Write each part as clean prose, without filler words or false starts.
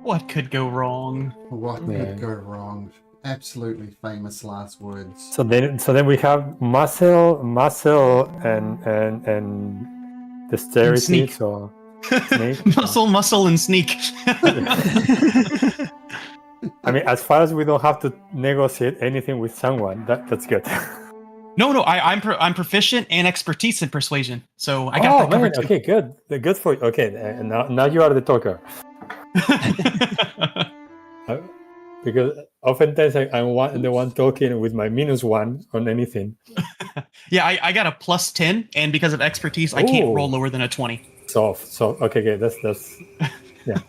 What could go wrong? What could go wrong? Absolutely famous last words. So then we have muscle, and dexterity. Sneak. So sneak. muscle, and sneak. I mean, as far as we don't have to negotiate anything with someone, that's good. No, I'm proficient and expertise in persuasion, so I got that covered too. Okay, good for you. Okay, now you are the talker. Because oftentimes I'm the one talking with my -1 on anything. Yeah, I got a +10, and because of expertise, I can't roll lower than a 20. So okay, that's yeah.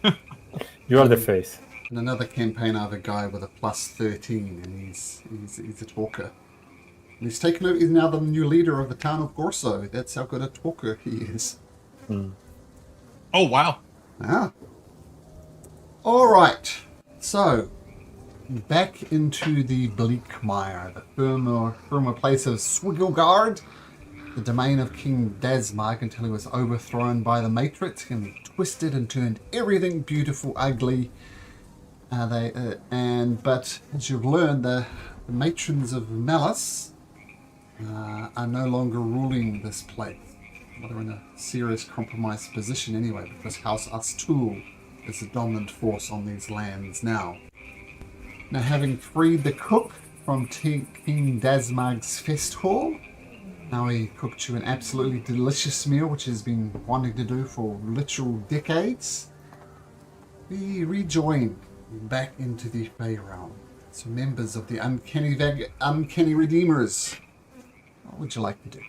You are the face. In another campaign, I have a guy with a +13, and he's a talker. And he's taken over. He's now the new leader of the town of Gorso. That's how good a talker he is. Oh wow! Ah. All right. So, back into the Bleakmire, the former place of Swigglegard, the domain of King Dasmag, until he was overthrown by the Matrix and twisted and turned everything beautiful ugly. But as you've learned, the matrons of Malice are no longer ruling this place. Well, they're in a serious compromised position anyway, because House Astul is the dominant force on these lands now. Now, having freed the cook from King Dasmag's fest hall, now he cooked you an absolutely delicious meal, which he's been wanting to do for literal decades. We rejoin back into the Fey realm. So, members of the Uncanny Redeemers, what would you like to do?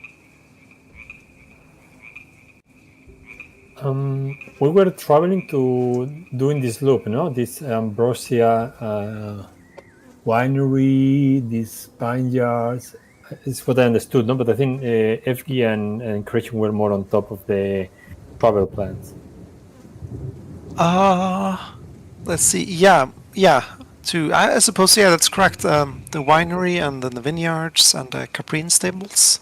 We were traveling to doing this loop, this Ambrosia Winery, these vineyards. It's what I understood, But I think FG and Christian were more on top of the travel plans. Let's see. Yeah. I suppose, that's correct. The winery and then the vineyards and the Caprine stables,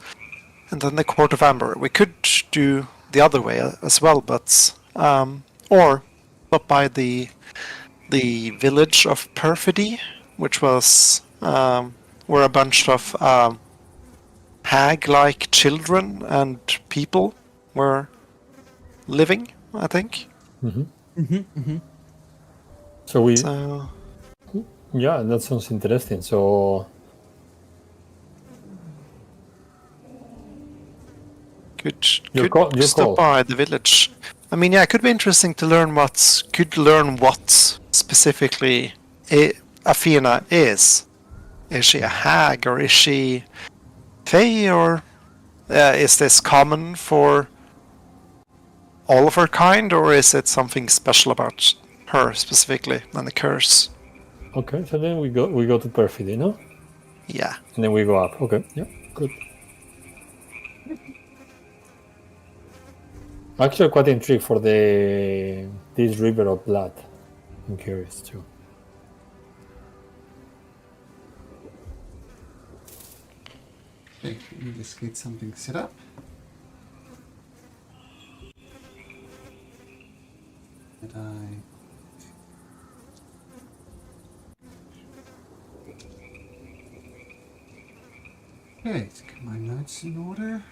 and then the Court of Amber. We could do the other way as well, but or stop by the village of Perfidy, which was where a bunch of hag-like children and people were living, I think. So yeah, that sounds interesting. So could stop by the village. I mean, it could be interesting to learn what specifically Athena is. Is she a hag, or is she Fey, or is this common for all of her kind, or is it something special about her specifically and the curse? Okay, so then we go to Perfidy, no? Yeah. And then we go up. Okay, yeah, good. Actually, quite intrigued for this river of blood. I'm curious too. Okay, let me just get something set up. Okay, let's get my notes in order.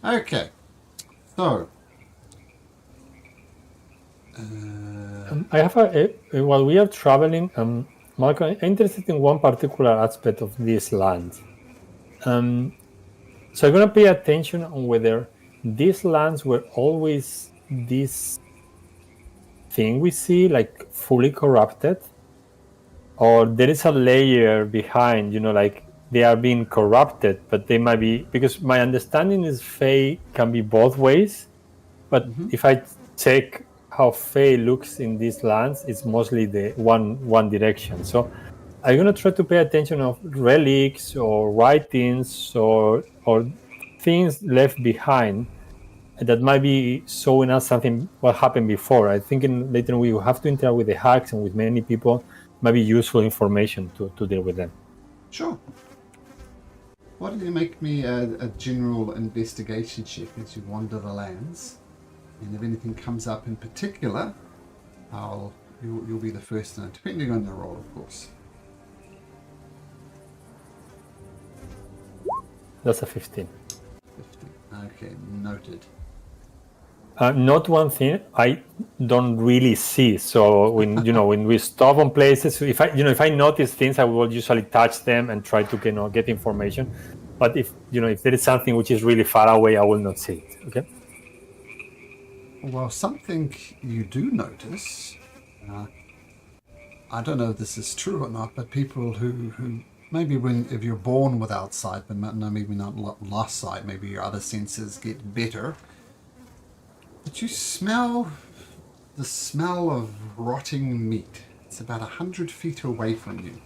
Okay, so I have while we are traveling, Malcolm, I'm interested in one particular aspect of this land. So I'm going to pay attention on whether these lands were always this thing we see, like fully corrupted, or there is a layer behind, like they are being corrupted, but they might be, because my understanding is Fae can be both ways, but if I check how Fae looks in these lands, it's mostly the one direction. So I'm going to try to pay attention of relics or writings or things left behind that might be showing us something what happened before. I think later we will have to interact with the hacks and with many people. Might be useful information to deal with them. Sure. Why don't you make me a general investigation check as you wander the lands, and if anything comes up in particular, you'll be the first to know, depending on your role, of course. That's a 15. 15. Okay, noted. Not one thing I don't really see. So when when we stop on places, if I notice things, I will usually touch them and try to get information. But if there is something which is really far away, I will not see it. Okay. Well, something you do notice, I don't know if this is true or not, but people who maybe if you're born without sight, but maybe not lost sight, maybe your other senses get better. But you smell the smell of rotting meat. It's about 100 feet away from you.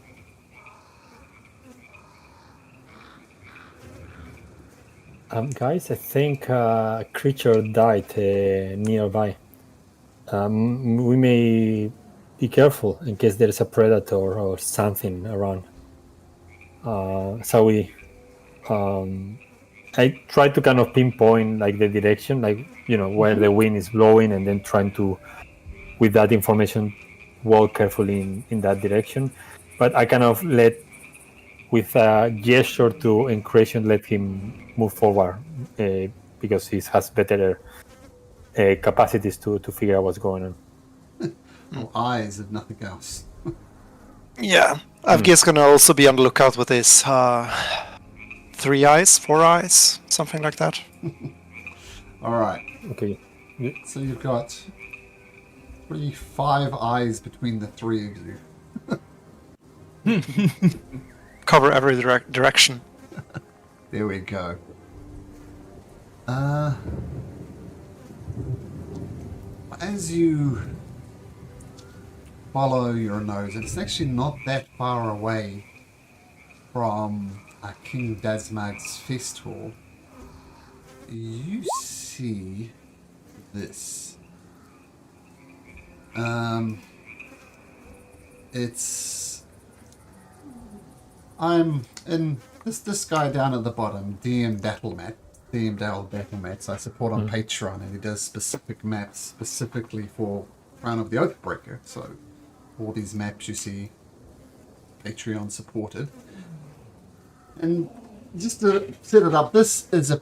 Guys, I think a creature died nearby. We may be careful in case there is a predator or something around. I try to kind of pinpoint like the direction, like where the wind is blowing, and then trying to, with that information, walk carefully in that direction. But I kind of with a gesture to encourage him, let him move forward because he has better capacities to figure out what's going on. Or eyes, if nothing else. Yeah, Avgi's gonna also be on the lookout with his 3 eyes, 4 eyes, something like that. Alright. Okay. So you've got 5 eyes between the 3 of you. Cover every direction. There we go. As you follow your nose, it's actually not that far away from King Dasmag's fest hall. You see this. I'm in this guy down at the bottom, DM Dale Battlemats, I support on Patreon, and he does specific maps specifically for Crown of the Oathbreaker. So all these maps you see Patreon supported. And just to set it up, this is a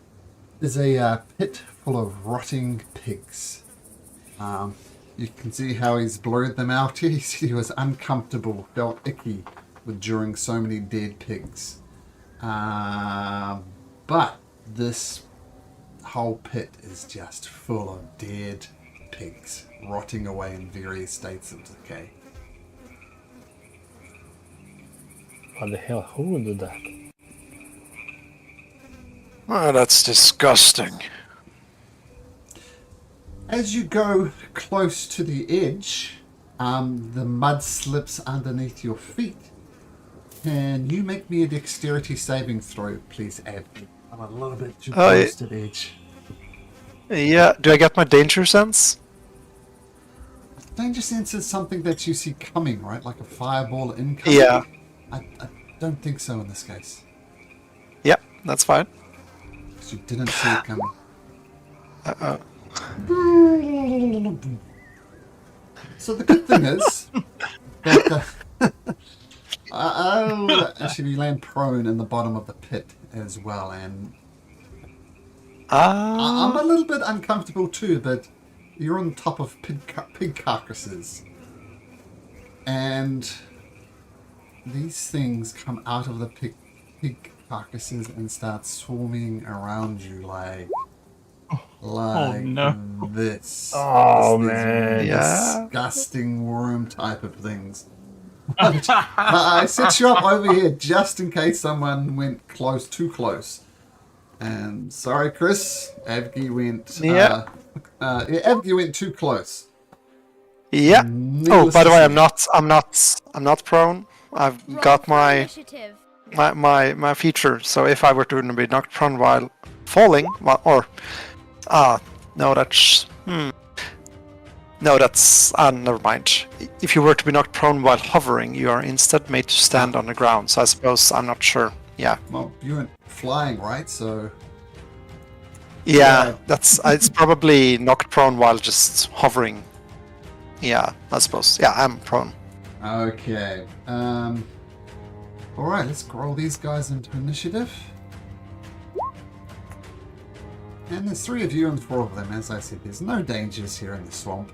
pit full of rotting pigs. You can see how he's blurred them out here. He was uncomfortable, felt icky during so many dead pigs. But this whole pit is just full of dead pigs, rotting away in various states of decay. What the hell? Who would do that? Oh, that's disgusting. As you go close to the edge, the mud slips underneath your feet. Can you make me a dexterity saving throw, please, Abby? I'm a little bit too close to the edge. Yeah, do I get my danger sense? Danger sense is something that you see coming, right? Like a fireball incoming? Yeah. I don't think so in this case. Yeah, that's fine. Because you didn't see it coming. Uh-oh. So the good thing is that actually you land prone in the bottom of the pit as well, and I'm a little bit uncomfortable too, but you're on top of pig carcasses, and these things come out of the pig carcasses and start swarming around you like no. this. Oh, This man. disgusting worm type of things. I set you up over here just in case someone went too close. And sorry, Chris, Avgi went. Avgi went too close. Yeah. Needless By the to way, say. I'm not prone. I've got my feature. So if I were to be knocked prone while falling, no, that's No, that's never mind. If you were to be knocked prone while hovering, you are instead made to stand on the ground. So I suppose I'm not sure. Yeah, Well, you weren't flying, right? So yeah. That's it's probably knocked prone while just hovering. Yeah, I suppose. Yeah, I'm prone. okay. All right, let's roll these guys into initiative. And there's 3 of you and 4 of them. As I said, there's no dangers here in the swamp.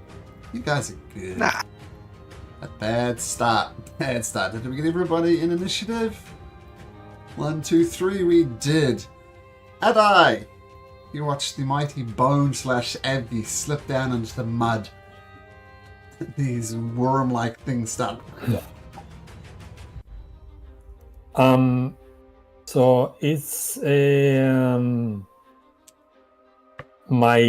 You guys are good. Nah. A bad start. Bad start. Did we get everybody in initiative? 1, 2, 3. We did. Adai! You watched the mighty Bone/Abby slip down into the mud. These worm-like things start. So it's my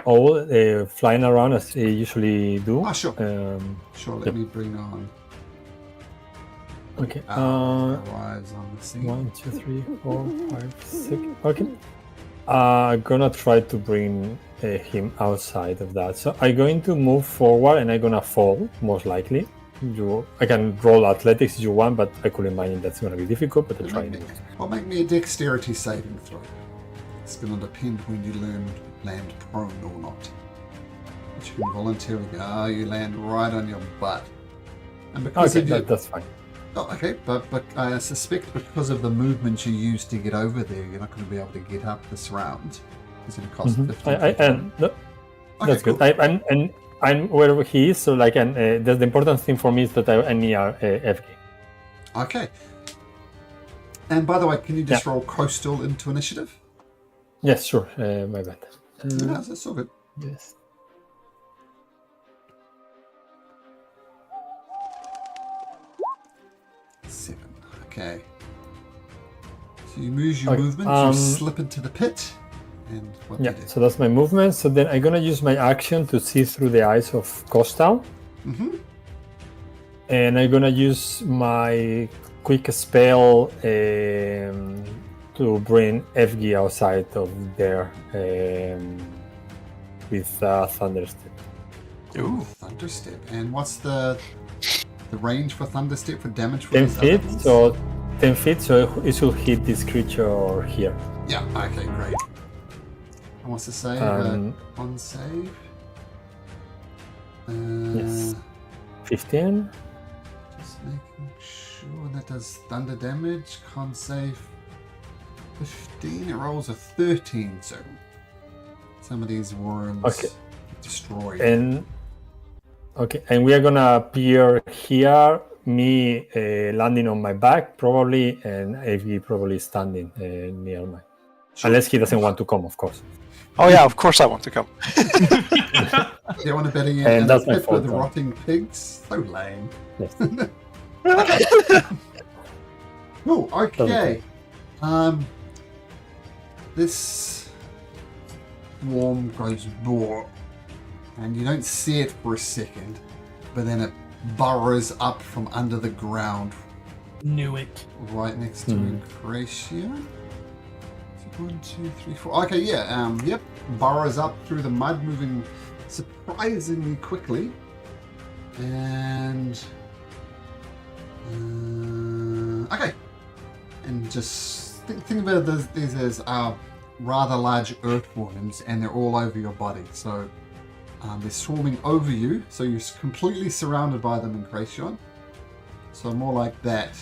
owl flying around as they usually do. Sure. Sure, let me bring on. Okay. Arrives on the scene. 1, 2, 3, 4, 5, 6. Okay. I'm gonna try to bring him outside of that. So I'm going to move forward and I'm gonna fall, most likely. I can roll athletics if you want, but I could imagine that's gonna be difficult, but I'll try anyway. Well, make me a dexterity saving throw. It's gonna depend when you land prone or not. But you can voluntarily go, you land right on your butt. And because Okay, that's fine. Oh, okay, but I suspect because of the movement you used to get over there, you're not going to be able to get up this round. It's going to cost 15. That's cool. good. I'm wherever he is, so like, and the important thing for me is that I'm near FG. Okay. And by the way, can you just roll coastal into initiative? Yes, sure. My bad. No, that's all good. Yes. Okay. So you use your movement, you slip into the pit, and what do you do? So that's my movement. So then I'm gonna use my action to see through the eyes of Coastal. And I'm gonna use my quick spell to bring FG outside of there with Thunderstep. Ooh, Thunderstep. And what's the range for Thunderstep for damage? For 10 these feet, other ones? so 10 feet, so it should hit this creature here. Yeah, okay, great. And what's the save? On save? Yes. 15. Just making sure that does thunder damage. Con save 15. It rolls a 13, so some of these worms destroyed. And we are gonna appear here, me landing on my back probably, and AV probably standing near me. Sure. Unless he doesn't want to come, of course. Oh yeah, of course I want to come. You want to bet in and that's a my pit fault. with rotting pigs? So lame. Yes. Oh, okay. This worm goes raw, and you don't see it for a second, but then it burrows up from under the ground. Knew it. Right next to Incratia. 1, 2, 3, 4. Okay, yeah, yep. Burrows up through the mud, moving surprisingly quickly. And okay. And just think about these as rather large earthworms, and they're all over your body. So they're swarming over you, so you're completely surrounded by them in Kracion. So more like that.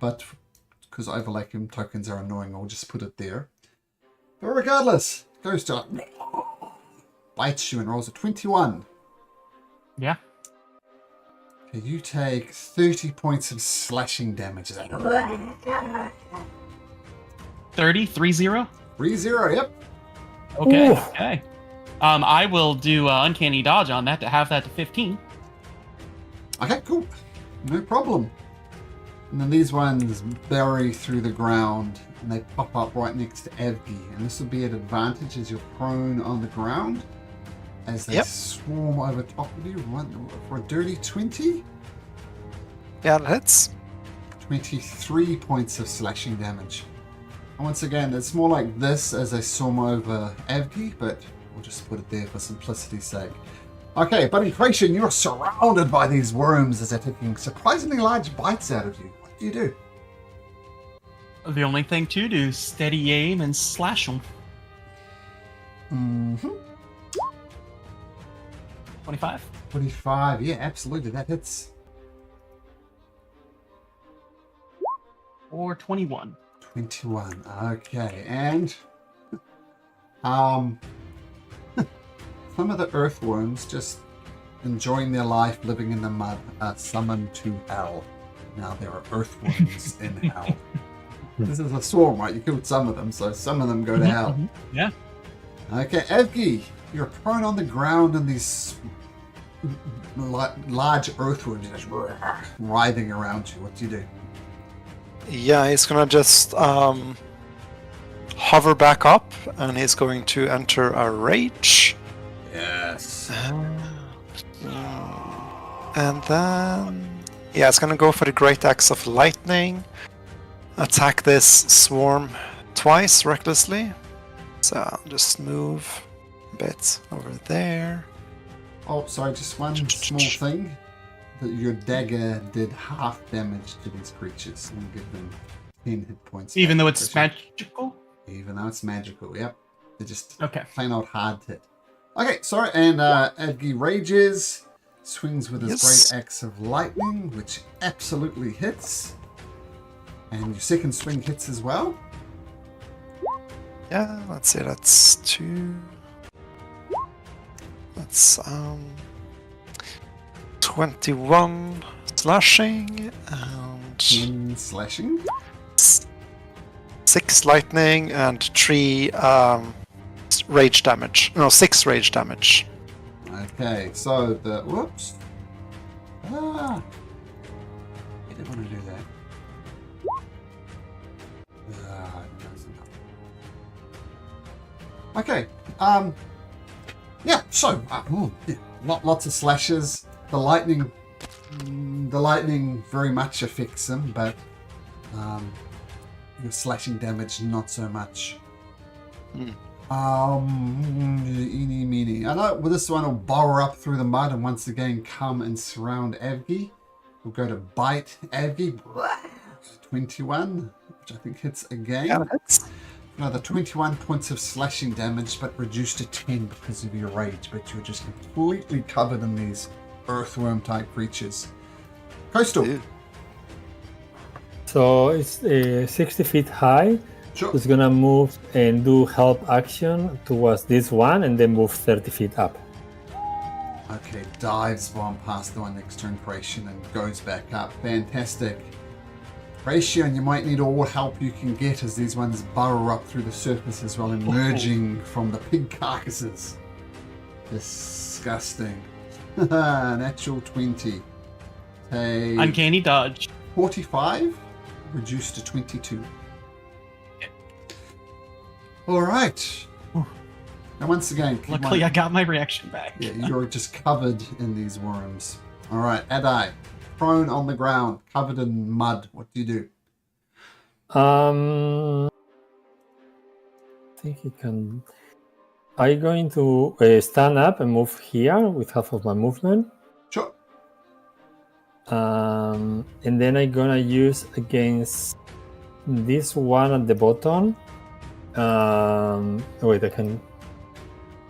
But because overlapping tokens are annoying, I'll just put it there. But regardless, goes to bites you and rolls a 21. Yeah. Okay, you take 30 points of slashing damage. 30? 3-0? 3-0, yep. Okay, Ooh. okay. I will do Uncanny Dodge on that to have that to 15. Okay, cool. No problem. And then these ones bury through the ground and they pop up right next to Evgi. And this will be an advantage as you're prone on the ground as they swarm over top of you. For a dirty 20. Yeah, that hits. 23 points of slashing damage. And once again, it's more like this as they swarm over Evgi, but we'll just put it there for simplicity's sake. Okay, but in creation, you're surrounded by these worms as they're taking surprisingly large bites out of you. What do you do? The only thing to do is steady aim and slash them. Mm-hmm. 25. 25, yeah, absolutely, that hits. Or 21. 21, okay, and some of the earthworms just enjoying their life living in the mud are summoned to hell. Now there are earthworms in hell. This is a swarm, right? You killed some of them, so some of them go to hell. Yeah. Okay, Evgi, you're prone on the ground and these large earthworms just writhing around you. What do you do? Yeah, he's gonna just hover back up, and he's going to enter a rage. Yes. And then, yeah, it's gonna go for the Great Axe of Lightning. Attack this swarm twice recklessly. So I'll just move a bit over there. Oh, sorry, just one small thing. That your dagger did half damage to these creatures and give them 10 hit points. Even back. though it's magical? Even though it's magical, yep. They're just Okay. plain old hard hit. Okay, sorry, and Evgi rages, swings with his Yes. Great Axe of Lightning, which absolutely hits. And your second swing hits as well. Yeah, let's see, that's 2. That's 21 slashing and 10 slashing. 6 lightning and 3 rage damage. No, 6 rage damage. Okay, so the... Whoops. I didn't want to do that. Okay, yeah, so, lots of slashes. The lightning very much affects him, but your slashing damage not so much. Eeny, meeny. I know this one will burrow up through the mud and once again come and surround Evgi. We'll go to bite Evgi. 21, which I think hits again. Yeah, that's... Another 21 points of slashing damage, but reduced to 10 because of your rage. But you're just completely covered in these earthworm-type creatures. Coastal. Ew. So it's 60 feet high. Sure. It's gonna move and do help action towards this one and then move 30 feet up. Okay, dives one past the one next turn creation and goes back up. Fantastic. Ratio, and you might need all help you can get as these ones burrow up through the surface as well, emerging from the pig carcasses. Disgusting. Natural 20. Take Uncanny dodge. 45, reduced to 22. All right. Now, once again, keep Luckily, my- I got my reaction back. yeah, you're just covered in these worms. All right, Adai, prone on the ground, covered in mud. What do you do? I think he can. I'm going to stand up and move here with half of my movement. Sure. And then I'm gonna use against this one at the bottom. Wait, I can.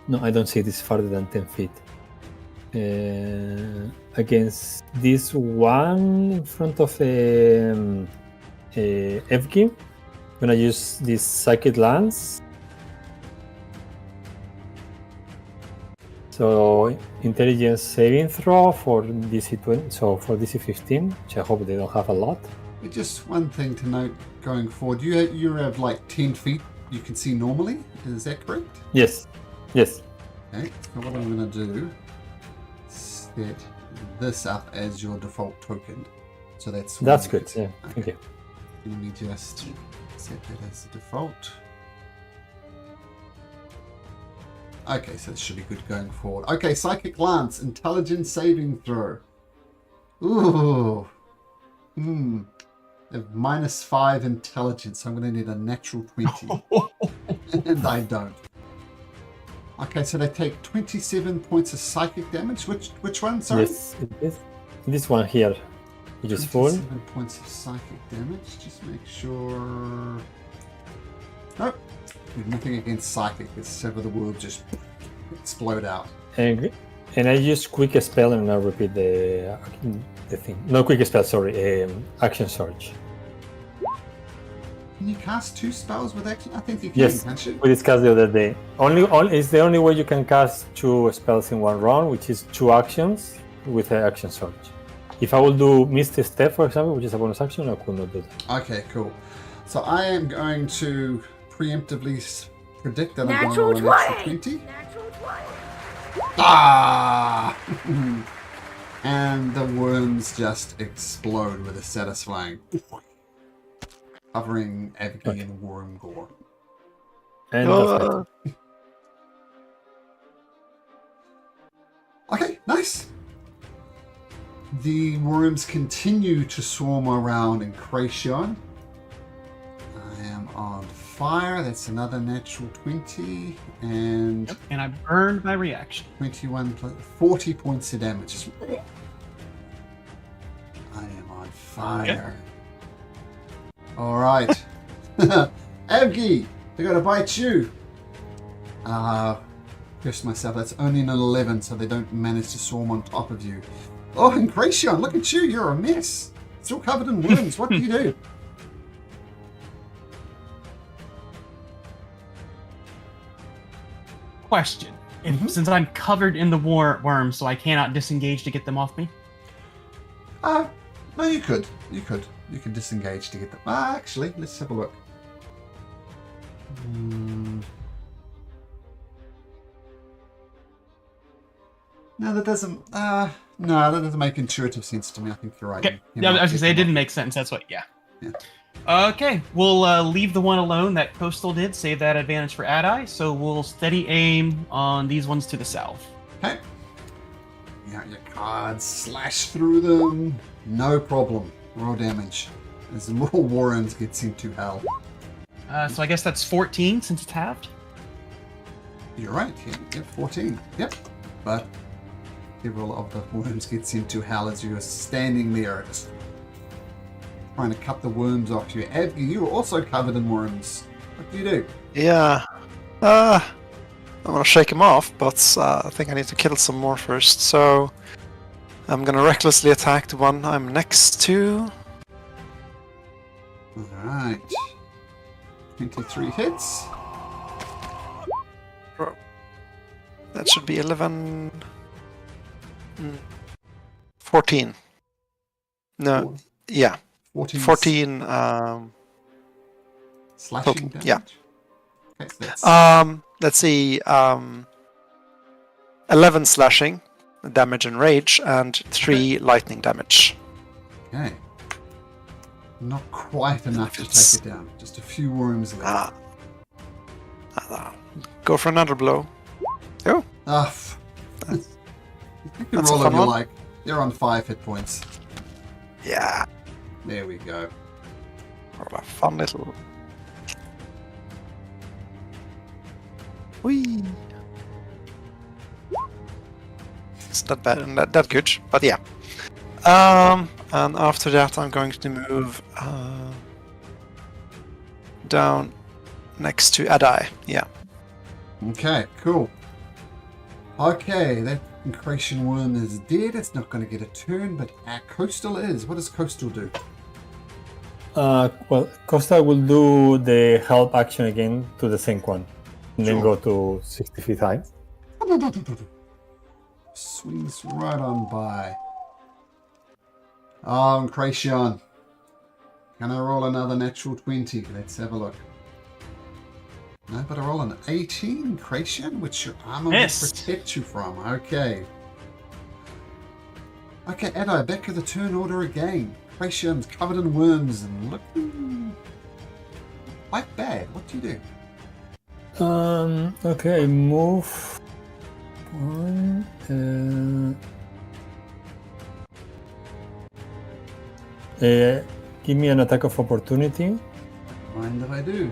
No, I don't see this farther than 10 feet. Against this one in front of Evgi, I'm gonna use this Psychic Lance. So intelligence saving throw for DC 20, so for DC 15, which I hope they don't have a lot. Just one thing to note going forward. You have like 10 feet you can see normally. Is that correct? Yes. Yes. Okay. So what I'm going to do is set this up as your default token. So that's Good. Yeah. Thank you. Let me just set that as the default. Okay, so this should be good going forward. Okay, Psychic Lance, Intelligence Saving Throw. Ooh. I have -5 intelligence, so I'm going to need a natural 20. And I don't. Okay, so they take 27 points of psychic damage. Which one? Sorry. Yes, it is. This one here, which is full. 27 points of psychic damage. Just make sure. Nope. There's nothing against psychic. It's several of the words just explode out. And I use quick spell and I'll repeat the thing. No quick spell, sorry. Action surge. Can you cast 2 spells with action? I think you can, Yes, can't you? we discussed the other day. It's the only way you can cast 2 spells in one round, which is 2 actions with an action surge. If I will do Misty Step, for example, which is a bonus action, I could not do that. Okay, cool. So I am going to preemptively predict that I'm Natural going to roll a natural 20. 20. Natural 20. Ah! And the worms just explode with a satisfying, covering Evgy in worm gore. And that's it. Okay, nice. The worms continue to swarm around Incration. I am on fire. That's another natural 20. And Yep, and I burned my reaction. 21 plus 40 points of damage. I am on fire. All right. Evgy, they got to bite you. Curse myself. That's only an 11, so they don't manage to swarm on top of you. Oh, Incration, look at you. You're a mess. Still covered in worms. What do you do? Question. Since I'm covered in the worms, so I cannot disengage to get them off me? No, you could. You could disengage to get them. Actually, let's have a look. No, that doesn't. No, that doesn't make intuitive sense to me. I think you're right. Okay. You Yeah, I might was gonna say it get them didn't make sense. That's what. Yeah. Yeah. Okay, we'll leave the one alone that Coastal did. Save that advantage for Adi. So we'll steady aim on these ones to the south. Okay. You got your cards, slash through them. No problem. Roll damage. As more worms get sent to hell. So I guess that's 14 since it's halved. You're right. Yep, 14. Yep. But several of the worms get sent to hell as you're standing there, just trying to cut the worms off you. Evgy, you are also covered in worms. What do you do? Yeah. I'm gonna shake him off, but I think I need to kill some more first. So I'm gonna recklessly attack the one I'm next to. Alright. 23 hits. That should be 11. 14. No. Yeah. 14. 14. Slashing poking, damage? yeah. Okay, so that's Let's see. 11 slashing damage and rage, and 3 lightning damage. okay. Not quite enough to take it down. Just a few worms left. Go for another blow. Oh, Ah, you can That's a roll fun if you one. like. You're on 5 hit points. yeah. There we go. What a fun little. Whee! It's not bad, not that good, but yeah. And after that, I'm going to move down next to Adai. Yeah. Okay, cool. Okay, that Incration worm is dead. It's not going to get a turn, but Coastal is. What does Coastal do? Well, Costa will do the help action again to the same one, and then Sure. go to 60 feet high. Swings right on by. Oh, Incration. Can I roll another natural 20? Let's have a look. No, but I roll an 18, Incration, which your armor will Missed. protect you from. Okay. Okay, Adai, back of the turn order again. Incration's covered in worms and looking quite bad. What do you do? Okay, move one. Give me an attack of opportunity. Mind if I do?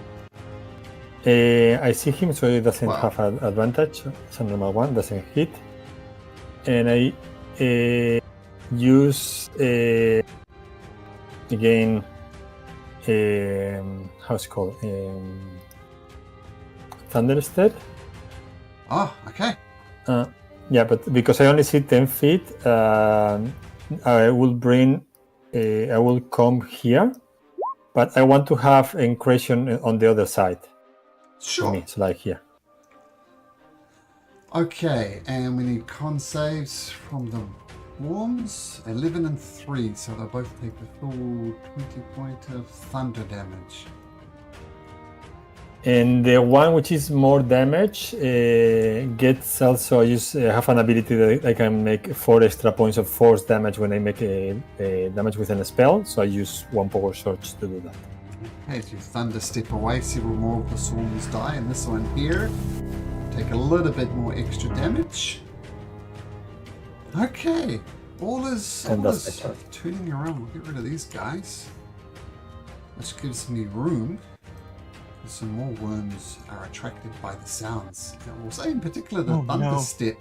I see him, so he doesn't Wow. have an advantage. It's a normal one, doesn't hit. And I use again. How's it called? Thunderstep. Oh, okay. Yeah, but because I only see 10 feet, I will bring. I will come here, but I want to have incursion on the other side. For Sure. me, so like here. Okay, and we need con saves from the worms. 11 and 3, so they'll both take the full 20 point of thunder damage. And the one which is more damage gets also. I have an ability that I can make 4 extra points of force damage when I make a damage with a spell. So I use 1 power surge to do that. Okay, as you thunder step away, several more of the swarms die, and this one here take a little bit more extra damage. Okay, all is And that's my turn. turning around. We'll get rid of these guys, which gives me room. Some more worms are attracted by the sounds. We'll say in particular the thunder no. step.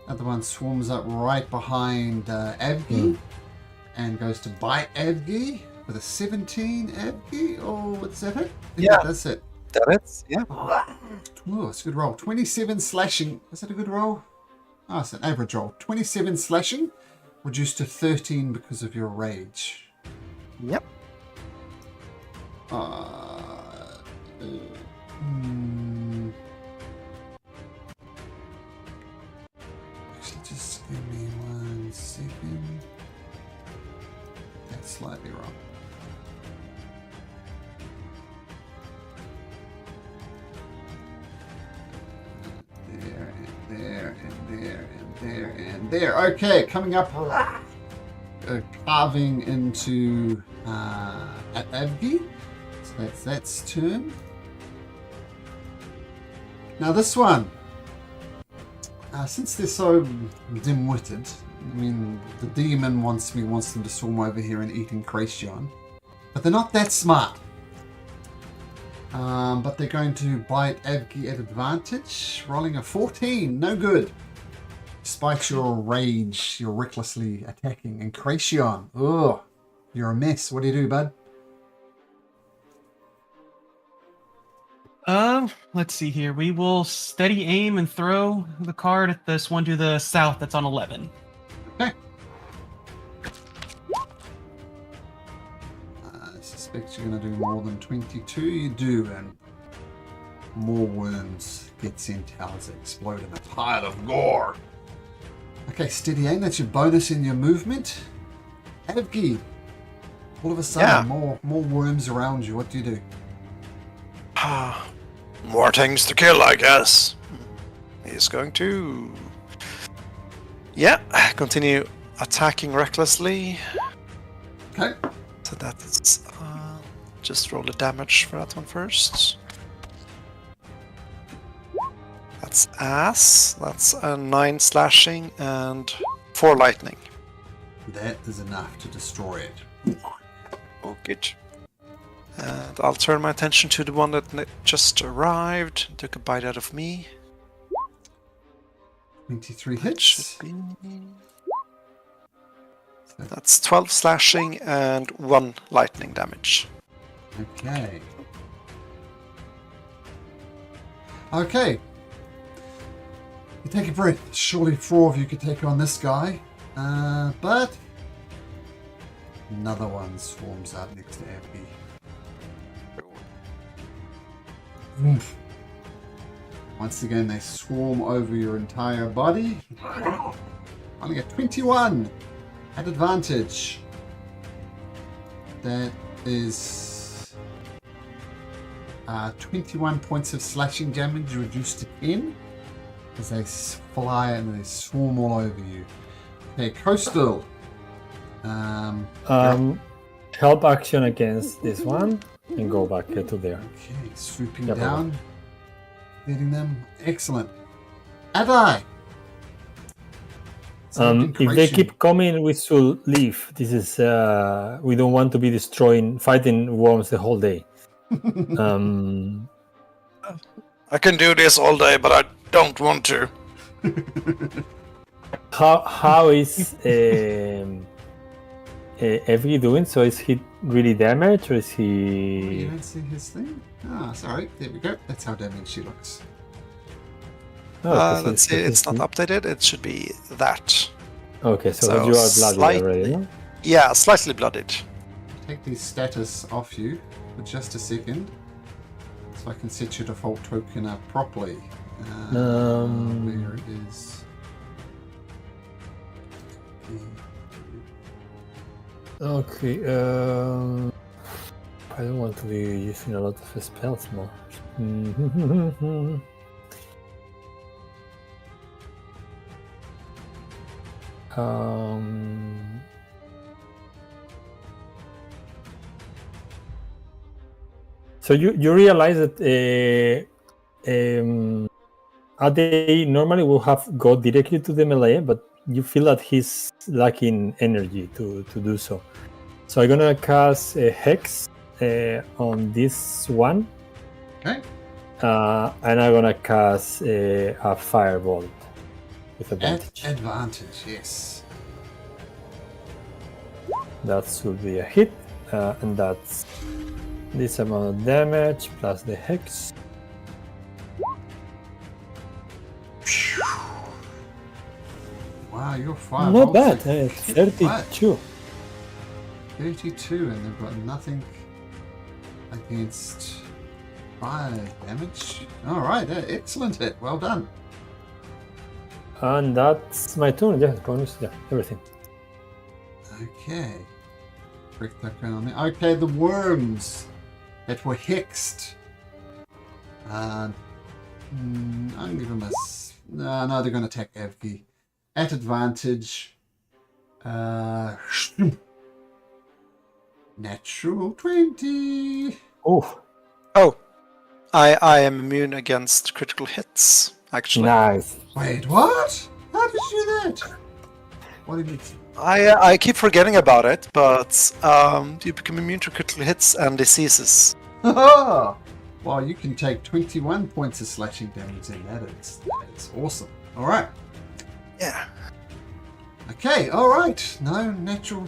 Another one swarms up right behind Avgi and goes to bite Avgi with a 17. Avgi, oh, what's that hit? Yeah. That's it. That's yeah. Oh, it's a good roll. 27 slashing. Is that a good roll? Oh, it's an average roll. 27 slashing, reduced to 13 because of your rage. Yep. Actually, just give me 1 second. That's slightly wrong. There, and there, and there, and there, and there. Okay, coming up, carving into Avgi. So that's turn. Now this one, since they're so dim-witted, I mean, the demon wants them to swarm over here and eat Incration, but they're not that smart. But they're going to bite Avgi at advantage, rolling a 14, no good. Despite your rage, you're recklessly attacking Incration. Ugh, you're a mess. What do you do, bud? Let's see here. We will steady aim and throw the card at this one to the south that's on 11. Okay. I suspect you're going to do more than 22. You do, and more worms get sent out as they explode in a pile of gore. Okay, steady aim. That's your bonus in your movement. Avgi, all of a sudden, more worms around you. What do you do? More things to kill, I guess. He's going to... Yeah, continue attacking recklessly. Okay. So that's... just roll the damage for that one first. That's ass. That's a 9 slashing and 4 lightning. That is enough to destroy it. Oh, good. And I'll turn my attention to the one that just arrived, took a bite out of me. 23 That hits. should be... That's 12 slashing and 1 lightning damage. Okay. Okay. You take a breath. Surely 4 of you could take on this guy. But another one swarms out next to Abby. Oof. Once again, they swarm over your entire body. Only a 21 at advantage. That is 21 points of slashing damage reduced to 10 as they fly and they swarm all over you. Okay, Coastal. Help action against this one and go back to there. Okay, swooping Yep, down, hitting them. Excellent. Adai. If they keep coming, we should leave. This is we don't want to be fighting worms the whole day. I can do this all day, but I don't want to. How is Evie doing? So is he really damaged, or is You he? don't see his thing? Ah, sorry. There we go. That's how damaged she looks. Oh, 'cause Let's see, it's not updated. It should be that. Okay, so, So you are bloody slightly- already. No? Yeah, slightly blooded. Take the status off you for just a second, so I can set your default token up properly. Where it is. Okay. I don't want to be using a lot of spells more. So you realize that Ade normally will have go directly to the melee, but you feel that he's lacking energy to do so. So I'm gonna cast a hex on this one, Okay. and I'm gonna cast a firebolt with advantage. Advantage, yes. That should be a hit, and that's this amount of damage plus the hex. Wow, you're fire. Not bad. bolts are 32. 32, and they've got nothing against fire damage. Alright, excellent hit. Well done. And that's my turn. Yeah, bonus. Yeah, everything. Okay. Break that ground on there. Okay, the worms that were hexed. I'm gonna give them a. No, they're gonna attack Evgi at advantage. Natural 20. Oh, Oh, I am immune against critical hits, actually. nice. Wait, what? How did you do that? What did you? I keep forgetting about it, but you become immune to critical hits and diseases. Well, you can take 21 points of slashing damage in that. It's awesome. All right. Yeah. Okay. All right. No natural.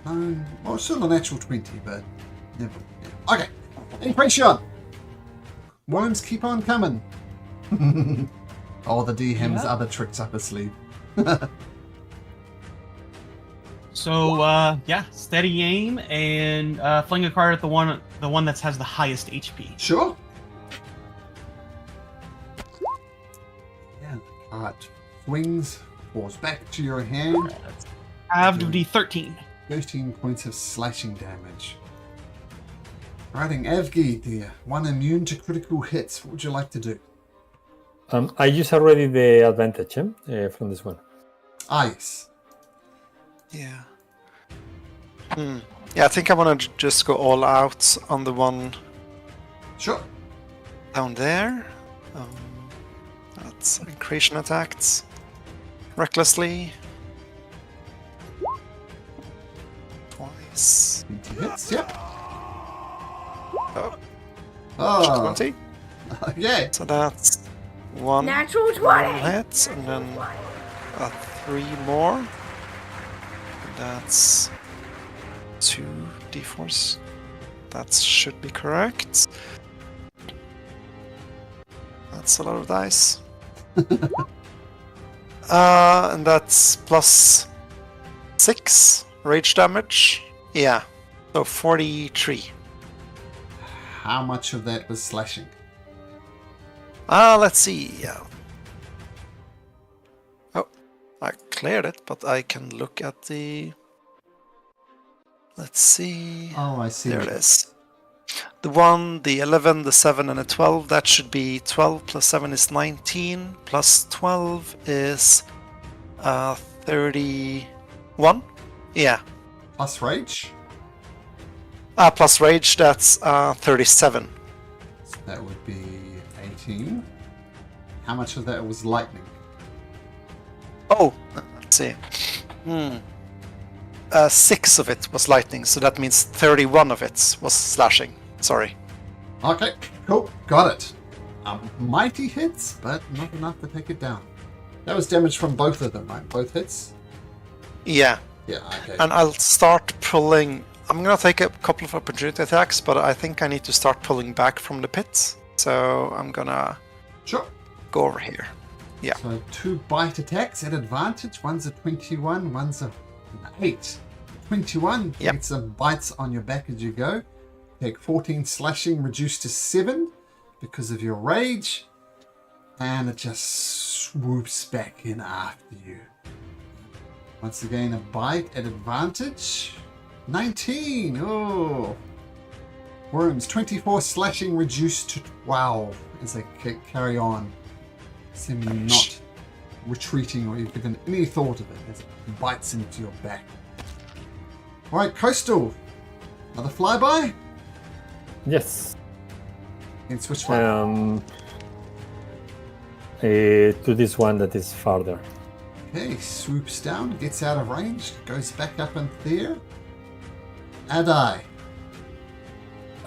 No. Well, still a natural 20, but never. Yeah. Okay. Impression. Worms keep on coming. Oh, the DHM's other tricks up his sleeve. So yeah, steady aim and fling a card at the one that has the highest HP. Sure. Yeah. All right. Wings falls back to your hand. Halved of D13. 13 points of slashing damage. Writing Evgi, dear. One immune to critical hits. What would you like to do? I use already the advantage from this one. Ah, yes. Yeah. Yeah, I think I want to just go all out on the one Sure. down there. That's creation attacks. Recklessly. Twice. 20 hits, yep. Oh, Oh, 20. yeah. So that's one Natural 20. normal hit, and then 3 more. And that's 2 d4s. That should be correct. That's a lot of dice. And that's plus 6 rage damage. Yeah, so 43. How much of that was slashing? Let's see. Yeah. Oh, I cleared it, but I can look at the. Let's see. Oh, I see. There it is. The 1, the 11, the 7, and the 12. That should be 12 plus 7 is 19. Plus 12 is 31. Yeah. Plus rage? Plus rage, that's 37. So that would be 18. How much of that was lightning? Oh, let's see. 6 of it was lightning, so that means 31 of it was slashing. Sorry. Okay, cool. Got it. Mighty hits, but not enough to take it down. That was damage from both of them, right? Both hits? Yeah, Yeah, okay. and I'll start pulling. I'm gonna take a couple of opportunity attacks, but I think I need to start pulling back from the pits. So I'm gonna Sure. go over here. Yeah. So 2 bite attacks at advantage. One's a 21, one's an 8. 21 Yep. gets some bites on your back as you go. Take 14 slashing, reduced to 7 because of your rage. And it just swoops back in after you. Once again, a bite at advantage. 19! Oh! Worms, 24 slashing, reduced to 12 as they carry on. Seemingly not retreating or you've given any thought of it as it bites into your back. Alright, Coastal. Another flyby? Yes. Against which one? To this one that is farther. Okay, swoops down, gets out of range, goes back up in there. Adai.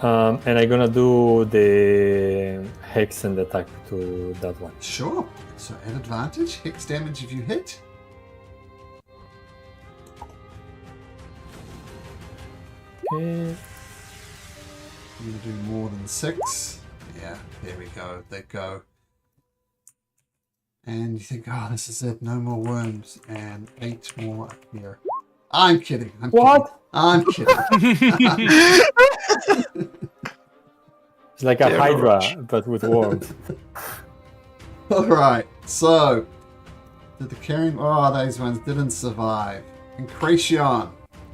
And I'm gonna do the hex and attack to that one. Sure. So at advantage, hex damage if you hit. Okay. I'm going to do more than 6. Yeah, there we go. They go. And you think, oh, this is it. No more worms. And 8 more up here. I'm kidding. What? I'm kidding. It's like a Yeah, hydra, Roach. but with worms. Alright, so. Did the carrying. Oh, those ones didn't survive. Incretion.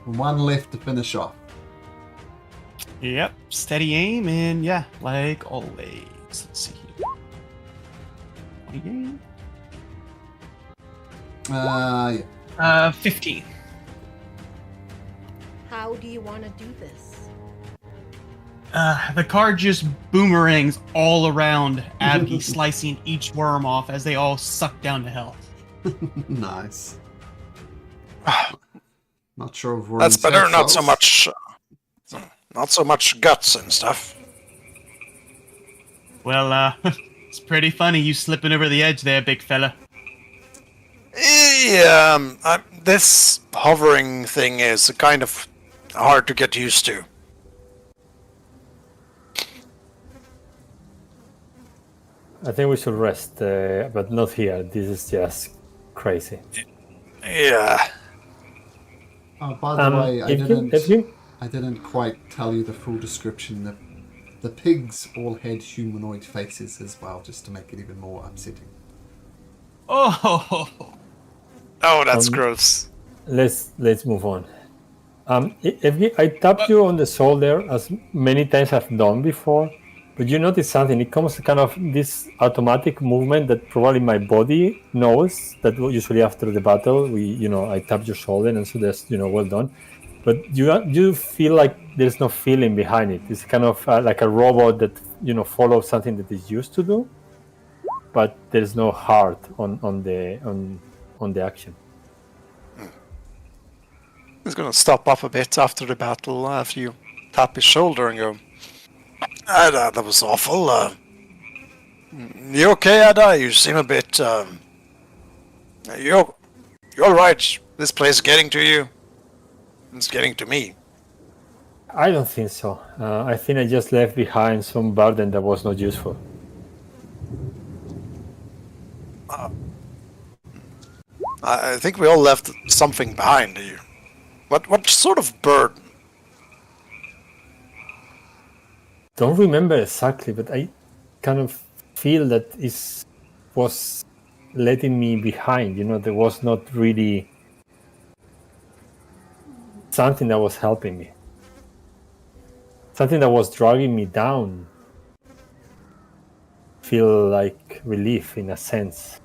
1 left to finish off. Yep, steady aim, and yeah, like always. Let's see here. 20 aim. Yeah. 15. How do you want to do this? The card just boomerangs all around Abby, slicing each worm off as they all suck down to hell. Nice. Not sure if we're That's inside better. Not so cells. much. Not so much guts and stuff. Well, it's pretty funny you slipping over the edge there, big fella. Yeah, this hovering thing is kind of hard to get used to. I think we should rest, but not here. This is just crazy. Yeah. Oh, by the way, if you I didn't quite tell you the full description. The pigs all had humanoid faces as well, just to make it even more upsetting. Oh, Oh, that's gross. let's move on. I tapped you on the shoulder as many times I've done before, but you notice something. It comes kind of this automatic movement that probably my body knows that usually after the battle I tap your shoulder and so that's well done. But you feel like there's no feeling behind it. It's kind of like a robot that follows something that is used to do, but there's no heart on the action. He's gonna stop off a bit after the battle, after you tap his shoulder and go, Ada, that was awful. You okay, Ada? You seem a bit, You're alright. This place is getting to you. It's getting to me. I don't think so. I think I just left behind some burden that was not useful. I think we all left something behind here. What sort of bird? Don't remember exactly, but I kind of feel that it was letting me behind. There was not really something that was helping me. Something that was dragging me down. Feel like relief in a sense.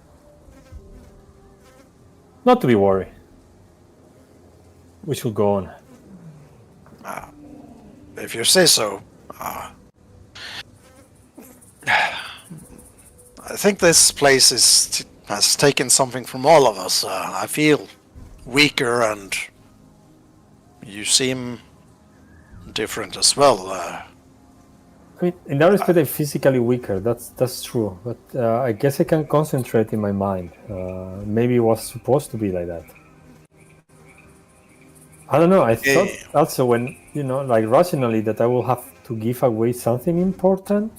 Not to be worried. We should go on. If you say so. I think this place has taken something from all of us. I feel weaker and you seem different as well. I mean, in that respect, I'm physically weaker. That's true. But I guess I can concentrate in my mind. Maybe it was supposed to be like that. I don't know. I thought also when, like rationally, that I will have to give away something important.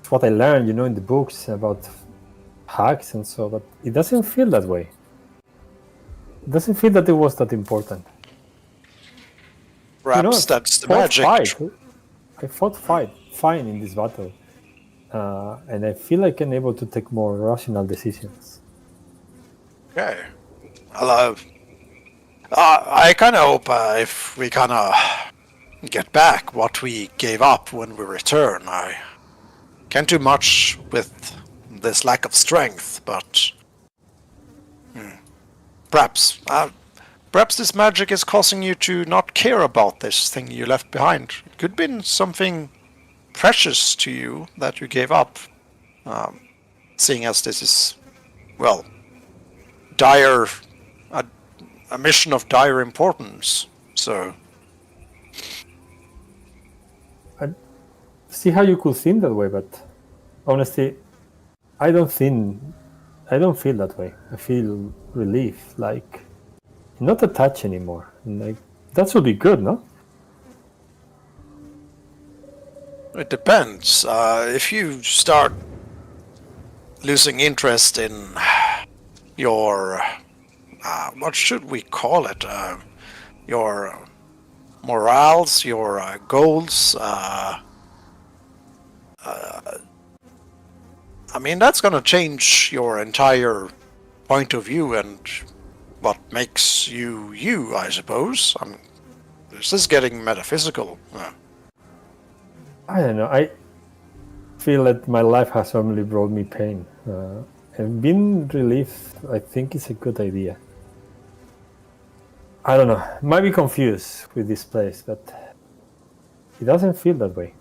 It's what I learned, in the books about hacks and so, but it doesn't feel that way. It doesn't feel that it was that important. Perhaps that's the fought magic. I fought fine in this battle. And I feel like I'm able to take more rational decisions. Okay. Well, I kind of hope if we kind of get back what we gave up when we return. I can't do much with this lack of strength, but perhaps this magic is causing you to not care about this thing you left behind. It could have been something precious to you that you gave up, seeing as this is, well, a mission of dire importance. So I see how you could think that way, but honestly, I don't feel that way. I feel relief, like not attached anymore. And like that should be good, no? it depends. If you start losing interest in your what should we call it? Your morals, your goals. I mean, that's gonna change your entire point of view and what makes you you, I suppose. This is getting metaphysical. I don't know. I feel that my life has only brought me pain. And being relief, I think, is a good idea. I don't know. Might be confused with this place, but it doesn't feel that way.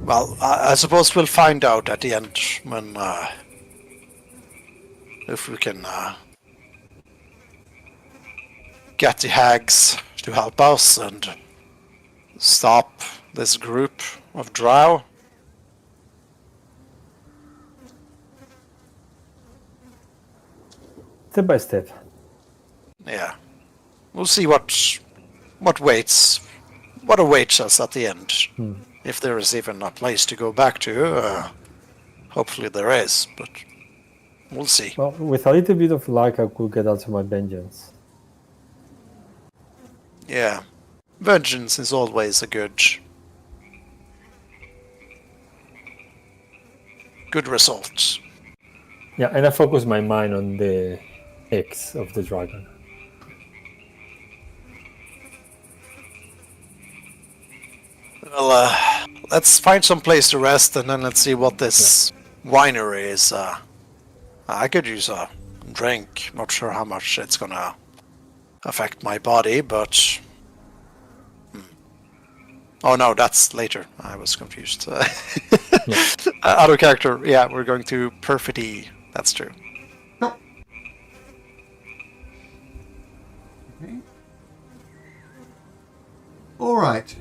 Well, I suppose we'll find out at the end when if we can get the hags to help us and stop this group of drow. Step by step. Yeah, we'll see what awaits us at the end. If there is even a place to go back to. Hopefully there is, but we'll see. Well, with a little bit of luck, I could get out of my vengeance. Yeah, vengeance is always a good result. Yeah, and I focus my mind on the eggs of the dragon. Well, let's find some place to rest, and then let's see what this winery is. I could use a drink. Not sure how much it's gonna affect my body, but oh no, that's later. I was confused. Out of character. Yeah, we're going to Perfidy. That's true. Nope. Okay. All right.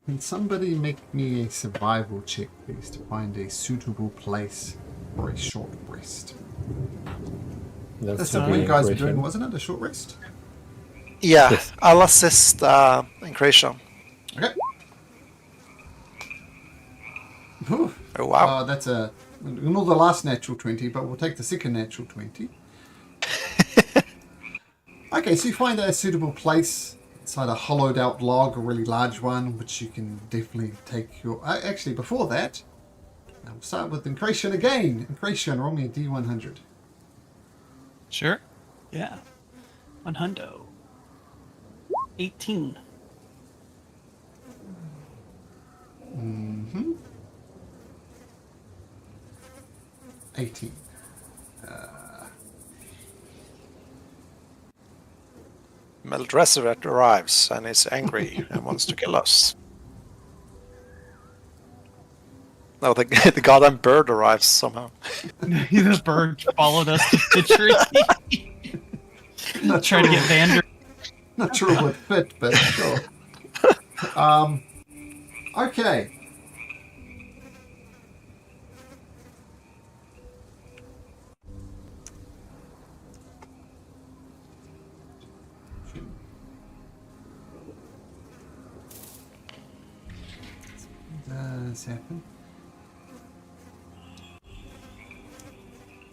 Can somebody make me a survival check, please, to find a suitable place for a short rest? That's what you guys were doing, wasn't it? A short rest? Yeah, Yes. I'll assist in creation. Okay. Ooh. Oh wow. That's a... Ignore the last natural 20, but we'll take the second natural 20. Okay, so you find a suitable place inside a hollowed out log, a really large one, which you can definitely take your... actually, before that, we'll start with Incration again. Incration, roll me a D100. Sure. Yeah. 100. 18. Mm-hmm. 18. Meldreseret arrives and is angry and wants to kill us. No, the goddamn bird arrives somehow. The bird followed us to the tree. Not Try to get Vander. Not sure what fit, but sure. Okay. Does happen.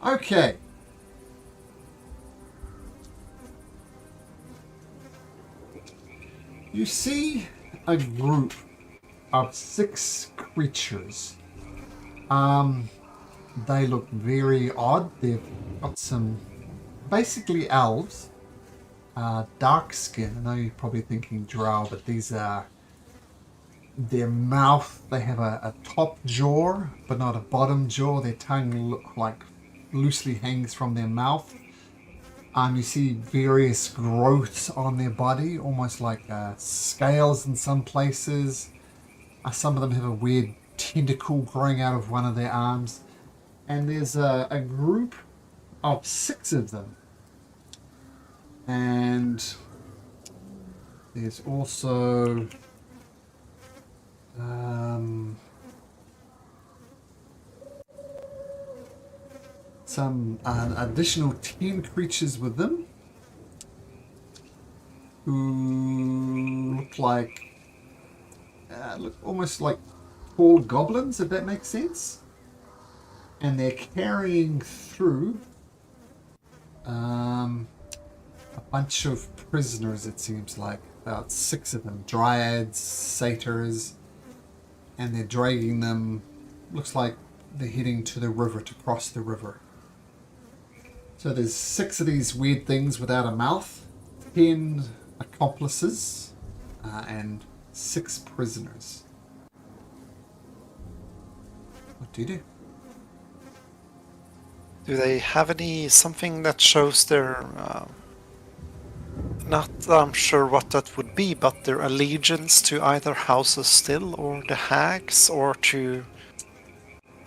Okay. You see a group of 6 creatures. They look very odd. They've got some basically elves. Dark skin. I know you're probably thinking drow, but these are their mouth. They have a top jaw, but not a bottom jaw. Their tongue loosely hangs from their mouth. You see various growths on their body, almost like scales in some places. Some of them have a weird tentacle growing out of one of their arms. And there's a group of 6 of them. And there's also some additional 10 creatures with them who look almost like tall goblins, if that makes sense. And they're carrying through a bunch of prisoners, it seems like. About 6 of them. Dryads, satyrs. And they're dragging them. Looks like they're heading to the river, to cross the river. So there's 6 of these weird things without a mouth. 10 accomplices. And 6 prisoners. What do you do? Do they have something that shows their, not that I'm sure what that would be, but their allegiance to either houses still, or the hags, or to,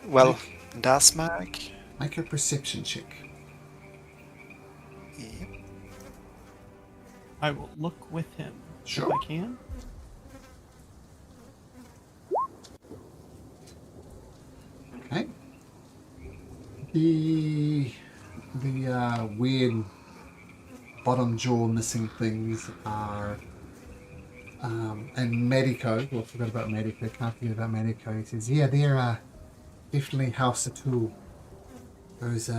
well, Dasmag? Make a perception check. Yep. I will look with him Sure. if I can. Okay. The weird bottom jaw missing things are and Medico. Well, I forgot about Medico. Can't forget about Medico. He says, "Yeah, they're definitely House Atul. Those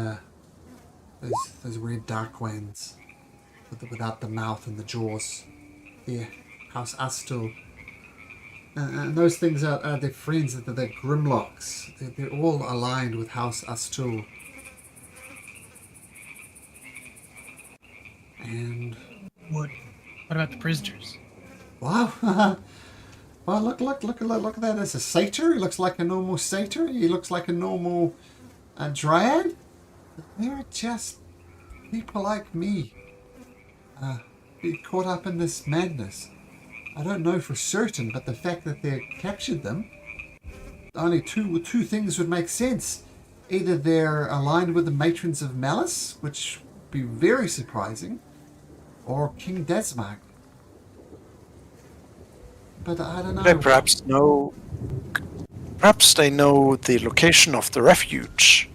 weird dark ones without the mouth and the jaws. Yeah, House Astul. And those things are their friends. They're Grimlocks. They're all aligned with House Astul. And What about the prisoners? wow, well, look at that. There's a satyr. He looks like a normal satyr. He looks like a normal dryad. They're just people like me. Be caught up in this madness. I don't know for certain, but the fact that they captured them, only two things would make sense. Either they're aligned with the Matrons of Malice, which would be very surprising, or King Dasmag. But I don't know. They perhaps they know the location of the refuge.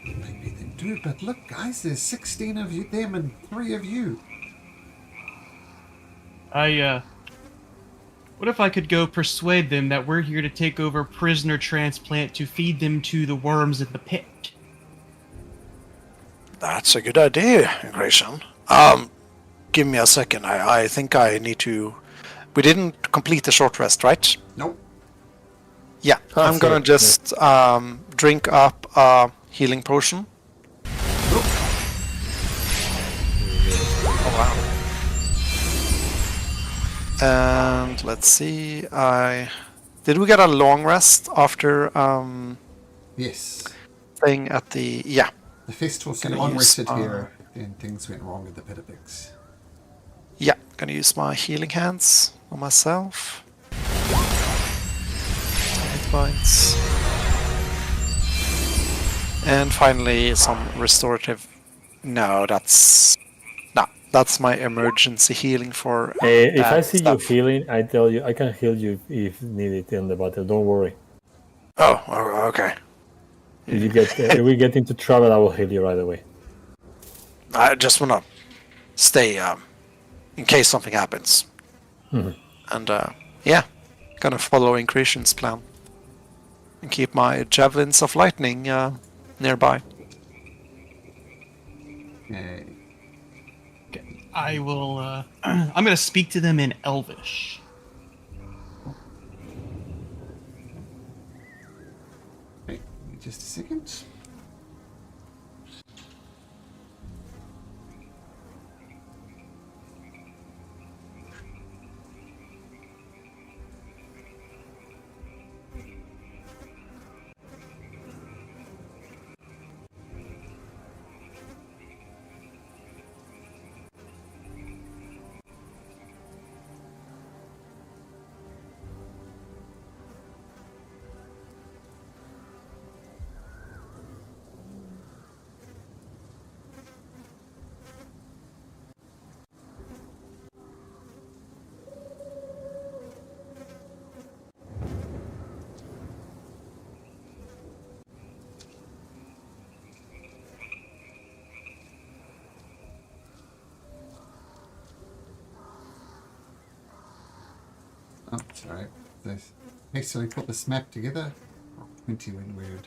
Maybe they do, but look, guys, there's 16 of you, them, and 3 of you. What if I could go persuade them that we're here to take over prisoner transplant to feed them to the worms in the pit? That's a good idea, Grayson. Give me a second. I think I need to... We didn't complete the short rest, right? Nope. Yeah, I'm sorry. gonna just drink up a healing potion. Oh, wow. And let's see, did we get a long rest after Yes. staying at the... Yeah. The festival so Gonna long use, rested here, and things went wrong at the Pitapix. Yeah, gonna use my healing hands on myself. Hit points. And finally some restorative... No, that's That's my emergency healing for. If I see you stuff. healing, I tell you I can heal you if needed in the battle. Don't worry. Oh, okay. If we get into trouble, I will heal you right away. I just wanna stay in case something happens. And yeah, gonna follow Incretion's plan and keep my javelins of lightning nearby. Okay. I will. I'm gonna speak to them in Elvish. Okay, just a second. Oh, sorry. They hastily put this map together. 20 went weird.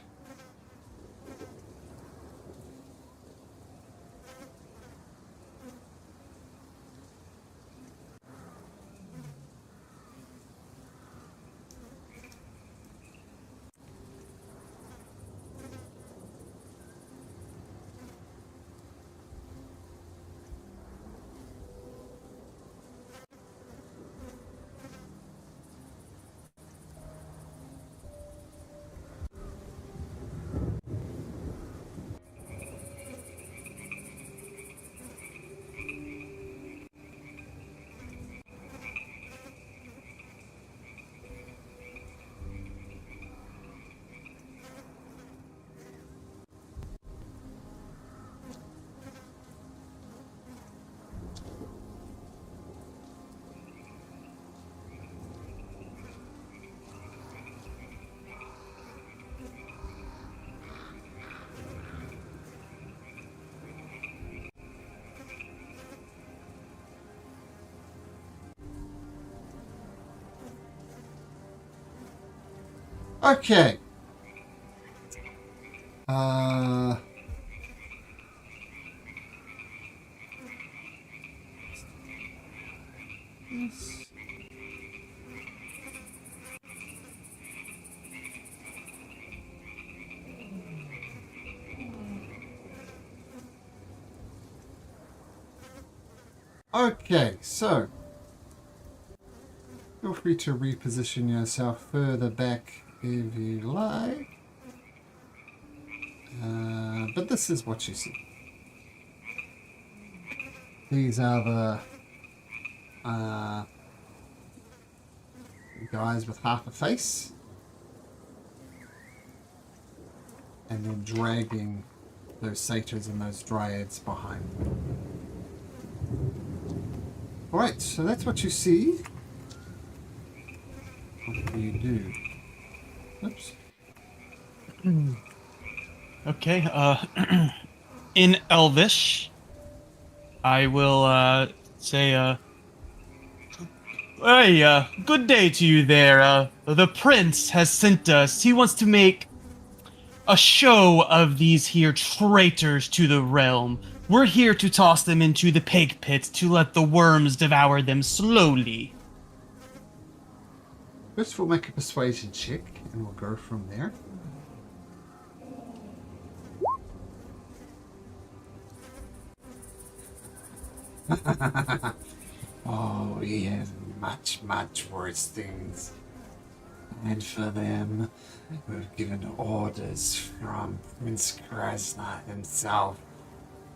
Okay. Yes. Okay, so feel free to reposition yourself further back if you like. But this is what you see. These are the guys with half a face. And they're dragging those satyrs and those dryads behind them. Alright, so that's what you see. What do you do? Oops. Okay. In Elvish, I will say, "Hey, good day to you there. The prince has sent us. He wants to make a show of these here traitors to the realm. We're here to toss them into the pig pit to let the worms devour them slowly." First we'll make a persuasion check and we'll go from there. Oh, he has much, much worse things. And for them, we've given orders from Prince Krasna himself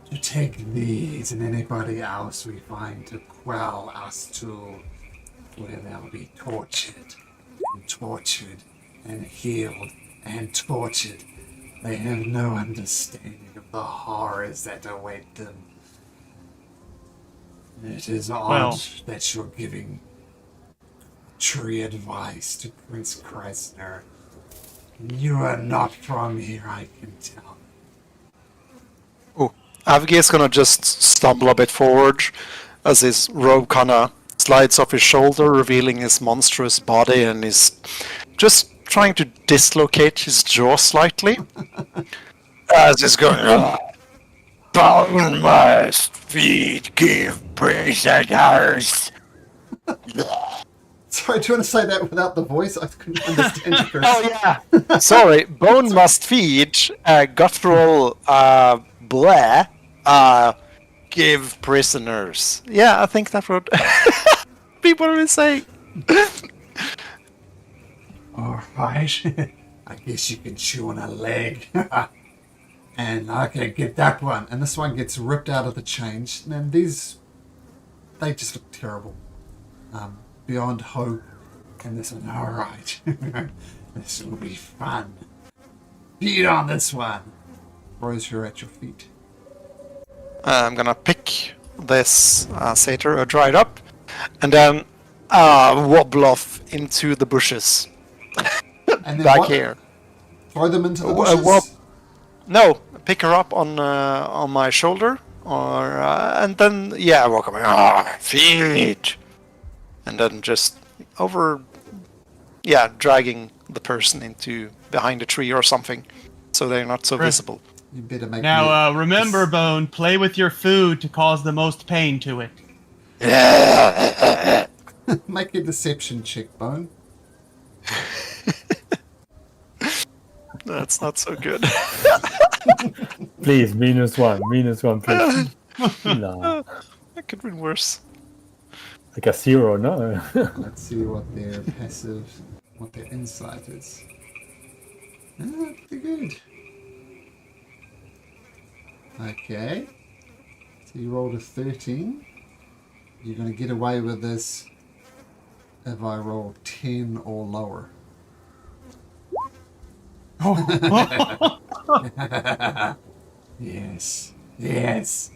to take these and anybody else we find to quell us to, where they'll be tortured and healed and tortured. They have no understanding of the horrors that await them. It is odd Well- that you're giving tree advice to Prince Kreisner. You are not from here, I can tell. Oh, Avgi is gonna just stumble a bit forward as his robe kinda slides off his shoulder, revealing his monstrous body, and he's just trying to dislocate his jaw slightly. As he's going, bone must feed, give prisoners. Sorry, do you want to say that without the voice? I couldn't understand you, Chris. Oh yeah. Sorry, bone must feed, guttural, bleh, give prisoners. Yeah, I think that would people would say. All right. I guess you can chew on a leg. And okay, get that one. And this one gets ripped out of the change. And these, they just look terrible. Beyond hope. And this one, all right. This will be fun. Feed on this one. Throws her at your feet. I'm gonna pick this satyr, dried up, and then wobble off into the bushes. And then Back what? here. Throw them into the bushes? No, pick her up on my shoulder, or and then walk away. Feed, and then just dragging the person into behind a tree or something, so they're not so visible. You better make Now, remember, Bone, play with your food to cause the most pain to it. make a deception check, Bone. That's not so good. Please, -1, please. No, That could be worse. like a 0, no? Let's see what their passive, what their insight is. Pretty good. Okay. So you rolled a 13. You're going to get away with this if I roll 10 or lower. Yes. Yes.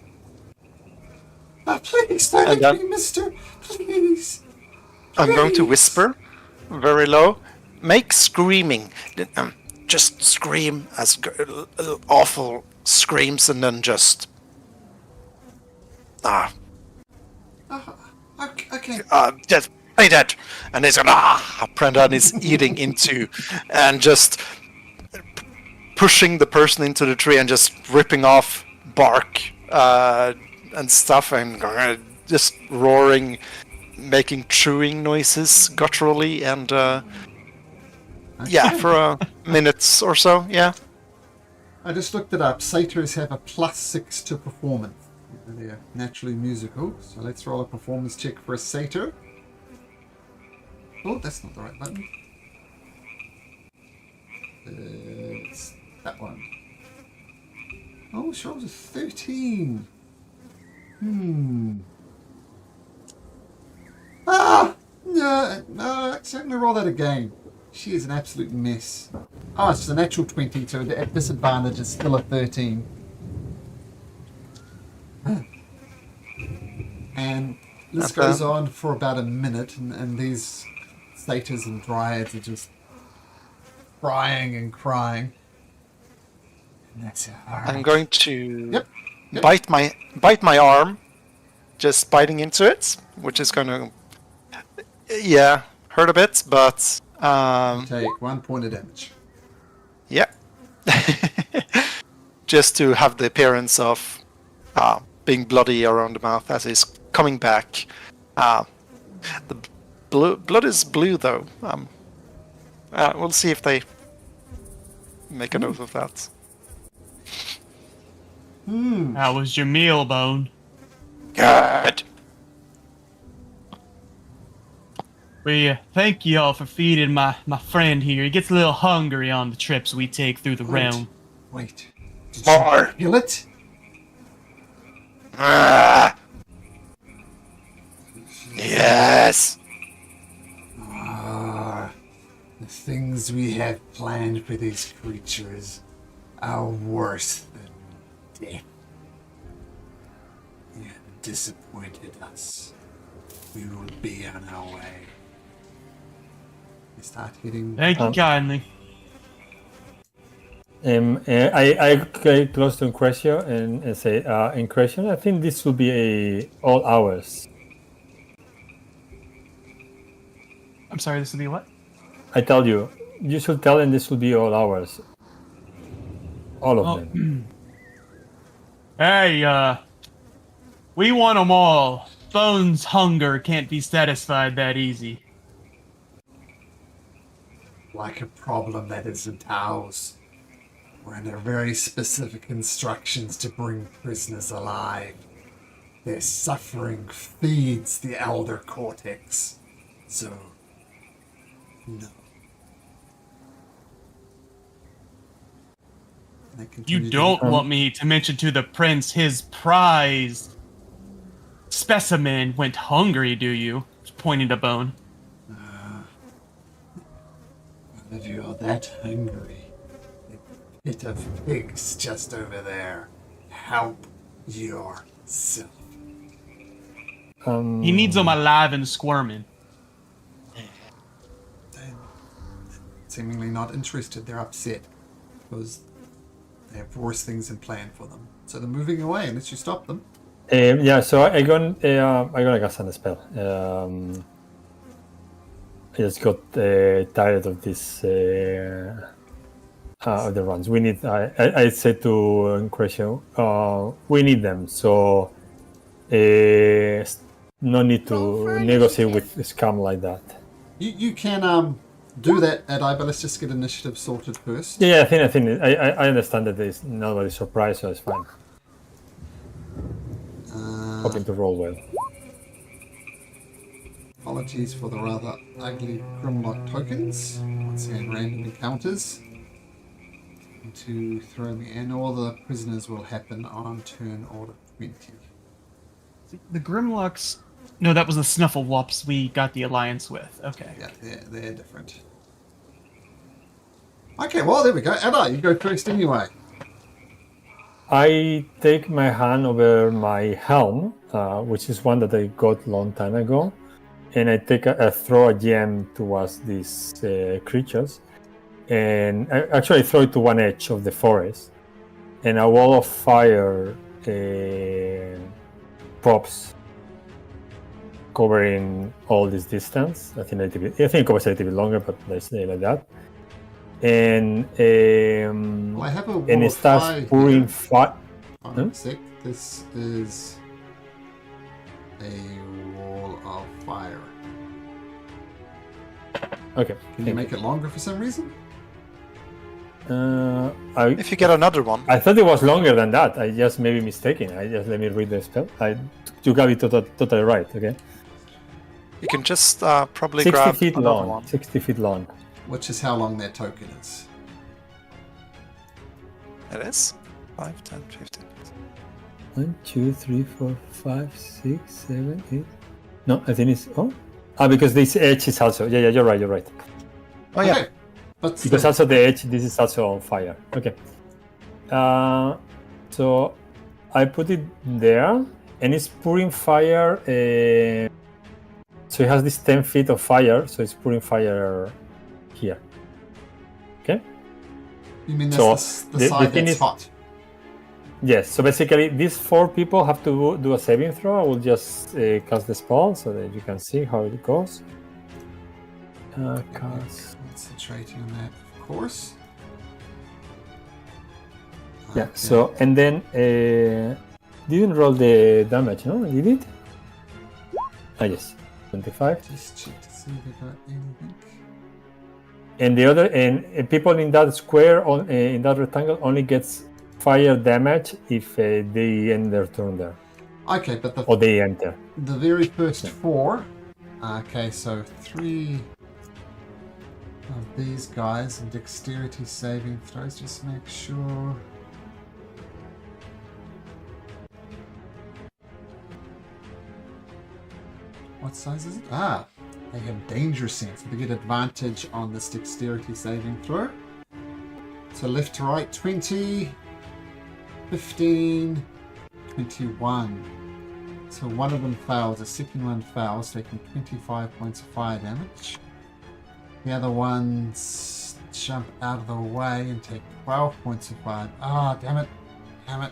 Oh, please, don't And hit me, mister. Please. I'm going to whisper, very low. Make screaming. Just scream as awful screams, and then just Okay. just play dead. And he's going, Brendan is eating into, and just pushing the person into the tree and just ripping off bark and stuff, and just roaring, making chewing noises gutturally, and for a minute or so, yeah. I just looked it up. Satyrs have a +6 to performance. They're naturally musical, so let's roll a performance check for a satyr. Oh, that's not the right button. It's that one. Oh, she rolls a 13. No, actually, I'm going to roll that again. She is an absolute mess. Oh, it's a natural 20, so at disadvantage it's still a 13. And this goes on for about a minute, and these satyrs and dryads are just crying and crying. And that's it. All right. I'm going to Yep. bite my arm, just biting into it, which is going to hurt a bit, but Take 1 point of damage. yeah, just to have the appearance of being bloody around the mouth as he's coming back. The blood is blue, though. We'll see if they make a note of that. How was your meal, Bone? Good. We thank you all for feeding my friend here. He gets a little hungry on the trips we take through the realm. Wait. Did More. you kill it? Yes. The things we have planned for these creatures are worse than death. Yeah, disappointed us. We will be on our way. We start hitting. Thank you kindly. I get close to Incretio and say, Incretio, I think this will be all hours. I'm sorry, this will be what? I tell you, you should tell them this will be all hours. All of Oh. them. Hey, we want them all. Phone's hunger can't be satisfied that easy. Like a problem that isn't ours. We're under very specific instructions to bring prisoners alive. Their suffering feeds the elder cortex. So, no. They continue You to- don't want me to mention to the prince his prized specimen went hungry, do you? Pointing to Bone. If you're that hungry, the pit of pigs just over there. Help yourself. He needs them alive and squirming. They're seemingly not interested. They're upset because they have worse things in plan for them. So they're moving away unless you stop them. Yeah, so I gonna cast a spell. I just got tired of this of the runs. We need. I said to Incretio, we need them. So no need to negotiate with scum like that. You can do that, Adai, but let's just get initiative sorted first. Yeah, I think I understand that there's nobody surprised, so it's fine. Hoping to roll well. Apologies for the rather ugly Grimlock tokens. Once again, random encounters. And to throw me in, all the prisoners will happen on turn order 20. The Grimlocks. No, that was the Snufflewups we got the alliance with. Okay. Yeah, they're different. Okay, well, there we go. Adai, you go first anyway. I take my hand over my helm, which is one that I got long time ago, and I throw a gem towards these creatures, and I actually throw it to one edge of the forest, and a wall of fire pops, covering all this distance. I think it covers a little bit longer, but let's say like that. And Well, I have a wall and it of starts fire pouring here. fire. Hold on a sec. This is a wall of fire. Okay. Can you make it longer for some reason? If you get another one. I thought it was longer than that. I just maybe mistaken. Let me read the spell. You got it totally right. Okay. You can just probably 60 grab feet another long. one. 60 feet long. Which is how long their token is. It is 5, 10, 15. 1, 2, 3, 4, 5, 6, 7, 8. No, I think it's because this edge is also. Yeah, you're right. Oh yeah. Okay, but Because still, also the edge, this is also on fire. Okay. So I put it there, and it's pouring fire. So it has this 10 feet of fire, so it's pouring fire here. Okay. you mean so that's the the side thing that's is- hot? Yes. So basically, these 4 people have to do a saving throw. I will just cast the spell so that you can see how it goes. Cast. Concentrating on that, of course. Yeah. Okay. So and then didn't roll the damage, no? Did it? Ah, yes. 25. Just check to see if I got anything. And the other and people in that square in that rectangle only gets fire damage if they end their turn there Okay, but or they enter. the very first 4. Okay, so 3 of these guys and dexterity saving throws. Just make sure. What size is it? Ah, they have danger sense. They get advantage on this dexterity saving throw. So left to right, 20, 15, 21. So one of them fails, the second one fails, taking 25 points of fire damage. The other ones jump out of the way and take 12 points of fire. Ah, damn it. Damn it.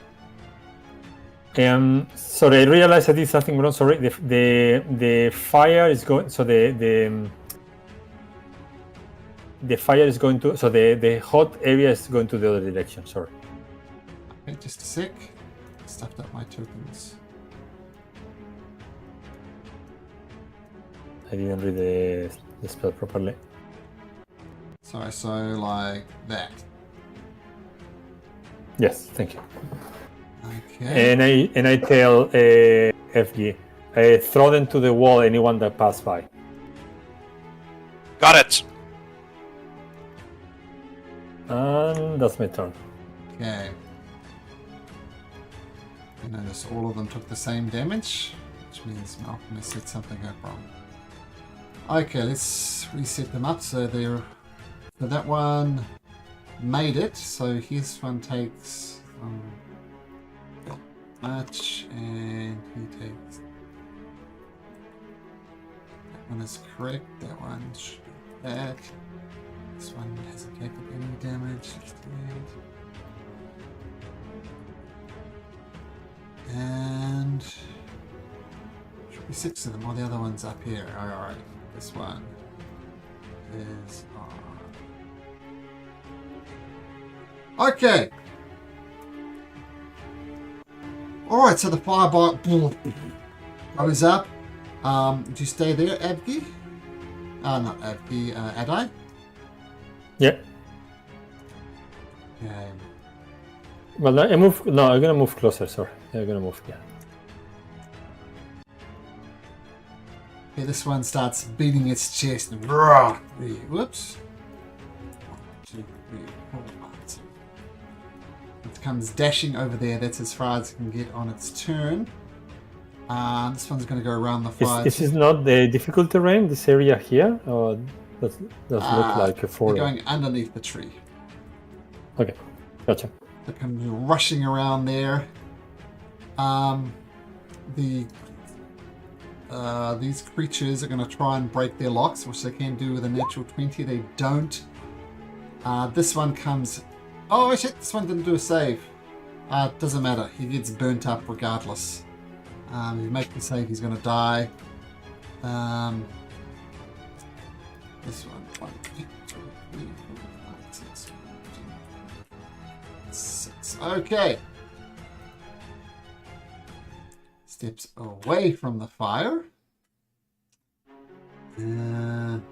Sorry, I realized I did something wrong. Sorry, the fire is going. So the fire is going to. So the hot area is going to the other direction. Sorry. Okay, just a sec. Stuffed up my tokens. I didn't read the spell properly. Sorry, so like that. Yes, thank you. Okay. And I tell FG, throw them to the wall. Anyone that pass by. Got it. And that's my turn. Okay. You notice all of them took the same damage, which means Malcolm has set something up wrong. Okay, let's reset them up. So that one made it. So his one takes much, and he takes. That one is correct. That one should be that. This one hasn't taken any damage. And should be 6 of them. All the other ones up here. Alright, this one is on. Okay. Alright, so the fireball goes up. Do you stay there, Abgi? Not Abgi, Adai? Yeah. Okay. Well, I move. No, I'm gonna move closer. Sorry, I'm gonna move. Yeah. Okay, this one starts beating its chest. Whoops. 1, 2, 3, 4, 5, 6. It comes dashing over there. That's as far as it can get on its turn. This one's going to go around the fire. This is not the difficult terrain. This area here, or does look like a They're forest? going underneath the tree. Okay, gotcha. It comes rushing around there. These creatures are going to try and break their locks, which they can do with a natural 20. They don't. This one comes. Oh shit! This one didn't do a save. Doesn't matter. He gets burnt up regardless. If you make the save, he's going to die. This one. 1, 2, 3, 4, 5, 6, 6. Okay. Steps away from the fire. And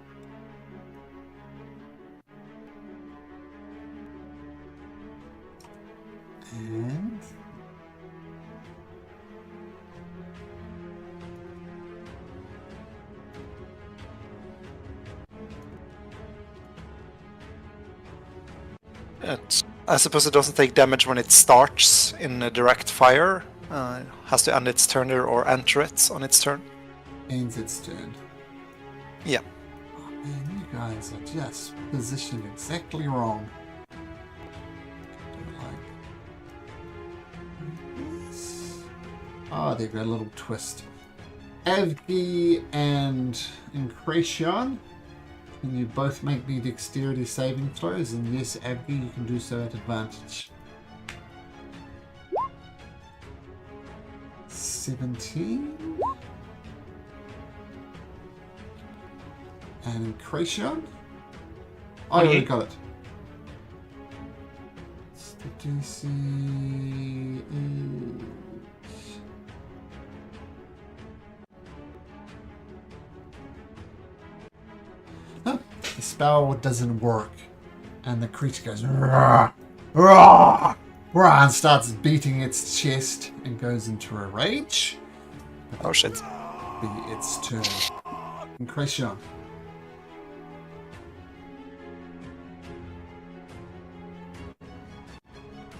I suppose it doesn't take damage when it starts in a direct fire. It has to end its turn there or enter it on its turn. ends its turn. Yeah. Oh man, you guys are just positioned exactly wrong. Do it like this. Oh, they've got a little twist. Avgi and Incretion, can you both make me dexterity saving throws? And yes, Avgi, you can do so at advantage. 17. And Incretion. Oh, you got it. The DC is... Oh, the spell doesn't work. And the creature goes... "Rah, rah, rah," and starts beating its chest and goes into a rage. Oh shit. Be its turn. Incretion.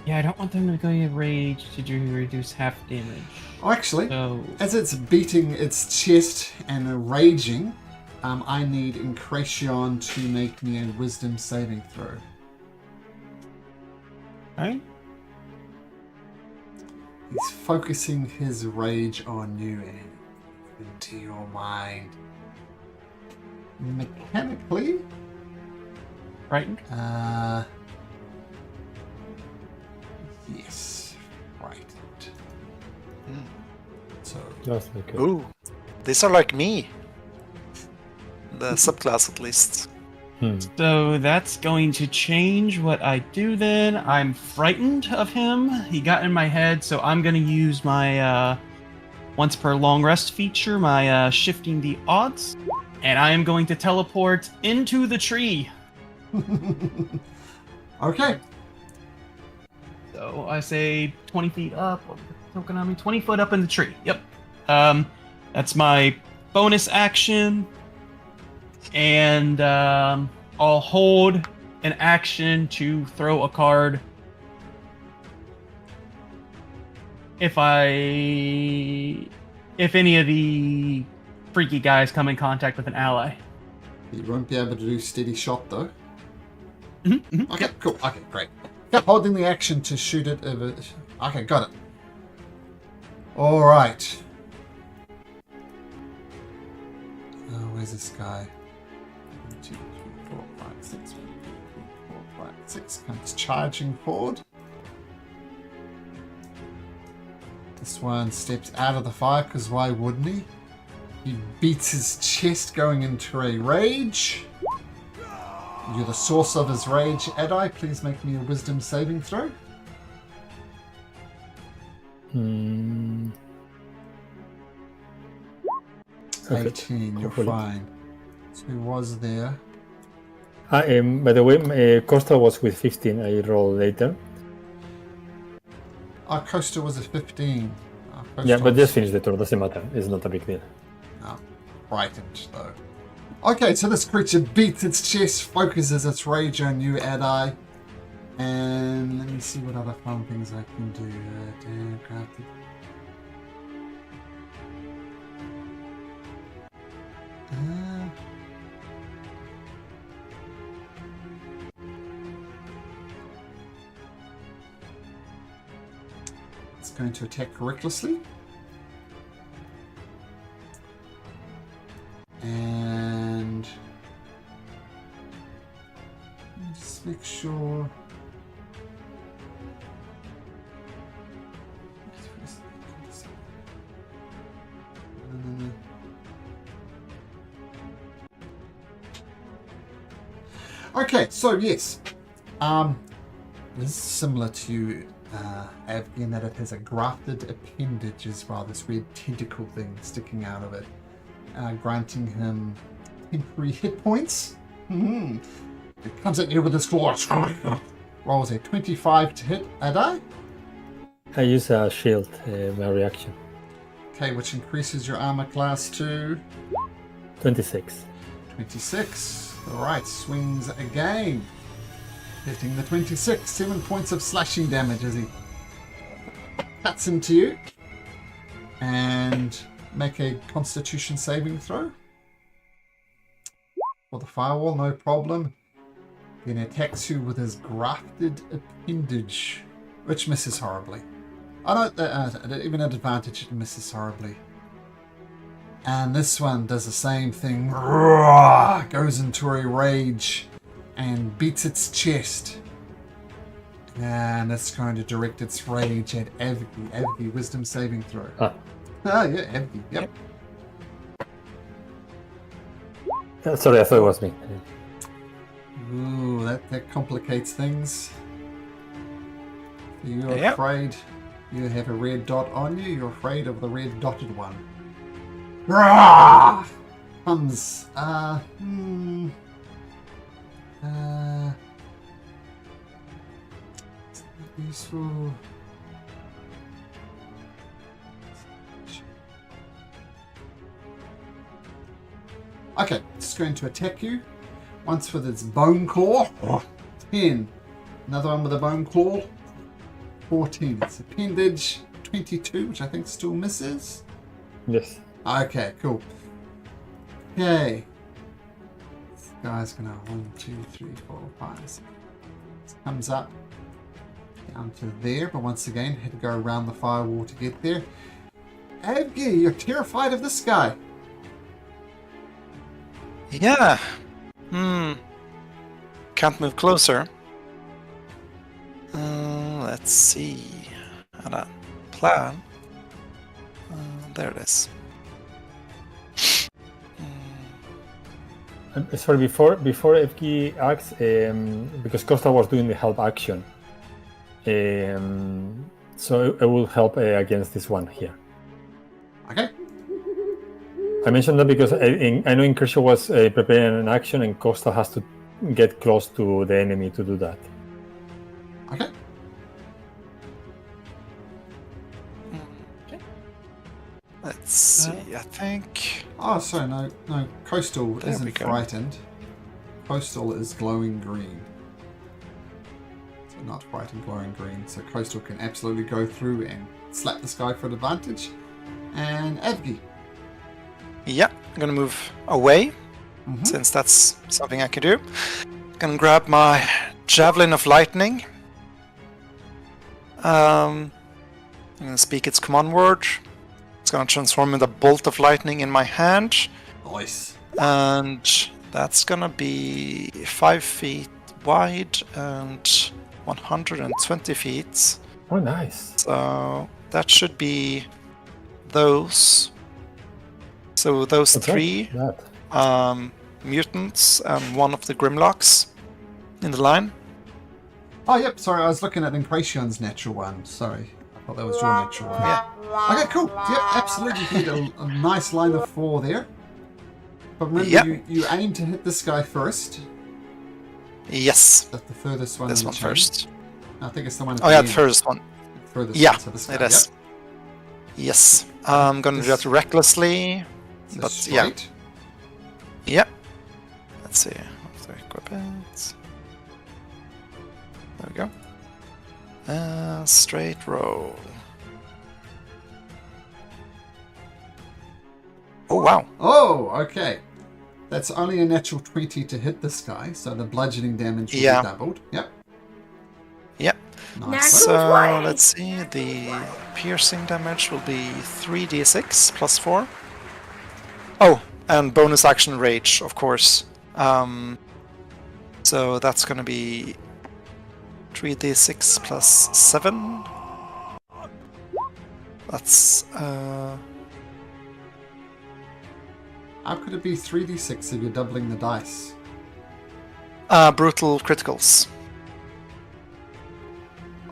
Yeah, I don't want them to go in rage to reduce half damage. Oh, actually, So as it's beating its chest and raging, I need Incretion to make me a wisdom saving throw. alright. He's focusing his rage on you and into your mind. Mechanically, Frightened? yes, frightened. So, That's okay. Ooh, these are like me. The subclass, at least. So that's going to change what I do then. I'm frightened of him. He got in my head, so I'm going to use my once per long rest feature, my shifting the odds, and I am going to teleport into the tree. okay. So I say 20 feet up. Token on me, 20 foot up in the tree. Yep. That's my bonus action, and I'll hold an action to throw a card. If any of the freaky guys come in contact with an ally. You won't be able to do steady shot though. Mhm. Okay, cool. Okay, great. Kept holding the action to shoot it. Okay, got it. All right. Where's this guy? 1, 2, 3, 4, 5, 6. 1, 2, 3, 4, 5, 6. Comes charging forward. This one steps out of the fire because why wouldn't he? He beats his chest going into a rage. You're the source of his rage, Adi. Please make me a wisdom saving throw. 18, you're Hopefully. fine. So he was there. By the way, Costa was with 15. I rolled later. Our Coaster was a 15. Yeah, but just finish the turn. Doesn't matter. It's not a big deal. Frightened though. Okay, so this creature beats its chest, focuses its rage on you, Adi. And let me see what other fun things I can do. Damn, crafty. It's going to attack recklessly. And just make sure. Okay, so yes, this is similar to Av in that it has a grafted appendage as well, this weird tentacle thing sticking out of it, granting him temporary hit points. It comes at you with his claw. Rolls a 25 to hit Adi. I use a shield, my reaction. Okay, which increases your armor class to 26. 26. Alright, swings again. Hitting the 26. 7 points of slashing damage as he cuts into you. And make a constitution saving throw. For the firewall, no problem. Then attacks you with his grafted appendage, which misses horribly. I don't, even at advantage, it misses horribly. And this one does the same thing. Goes into a rage and beats its chest. And it's going to direct its rage at Evie. Evie, wisdom saving throw. Ah. Yeah, Evie, yep. Sorry, I thought it was me. Ooh, that complicates things. You're Yep. afraid you have a red dot on you. You're afraid of the red dotted one. Rah! Comes. It's not useful. Okay, it's going to attack you. Once with its bone claw. 10. Another one with a bone claw. 14. It's appendage. 22, which I think still misses. Yes. Okay, cool. Okay. This guy's gonna 1, 2, 3, 4, 5, 6. Comes up. Down to there, but once again, had to go around the firewall to get there. Evgie, you're terrified of this guy. Yeah. Can't move closer. Let's see. Had a plan. There it is. Sorry, before FG acts, because Costa was doing the help action, so I will help against this one here. Okay. I mentioned that because I know Incursion was preparing an action, and Costa has to get close to the enemy to do that. Okay. Let's see. I think. Oh, sorry, no. Coastal There we isn't go. frightened. Coastal is glowing green. So not frightened, glowing green. So Coastal can absolutely go through and slap this guy for an advantage. And Evgie. Yeah, I'm gonna move away Mhm. since that's something I can do. Gonna grab my Javelin of Lightning. I'm gonna speak its command word. It's gonna transform into a bolt of lightning in my hand, Nice. and that's gonna be 5 feet wide and 120 feet. Oh, nice. So that should be those. So those Okay, three that. mutants and one of the Grimlocks in the line. Oh, yep, sorry, I was looking at Incration's natural one. Sorry. I thought that was your natural one. Yeah. Okay, cool. Yep, absolutely. You hit a nice line of 4 there. But remember, Yep. you aim to hit this guy first. Yes, That's the furthest one. this in the one chain. first. I think it's the one at Oh yeah, the the end. first one. Furthest Yeah, one, so this guy, it is. Yep. Yes, I'm gonna do that recklessly, So but straight. yeah. Let's see. Have to equip it. There we go. Straight roll. Oh wow. Oh, okay. That's only a natural 20 to hit this guy, so the bludgeoning damage will Yeah. be doubled. Yep. Yep. Nice. So let's see. The piercing damage will be 3d6 plus 4. Oh, and bonus action rage, of course. So that's gonna be 3d6 plus 7. That's How could it be 3d6 if you're doubling the dice? brutal criticals.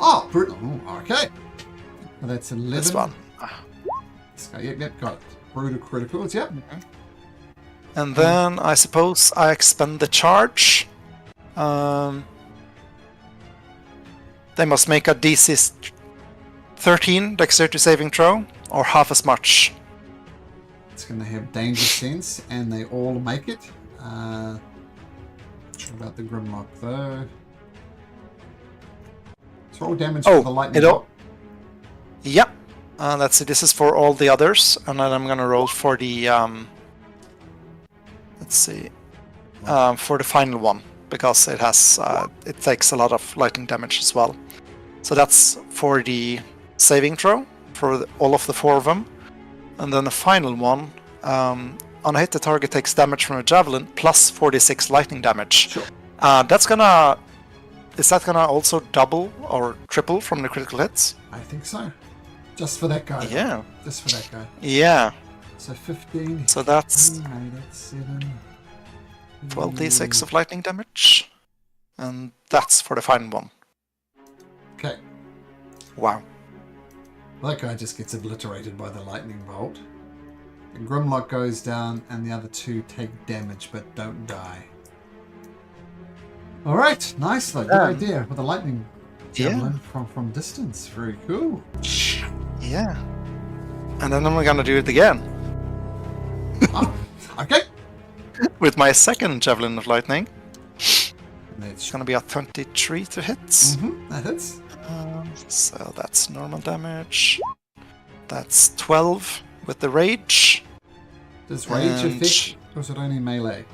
Oh, brutal. Oh, okay. Well, that's 11. This one. This guy, yep, got it. Brutal criticals, yep. And then I suppose I expend the charge. They must make a DC 13 dexterity saving throw, or half as much. It's going to have danger sense, and they all make it. Not sure about the Grimlock, though. So all damage Oh, for the lightning it all- bolt. Yep. Let's see. This is for all the others, and then I'm gonna roll for the let's see, for the final one, because it has it takes a lot of lightning damage as well. So that's for the saving throw for all of the 4 of them, and then the final one. On a hit, the target takes damage from a javelin plus 46 lightning damage. Sure. That's gonna. Is that gonna also double or triple from the critical hits? I think so. Just for that guy. Yeah. Just for that guy. Yeah. So 15. So that's 7. 12d6 of lightning damage. And that's for the final one. Okay. Wow. That guy just gets obliterated by the lightning bolt. The Grimlock goes down, and the other 2 take damage but don't die. Alright, nice though. Good idea with the lightning javelin from distance. Very cool. Yeah. And then I'm gonna do it again Oh, okay. with my second javelin of lightning. It's That's gonna be a 23 to hit. that hits. So that's normal damage. That's 12 with the rage. Does rage And- affect, or is it only melee?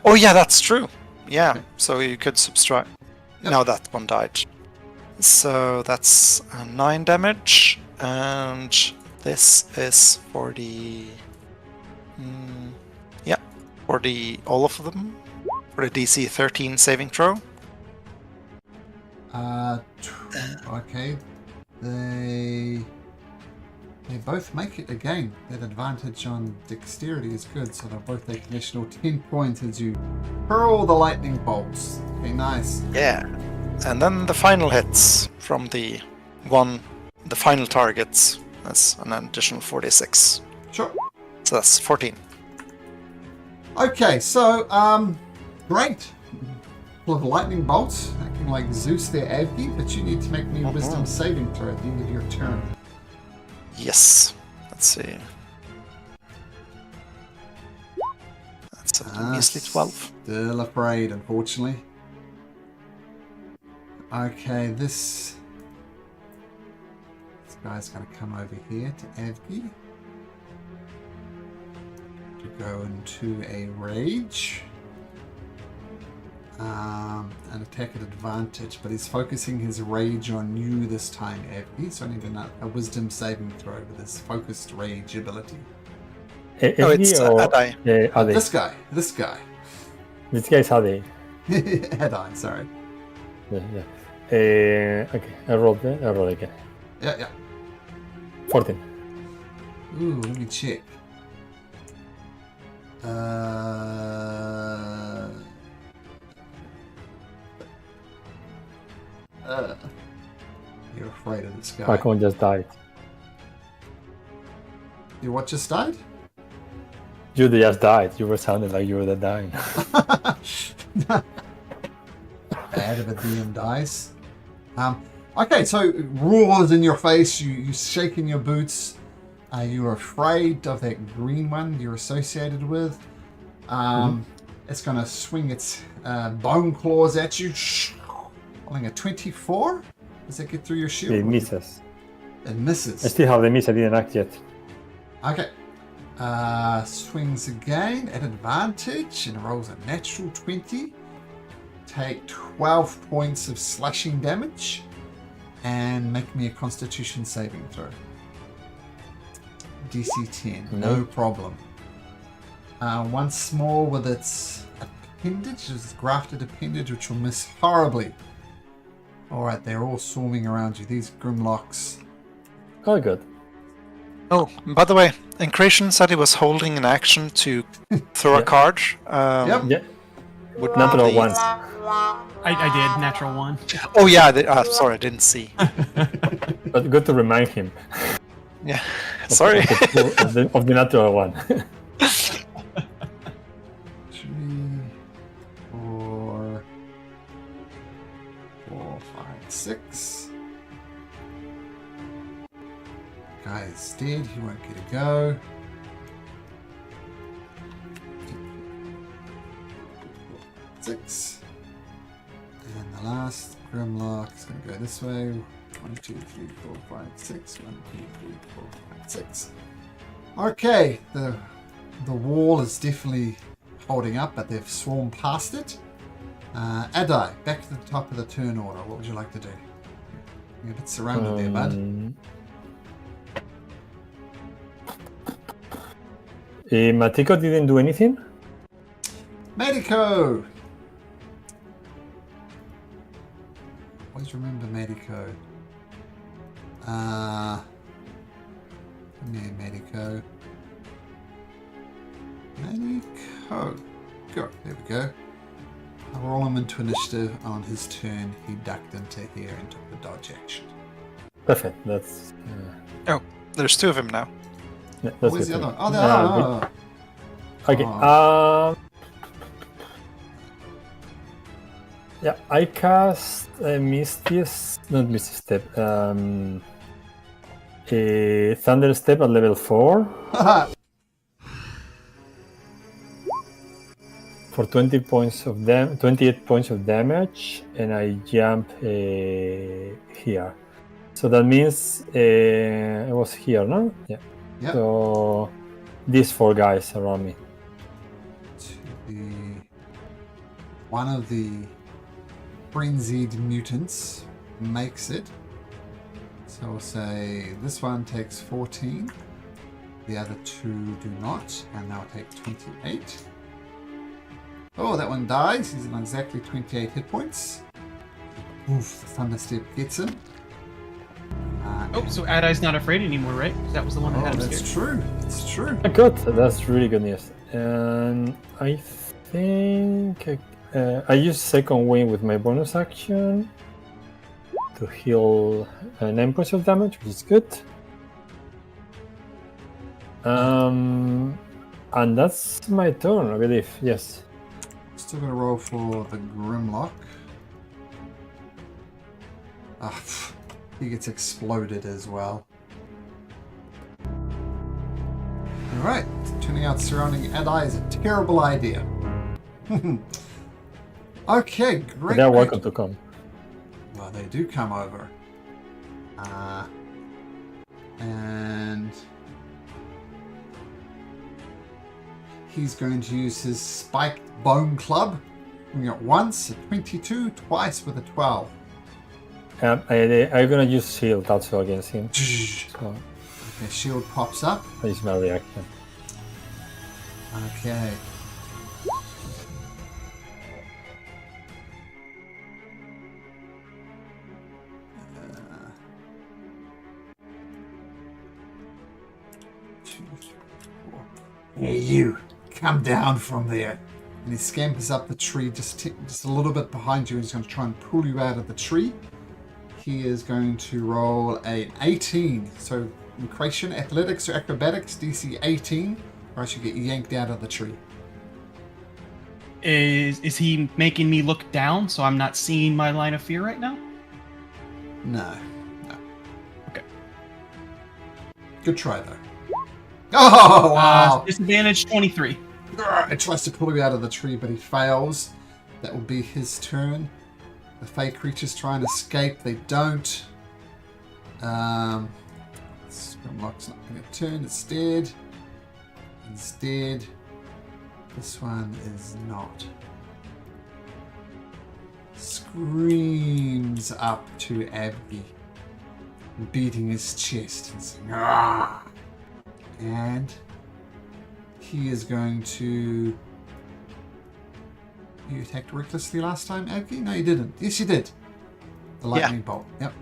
Oh yeah, that's true. Yeah, Okay. so you could subtract. Yep. No, that one died. So that's 9 damage, and this is for the... yeah, for the all of them. For the DC 13 saving throw. Okay. They both make it again. That advantage on dexterity is good, so they'll both take additional 10 points as you hurl the lightning bolts. Okay, nice. Yeah. And then the final hits from the final targets. That's an additional 46. Sure. So that's 14. Okay, so, great. Full of lightning bolts, acting like Zeus there, Avgi, but you need to make me a wisdom saving throw at the end of your turn. Yes. Let's see. That's a measly 12. Still afraid, unfortunately. Okay, this guy's going to come over here to Avgi to go into a rage and attack at advantage, but he's focusing his rage on you this time, Avgi, so I need a wisdom saving throw with his focused rage ability. Oh, it's Adai. Ade. This guy. This guy's Ade. Adai, sorry. Yeah. Okay, I rolled again. Yeah. 14. Ooh, let me check. You're afraid of this guy. My con just died. You what just died? You just died. You were sounding like you were dying. Bad if a DM dies. Okay, so roars in your face. You shaking your boots. You're afraid of that green one you're associated with. It's going to swing its bone claws at you. Rolling a 24. Does that get through your shield? It misses. It misses. I still have the miss. I didn't act yet. Okay. Swings again at advantage and rolls a natural 20. Take 12 points of slashing damage and make me a constitution saving throw. DC 10, no problem. Once more with its appendage, its grafted appendage, which will miss horribly. Alright, they're all swarming around you. These Grimlocks. Oh, good. Oh, by the way, Incration said he was holding an action to throw a card. Yep. Yeah. Would Natural be- one. I did, natural one. Oh yeah, sorry, I didn't see. But good to remind him Yeah, sorry. of the natural one. 3, 4, 5, 6. Guy's dead, he won't get a go. 6. And the last Grimlock is going to go this way. 1, 2, 3, 4, 5, 6. 1, 2, 3, 4, 5, 6. Okay, the wall is definitely holding up, but they've swarmed past it. Adai, back to the top of the turn order. What would you like to do? You're a bit surrounded there, bud. Matiko didn't do anything? Medico! Always remember Medico. Come here, Medico. Medico. Go. There we go. I'll roll him into initiative. On his turn, he ducked into here and took the dodge action. Perfect. That's. Oh, there's 2 of him now. Yeah, that's Where's the good. other one? Oh, there are. Okay. Yeah, I cast Misty Step. A Thunder Step at level 4 for 28 points of damage, and I jump here. So that means I was here, no? Yeah. Yep. So these 4 guys around me. One of the frenzied mutants makes it. So we'll say this one takes 14. The other two do not, and they'll take 28. Oh, that one dies. He's on exactly 28 hit points. Oof, the Thunder Step gets him. So Adai's not afraid anymore, right? That was the one that had him that's scared. true. That's true. Good. That's really good news. And I think I use second wing with my bonus action to heal 9 points of damage, which is good. And that's my turn, I believe. Yes. Still gonna roll for the Grimlock. He gets exploded as well. Alright, turning out surrounding Adai is a terrible idea. Okay, great. They're welcome to come. Well, they do come over. And he's going to use his spiked bone club. Doing it once, a 22, twice with a 12. I'm gonna use shield also against him. So Okay, shield pops up. I use my reaction. Okay. Hey, you! Come down from there. And he scampers up the tree just a little bit behind you. He's going to try and pull you out of the tree. He is going to roll an 18. So, Incration, Athletics or Acrobatics, DC 18, or else you get yanked out of the tree. Is he making me look down so I'm not seeing my line of fear right now? No. Okay. Good try, though. Oh, wow! Disadvantage 23. It tries to pull you out of the tree, but he fails. That will be his turn. The fey creatures try and escape. They don't. Grimlock's not going to turn. It's dead. Instead, this one is not. Screams up to Abby, beating his chest and saying, "Ah!" And he is going to... You attacked recklessly last time, Abby? No, you didn't. Yes, you did. The lightning bolt. Yep.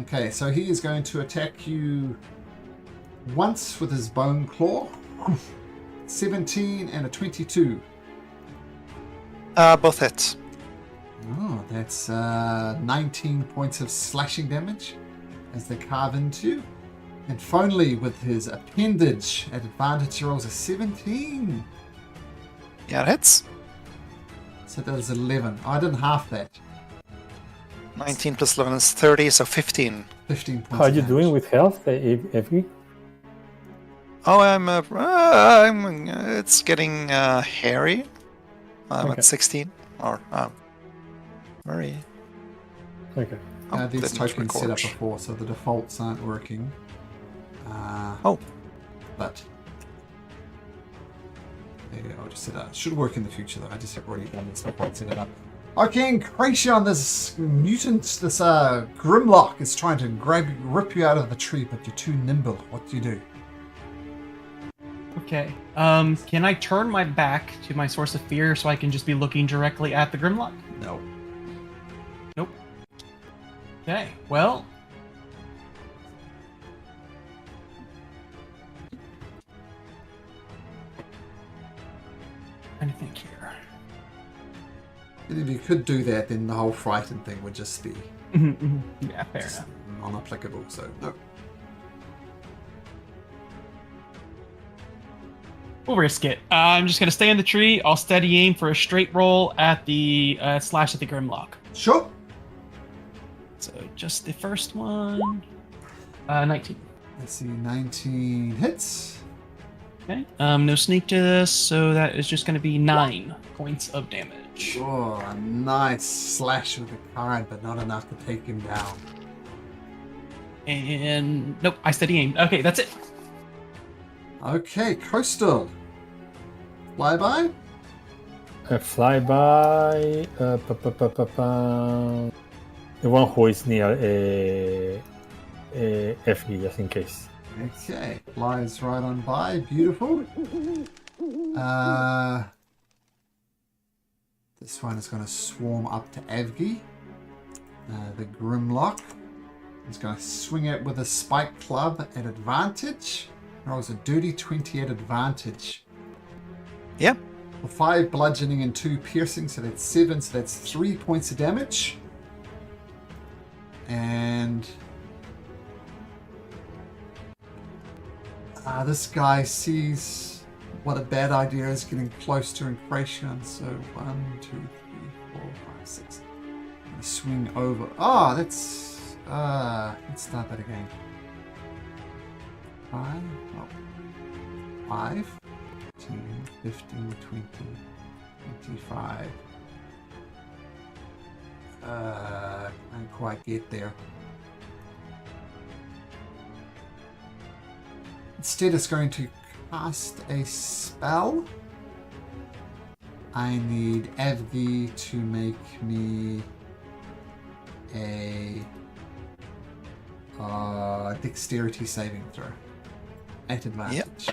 Okay, so he is going to attack you once with his bone claw. 17 and a 22. Both hits. Oh, that's 19 points of slashing damage as they carve into you. And finally, with his appendage at advantage, he rolls a 17. Yeah, it hits. So that is 11. I didn't half that. 19 plus 11 is 30, so 15. 15 points. How are of you damage. doing with health, Evie? Oh, it's getting hairy. I'm Okay. at 16. Or, very... Okay. These didn't tokens set up record. before, so the defaults aren't working. But maybe I'll just set it up. Should work in the future though. I just have already done this before I set it up. Okay, Incration, this mutant, this Grimlock is trying to grab you, rip you out of the tree, but you're too nimble. What do you do? Okay. Can I turn my back to my source of fear so I can just be looking directly at the Grimlock? No. Nope. Okay, well... Trying to think here. And if you could do that, then the whole frightened thing would just be Yeah, fair just enough. non-applicable. So no. We'll risk it. I'm just going to stay in the tree. I'll steady aim for a straight roll at the slash at the Grimlock. Sure. So just the first one. 19. Let's see, 19 hits. Okay. No sneak to this, so that is just going to be 9 points of damage. Oh, a nice slash with a card, but not enough to take him down. And nope, I steady aim. Okay, that's it. Okay, Coastal. Flyby? A flyby. the one who is near FG, just in case. Okay, flies right on by. Beautiful. This one is going to swarm up to Evgi. The Grimlock is going to swing it with a spike club at advantage. Rolls a dirty 20 at advantage. Yep. For 5 bludgeoning and 2 piercing, so that's 7, so that's 3 points of damage. And this guy sees what a bad idea is getting close to Encration. So 1, 2, 3, 4, 5, 6. I'm gonna swing over. Oh, that's let's start that again. 5, 10, 15, 20, 25. Can't quite get there. Instead, it's going to cast a spell. I need Evgi to make me a dexterity saving throw at advantage.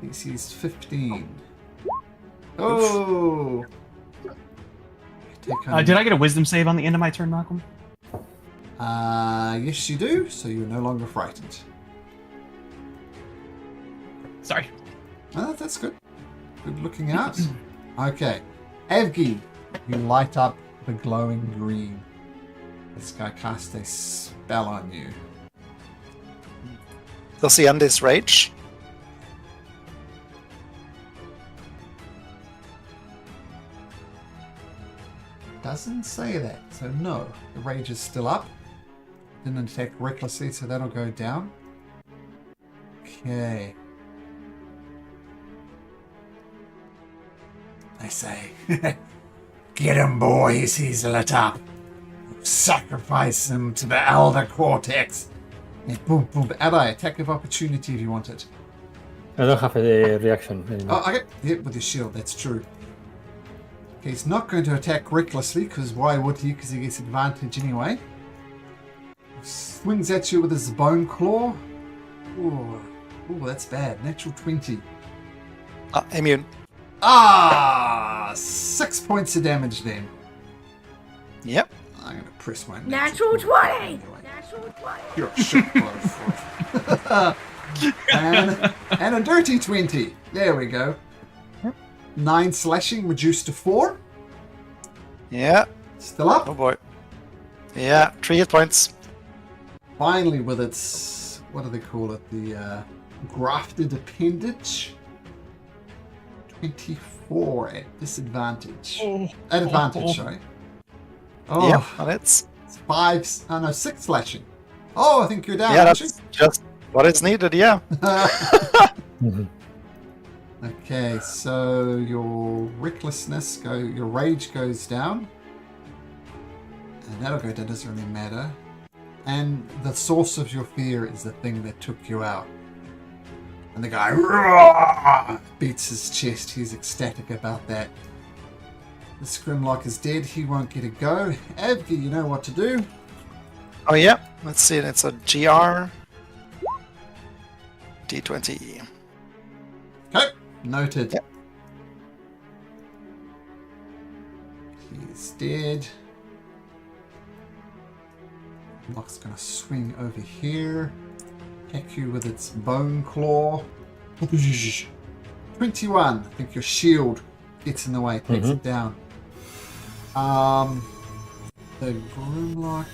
DC is 15. Oh! Did I get a wisdom save on the end of my turn, Malcolm? Yes, you do. So you're no longer frightened. Sorry. Oh, that's good. Good looking out. Okay. Evgi, you light up the glowing green. This guy cast a spell on you. Does he end his rage? Doesn't say that, so no. The rage is still up. Didn't attack recklessly, so that'll go down. Okay. I say, get him, boys, he's lit up. Sacrifice him to the Elder Cortex. Yeah, boom, boom. Ally, attack of opportunity if you want it. I don't have a reaction anymore. Oh, okay. Yep, with his shield, that's true. Okay, he's not going to attack recklessly, because why would he? Because he gets advantage anyway. Swings at you with his bone claw. Ooh, that's bad. Natural 20. Immune. 6 points of damage then. Yep. I'm going to press my Natural 20! Natural 20! You're a shit close. and a dirty 20. There we go. 9 slashing reduced to 4. Yeah. Still up. Oh boy. Yeah, 3 hit points. Finally, with its, what do they call it? The grafted appendage. 24 at disadvantage. At advantage, sorry. Oh, Yeah, and it's 6 slashing. Oh, I think you're down. yeah, aren't that's just what is needed. Yeah. Okay, so your recklessness your rage goes down. And that'll go down, doesn't really matter. And the source of your fear is the thing that took you out. And the guy beats his chest. He's ecstatic about that. The Scrimlock is dead. He won't get a go. Evgi, you know what to do. Oh yeah. Let's see. It's a GR. D20. Okay, noted. Yep. He's dead. Lock's gonna swing over here. Attack you with its bone claw. 21. I think your shield gets in the way, takes it down. The Grimlock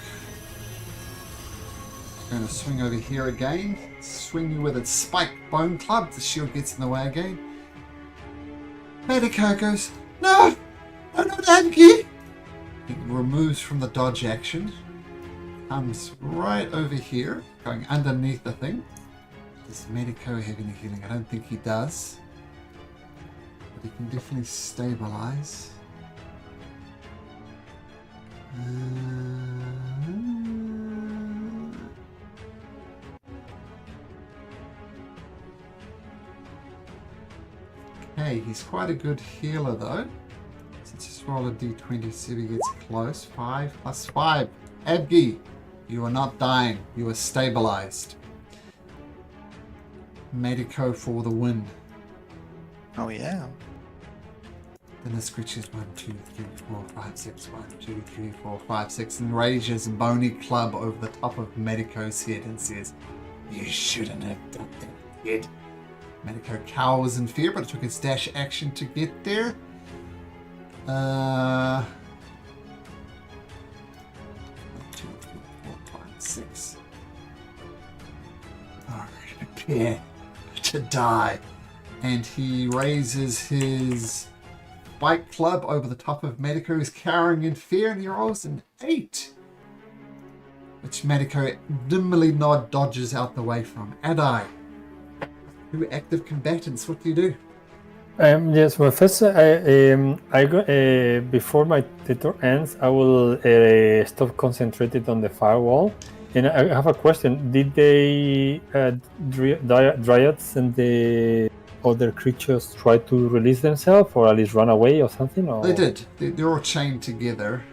is going to swing over here again. Swing you with its spiked bone club. The shield gets in the way again. Medico goes, no! I'm not Anki! He removes from the dodge action. Comes right over here, going underneath the thing. Does Medico have any healing? I don't think he does. But he can definitely stabilize. Okay, he's quite a good healer though. Since his Just roll a d20, see if he gets close. 5 plus 5. Evgi, you are not dying. You are stabilized. Medico for the win. Oh yeah. Then the screeches 1, 2, 3, 4, 5, 6. 1, 2, 3, 4, 5, 6. And raises his bony club over the top of Medico's head and says, "You shouldn't have done that, kid." Medico cowers in fear, but it took its dash action to get there. 1, 2, 3, 4, 5, 6. Alright, prepare to die. And he raises his white club over the top of Medico, who's cowering in fear, and he rolls an 8. Which Medico dimly dodges out the way from. Adai, 2 active combatants, what do you do? Yes, well, first, before my tutor ends, I will stop concentrated on the firewall. And I have a question. Did they, dryads and the other creatures try to release themselves or at least run away or something? Or? They did. They're all chained together.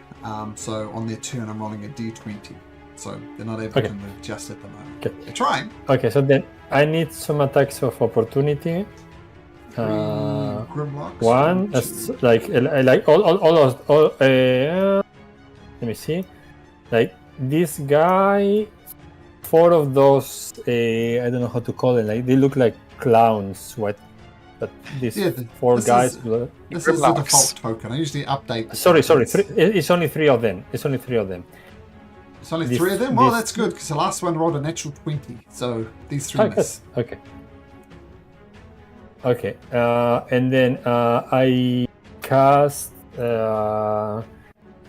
So on their turn, I'm rolling a d20. So they're not able to move just at the moment. Okay. They're trying. Okay, so then I need some attacks of opportunity. 3 Grimlocks. One, like all let me see. Like this guy, 4 of those, I don't know how to call it. Like they look like clowns. What? But these 4 guys. This is the default token. I usually update. Sorry. It's only 3 of them. It's only 3 of them. It's only 3 of them? Well, that's good, because the last one rolled a natural 20. So these 3 miss. Okay. And then I cast.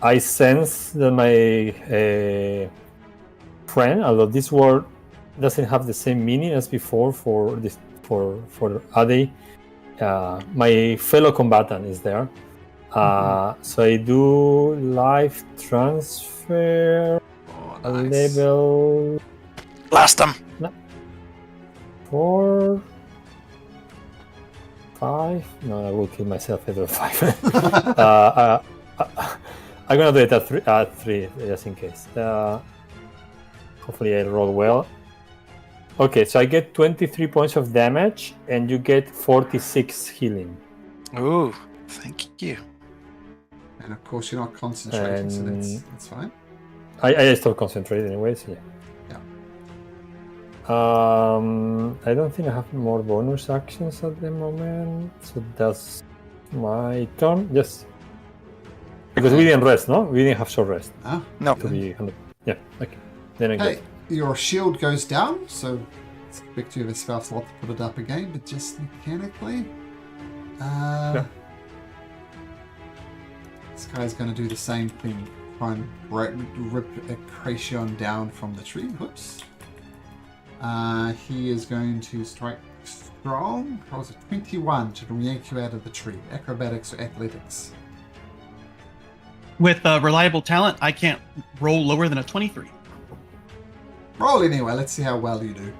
I sense that my friend, although this word doesn't have the same meaning as before for this for Ade, my fellow combatant is there. So I do life transfer. Nice. Level Blast them. 4, 5. No, I will kill myself at 5. I'm gonna do it at 3 just in case. Hopefully I roll well. Okay, so I get 23 points of damage and you get 46 healing. Ooh, thank you. And of course, you're not concentrating, so that's fine. I still concentrate anyway, so yeah. I don't think I have more bonus actions at the moment, so that's my turn. Yes, because we didn't rest, no? We didn't have short rest. No. To be 100. Yeah, okay. Then I Okay, your shield goes down, so expect you have a spell slot to put it up again, but just mechanically. This guy's going to do the same thing. Try and rip a Cracion down from the tree. Whoops. He is going to strike strong. Rolls a 21 to yank you out of the tree. Acrobatics or athletics? With reliable talent, I can't roll lower than a 23. Roll anyway. Let's see how well you do.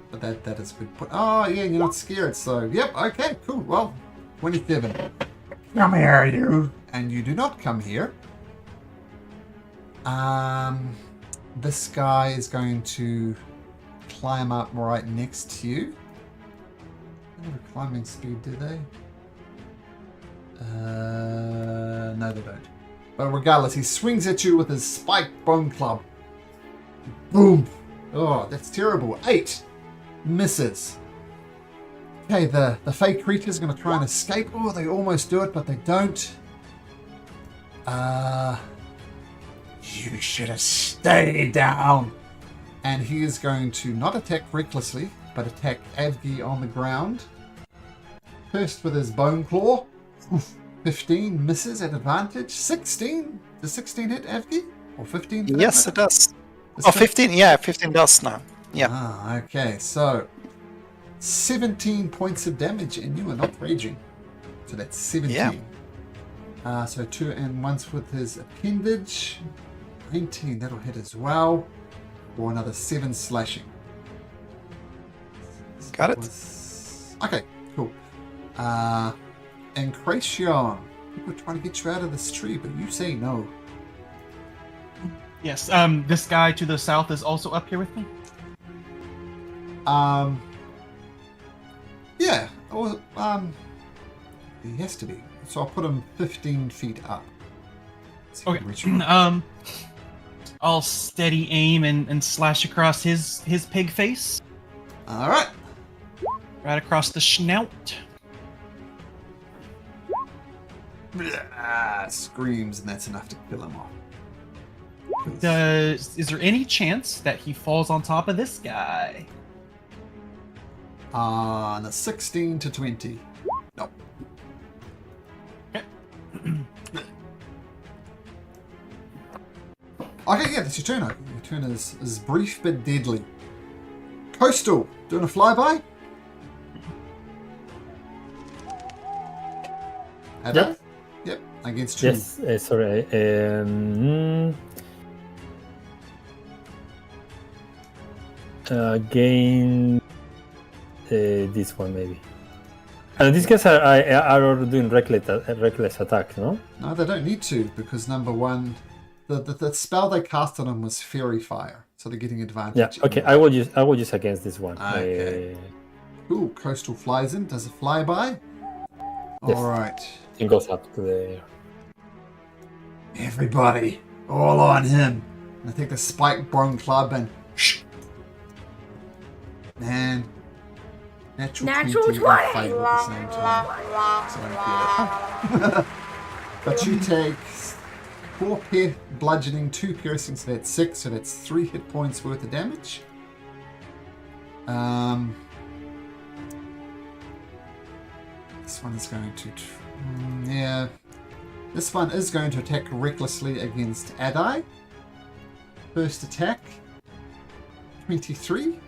But that is good. Oh, yeah, you're not scared. So, yep, okay, cool. Well, 27. Come here, you. And you do not come here. This guy is going to climb up right next to you. They have a climbing speed, do they? No, they don't. But regardless, he swings at you with his spiked bone club. Boom! Oh, that's terrible. 8 misses. Okay, the fake creature is going to try and escape. Oh, they almost do it, but they don't. You should have stayed down. And he is going to not attack recklessly, but attack Avgi on the ground. First with his bone claw. 15 misses at advantage. 16. Does 16 hit Avgi? Or 15? Yes, it does. Oh, 15. Yeah, 15 does now. Yeah. Okay. So 17 points of damage, and you are not raging. So that's 17. Yeah. So 2 and once with his appendage. 19. That'll hit as well. Or another 7 slashing. Got it. Okay, cool. And Cracion, People are trying to get you out of this tree, but you say no. Yes. This guy to the south is also up here with me. Yeah. Or, he has to be. So I'll put him 15 feet up. So he Okay. can reach you. I'll steady aim and slash across his pig face, All right. right across the snout. Screams, and that's enough to kill him off. Is there any chance that he falls on top of this guy? On a 16 to 20. Nope. Okay. Okay, yeah, that's your turn. Okay. Your turn is brief but deadly. Coastal, doing a flyby? Yep. Yep, against who? Yes, sorry. Again, this one maybe. And these guys are doing reckless attack, no? No, they don't need to, because number one, the spell they cast on him was Fairy Fire, so they're getting advantage. Yeah. Okay, I will use against this one. Okay. Ooh, Coastal flies in, does a flyby. Yes. Alright. It goes up to the air. Everybody, all on him. And I take the spike bone club and man. Natural 20 and 20. fight at the same time. So I don't feel it. But you take 4 bludgeoning, 2 piercing, so that's 6, so that's 3 hit points worth of damage. This one is going to... yeah. This one is going to attack recklessly against Adai. First attack. 23.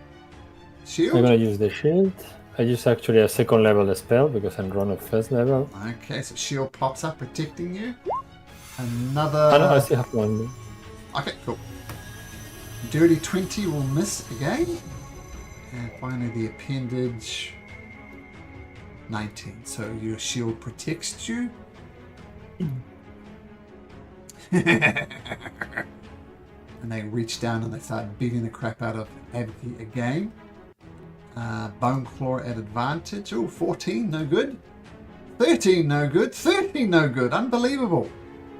Shield. I'm gonna use the shield. I use actually a second level spell because I'm run of first level. Okay, so shield pops up protecting you. I Another... still have one. Okay, cool. Dirty 20 will miss again. And finally the appendage... 19. So your shield protects you. And they reach down and they start beating the crap out of Abby again. Bone Claw at advantage. Oh, 14, no good. 13, no good. 13, no good. Unbelievable.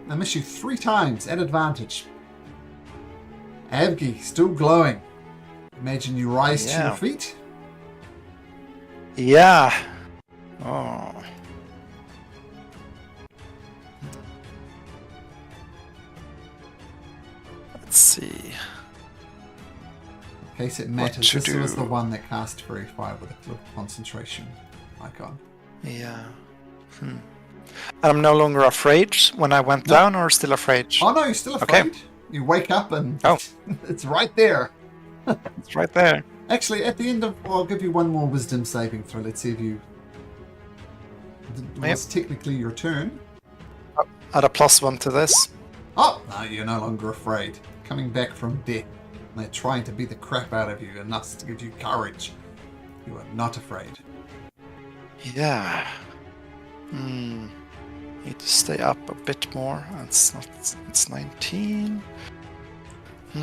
I miss you 3 times at advantage. Abgi, still glowing. Imagine you rise to your feet. Yeah. Oh. Let's see. In case it matters, to this was the do? one that cast Fairy Fire with a concentration icon. Yeah. And I'm no longer afraid when I went down, or still afraid? Oh no, you're still Okay. afraid. You wake up and Oh. it's right there. It's right there. Actually, at the end of... well, I'll give you one more wisdom saving throw. Let's see if you... It was technically your turn. Add a +1 to this. Oh, no, you're no longer afraid. Coming back from death. They're trying to beat the crap out of you, enough to give you courage. You are not afraid. Yeah. Need to stay up a bit more. It's not. It's 19. Let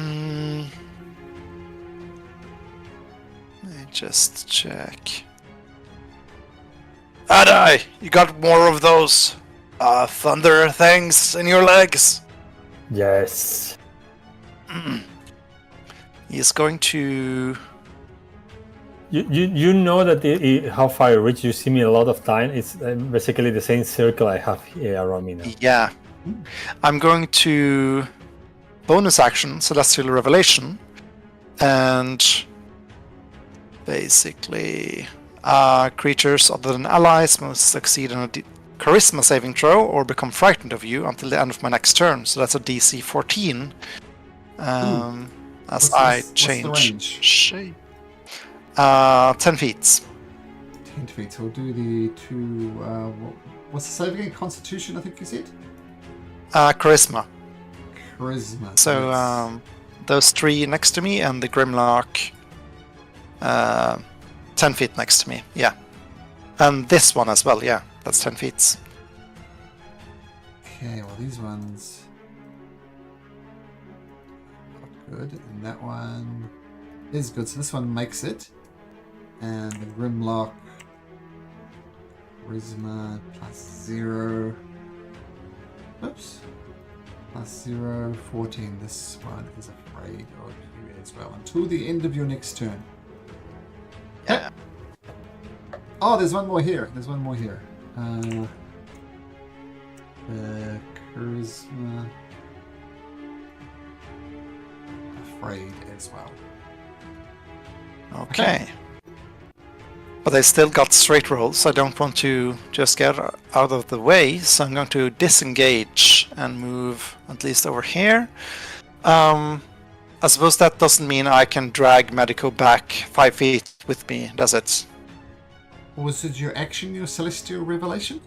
me just check. Adai, you got more of those thunder things in your legs. Yes. He's going to. You know that how far I reach. You see me a lot of time. It's basically the same circle I have here around me now. Yeah. I'm going to bonus action, Celestial Revelation, and basically creatures other than allies must succeed on a charisma saving throw or become frightened of you until the end of my next turn. So that's a DC 14. As I change What's the range? shape. 10 feet. 10 feet. So we'll do the 2... what's the save again? Constitution, I think you said? Charisma. Charisma. So that's- those 3 next to me and the Grimlock 10 feet next to me. Yeah. And this one as well. Yeah, that's 10 feet. Okay, well these ones not good, and that one is good. So this one makes it, and the Grimlock Charisma +0. Oops. +0, 14. This one is afraid of you as well until the end of your next turn. Yeah. Oh, there's one more here. There's one more here. Charisma. Afraid as well. Okay. But I still got straight rolls. I don't want to just get out of the way, so I'm going to disengage and move at least over here. I suppose that doesn't mean I can drag Medico back 5 feet with me, does it? Was it your action, your Celestial Revelation?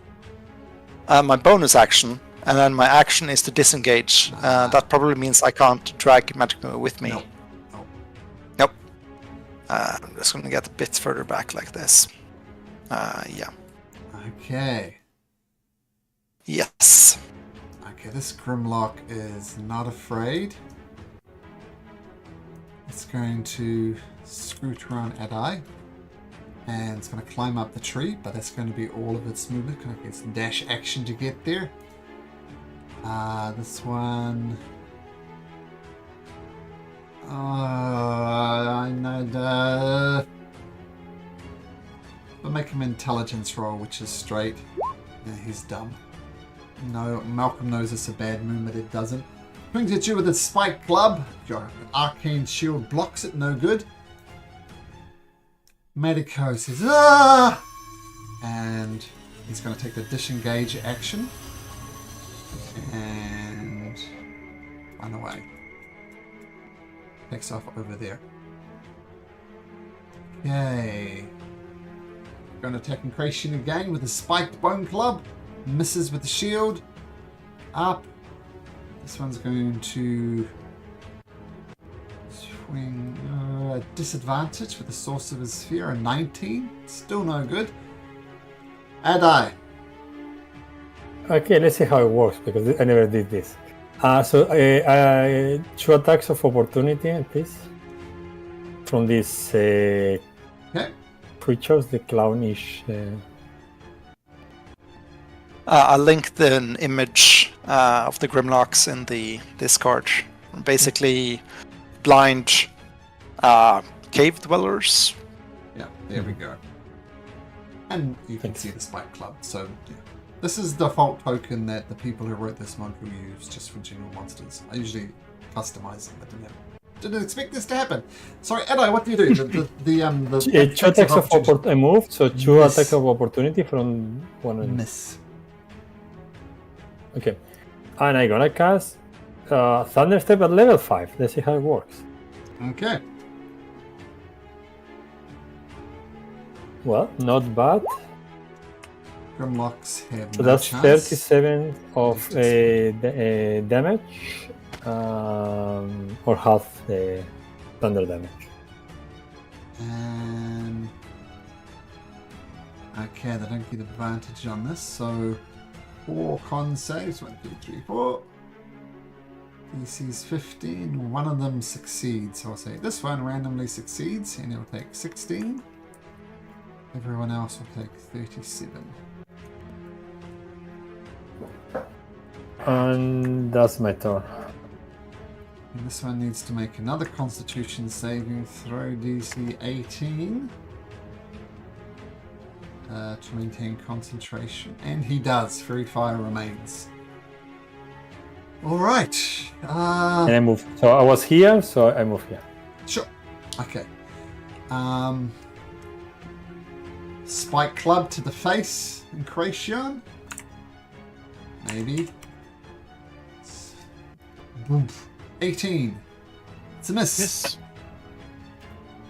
My bonus action, and then my action is to disengage. That probably means I can't drag Medico with me. No. Nope. I'm just going to get a bit further back like this. Yeah. Okay. Yes. Okay, this Grimlock is not afraid. It's going to scoot around Adai. And it's going to climb up the tree, but that's going to be all of its movement. Going to get some dash action to get there. This one... I know. But make him an intelligence roll, which is straight. Yeah, he's dumb. No, Malcolm knows it's a bad move, but it doesn't. Swings at you with a spike club. Your arcane shield blocks it, no good. Medico says, ah! And he's going to take the disengage action. And run away. Takes off over there. Okay. Going to attack Incration again with a spiked bone club. Misses with the shield. Up. This one's going to swing disadvantage with the source of his sphere. A 19. Still no good. Adai. Okay, let's see how it works because I never did this. So 2 attacks of opportunity, please, from these creatures, the clownish. I linked an image of the Grimlocks in the Discord. Basically, blind cave dwellers. Yeah, there we go. And you can see the spike club. So yeah. This is the default token that the people who wrote this module use just for general monsters. I usually customize them, but didn't expect this to happen. Sorry, Adai, what do you do? The 2 attacks of opportunity. I moved, so 2 attacks of opportunity from one of them. Miss. Okay, and I'm gonna cast Thunderstep at level 5. Let's see how it works. Okay. Well, not bad. Grimlocks have So no that's chance. 37 of damage, or half the thunder damage. And okay, they don't get advantage on this, so 4 con saves. 1, 2, 3, 4. DC's 15. One of them succeeds. So I'll say this one randomly succeeds, and it'll take 16. Everyone else will take 37. And that's my turn. And this one needs to make another Constitution saving throw, DC 18. To maintain concentration. And he does. Fairy Fire remains. Alright. And I move. So I was here, so I move here. Sure. Okay. Spike Club to the face. Incration. Maybe. Boom. 18. It's a miss. Yes.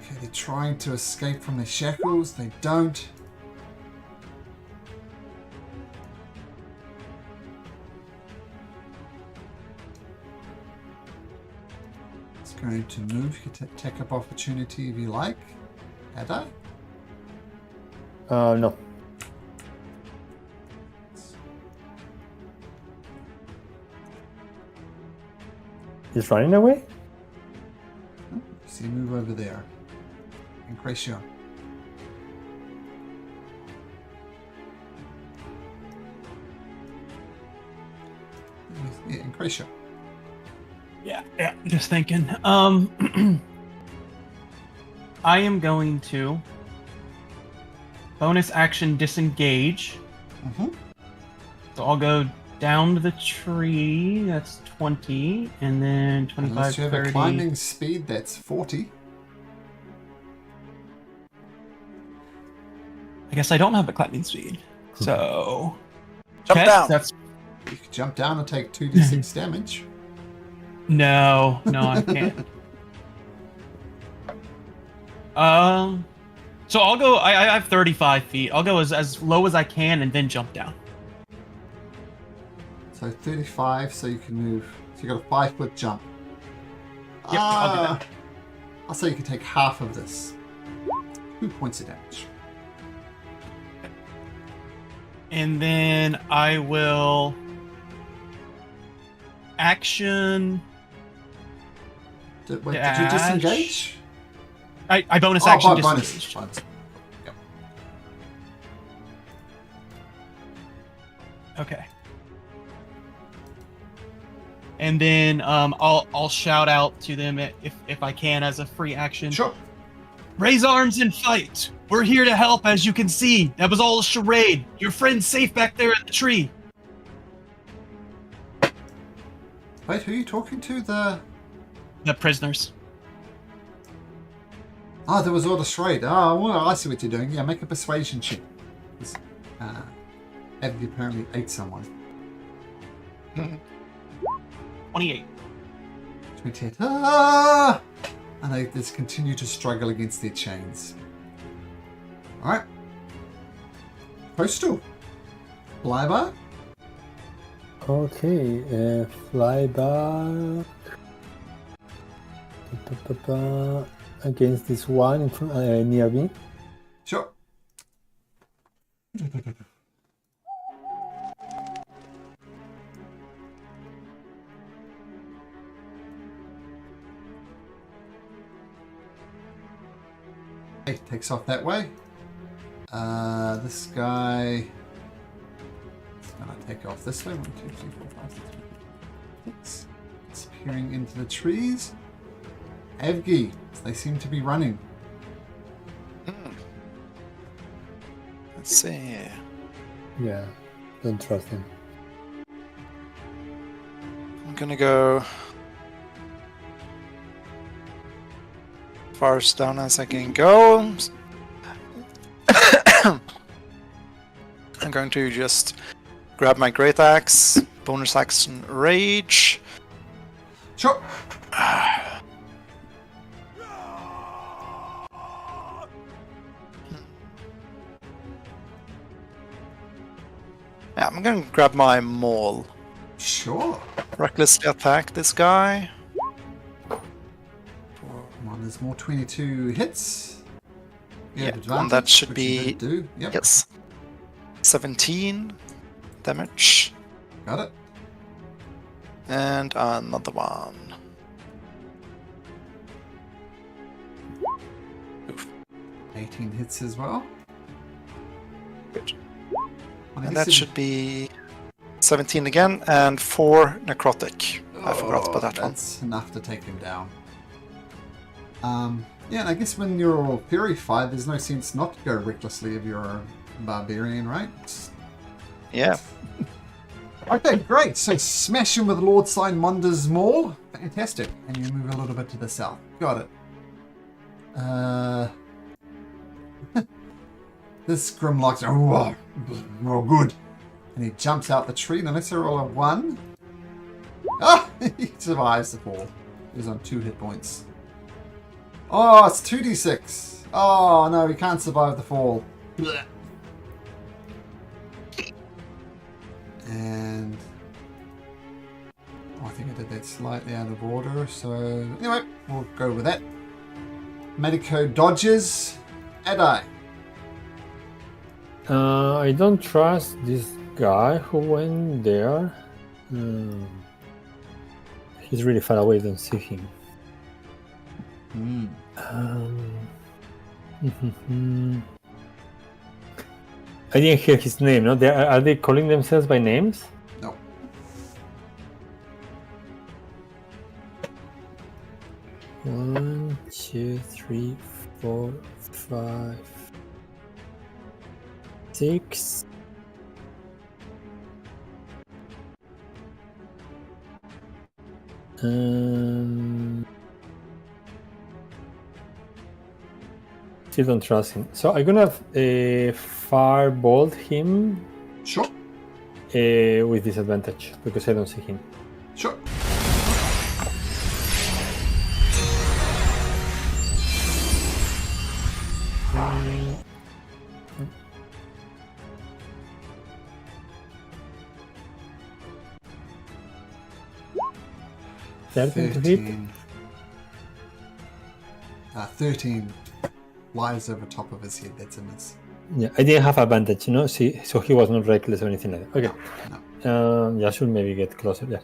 Okay, they're trying to escape from their shackles. They don't. It's going to move. You can take up opportunity if you like. Adai? No. He's running away? See, move over there. Increase your. Yeah, increase your. Yeah, just thinking. I am going to bonus action disengage. Mm-hmm. So I'll go down to the tree. That's 20, and then 25, Unless you have 30. a climbing speed, that's 40. I guess I don't have a climbing speed. So Jump down. That's You can jump down and take 2d6 damage. no, I can't. So I'll go. I have 35 feet. I'll go as low as I can and then jump down. So 35, so you can move. So you got a 5-foot jump. Yep, I'll do that. I'll say you can take half of this. 2 points of damage. And then I will action. Did you Dash. disengage? I bonus action bonus. disengage. Bonus. Yep. Okay. And then I'll shout out to them if I can as a free action. Sure. Raise arms and fight. We're here to help, as you can see. That was all a charade. Your friend's safe back there in the tree. Wait, who are you talking to? The prisoners. there was all the charade. Oh, well, I see what you're doing. Yeah, make a persuasion check. Abby apparently ate someone. 28. 28. Ah! And they just continue to struggle against their chains. Alright. Postal. Flyby. Okay, fly back. Against this one in front, near me. Sure. Hey, takes off that way. This guy is gonna take off this way. 1, 2, 3, 4, 5, 6, 7, 6. Disappearing into the trees. Evgi, they seem to be running. Let's see. Yeah, don't trust him. I'm gonna go far as down as I can go. I'm going to just grab my great axe, bonus action rage. Sure. Yeah, I'm gonna grab my maul. Sure. Recklessly attack this guy. Come on, there's more 22 hits. You have Yeah, advantage, and that should which you be did do. Yep. yes, 17 damage, Got it. and another one. 18 hits as well. Good. I And guess that it- should be 17 again, and 4 necrotic. I forgot about that one. That's enough to take him down. Yeah, and I guess when you're all purified, there's no sense not to go recklessly if you're a barbarian, right? Yeah. Okay, great. So smash him with Lord Simonder's Maul. Fantastic. And you move a little bit to the south. Got it. This Grimlock's oh, good. And he jumps out the tree. Now let's roll a 1. Ah! He survives the fall. He's on 2 hit points. Oh, it's 2d6. Oh, no, he can't survive the fall. Blech. And I think I did that slightly out of order. So anyway, we'll go with that. Medico dodges. Adai. I don't trust this guy who went there. he's really far away. Don't see him. Hmm. I didn't hear his name. No, are they calling themselves by names? No. 1, 2, 3, 4, 5, 6. Still don't trust him. So I'm gonna firebolt him Sure. with disadvantage because I don't see him. Sure. Thirteen to hit. 13 lies over top of his head. That's a miss. Yeah, I didn't have advantage, you know. See, so he was not reckless or anything like that. Okay. No. Yeah, I should maybe get closer. Yeah.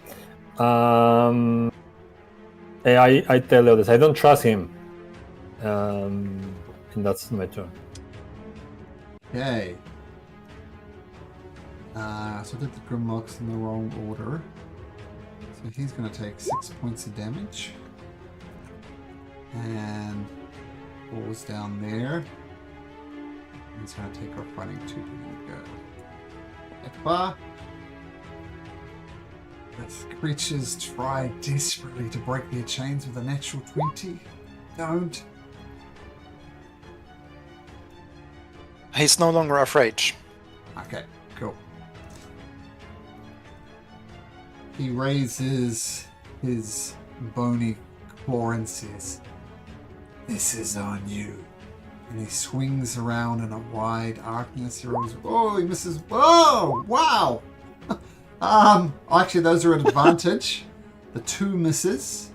I tell the others I don't trust him. And that's my turn. Okay. So I did the Grimlocks in the wrong order. So he's going to take 6 points of damage. And falls down there. He's going to take off running 2 to go. Ekbar. The creatures try desperately to break their chains with a natural 20. Don't. He's no longer afraid. Okay, cool. He raises his bony claw and says, "This is on you." And he swings around in a wide arc and this arrows. Oh, he misses. Oh, wow. Actually, those are at advantage. The 2 misses.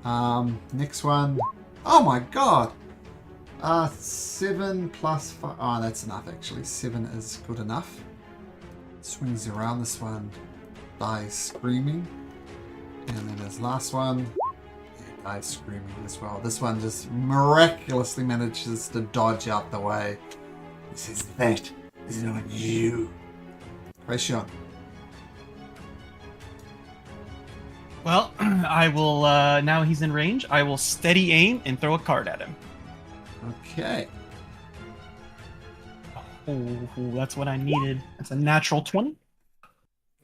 Next one. Oh my god. 7 plus 5. Oh, that's enough actually. 7 is good enough. Swings around. This one dies screaming. And then his last one dies screaming as well. This one just miraculously manages to dodge out the way. He says, "That is on you." Rayshon. Well, I will, now he's in range, I will steady aim and throw a card at him. Okay. Oh, that's what I needed. That's a natural 20.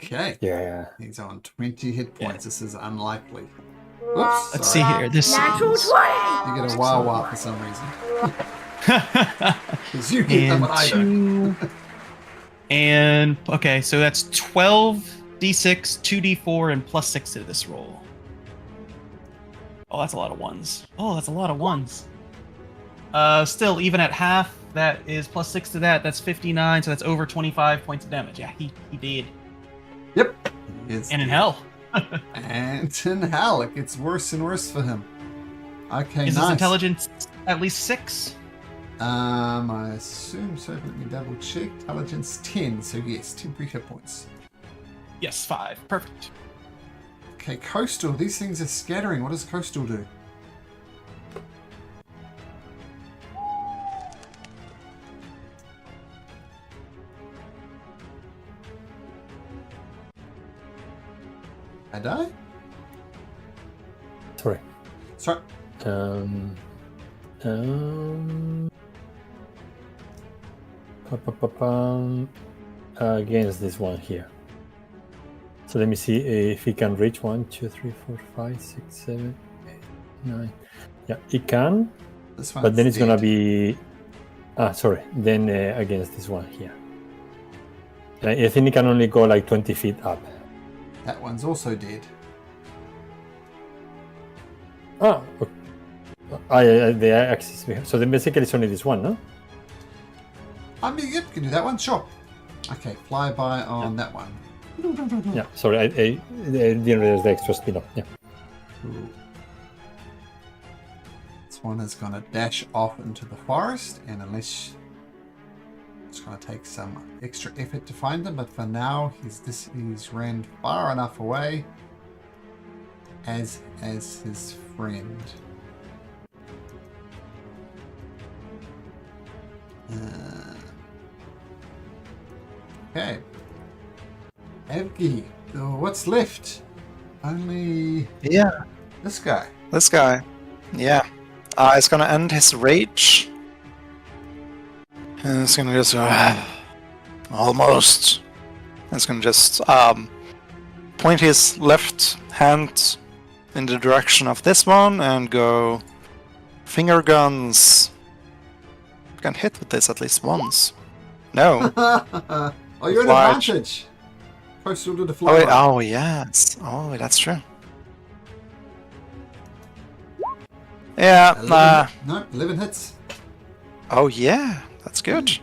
Okay. Yeah. He's on 20 hit points. Yeah. This is unlikely. Oops. Let's sorry. see here. This Natural is... 20! You get a wah for some reason. Because you get them and and I don't. 2. And, okay, so that's 12 d6, 2d4, and plus 6 to this roll. Oh, that's a lot of ones. Oh, that's a lot of ones. Still, even at half, that is plus 6 to that. That's 59, so that's over 25 points of damage. Yeah, he did. Yep. Yes. And in hell. And in hell. It gets worse and worse for him. Okay, Is nice. his intelligence at least 6? I assume so. Let me double check. Intelligence 10. So yes, temporary hit points. Yes, 5. Perfect. Okay, Coastal. These things are scattering. What does Coastal do? I die? Sorry. Sorry. Against this one here. So let me see if he can reach 1, 2, 3, 4, 5, 6, 7, 8, 9. Yeah, he can, This one. but then it's gonna be. Sorry. Then against this one here. I think he can only go like 20 feet up. That one's also dead. Ah, okay. The axis. So then basically it's only this one, no? I mean, yep, you can do that one. Sure. Okay, flyby on that one. Yeah. Sorry, I didn't realize the extra speed up. Yeah. Cool. This one is going to dash off into the forest, and unless it's going to take some extra effort to find them, but for now he's ran far enough away as his friend. Okay. Evgi, what's left? Only Yeah, this guy. this guy. Yeah. It's gonna end his rage. And it's gonna just almost. It's gonna just point his left hand in the direction of this one and go finger guns. I can hit with this at least once. No. Oh, you're an Fly. advantage. Postal to the Oh, fly. wait, oh yes. Oh, that's true. Yeah. 11 hits. Oh yeah, that's good.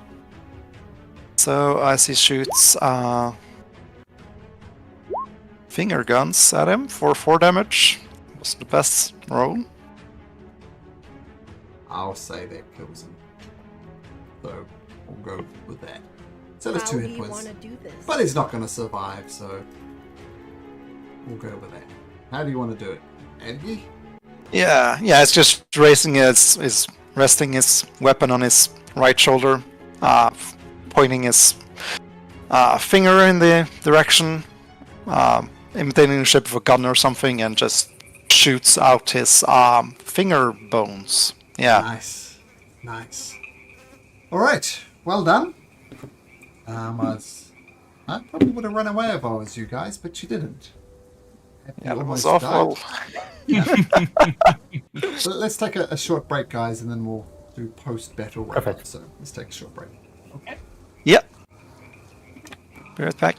So as he shoots finger guns at him for 4 damage. Was the best roll. I'll say that kills him. So we'll go with that. So there's How 2 do hit you points. want to do this? But he's not going to survive, so we'll go with that. How do you want to do it? Edgy? Yeah, it's just raising resting his weapon on his right shoulder, pointing his finger in the direction, imitating the shape of a gun or something, and just shoots out his finger bones. Yeah. Nice. Alright, well done. I probably would have run away if I was you guys, but you didn't. Yeah, that was almost awful. So let's take a short break, guys, and then we'll do post-battle wrap-up. Perfect. So let's take a short break. Okay. Yep. Be right back.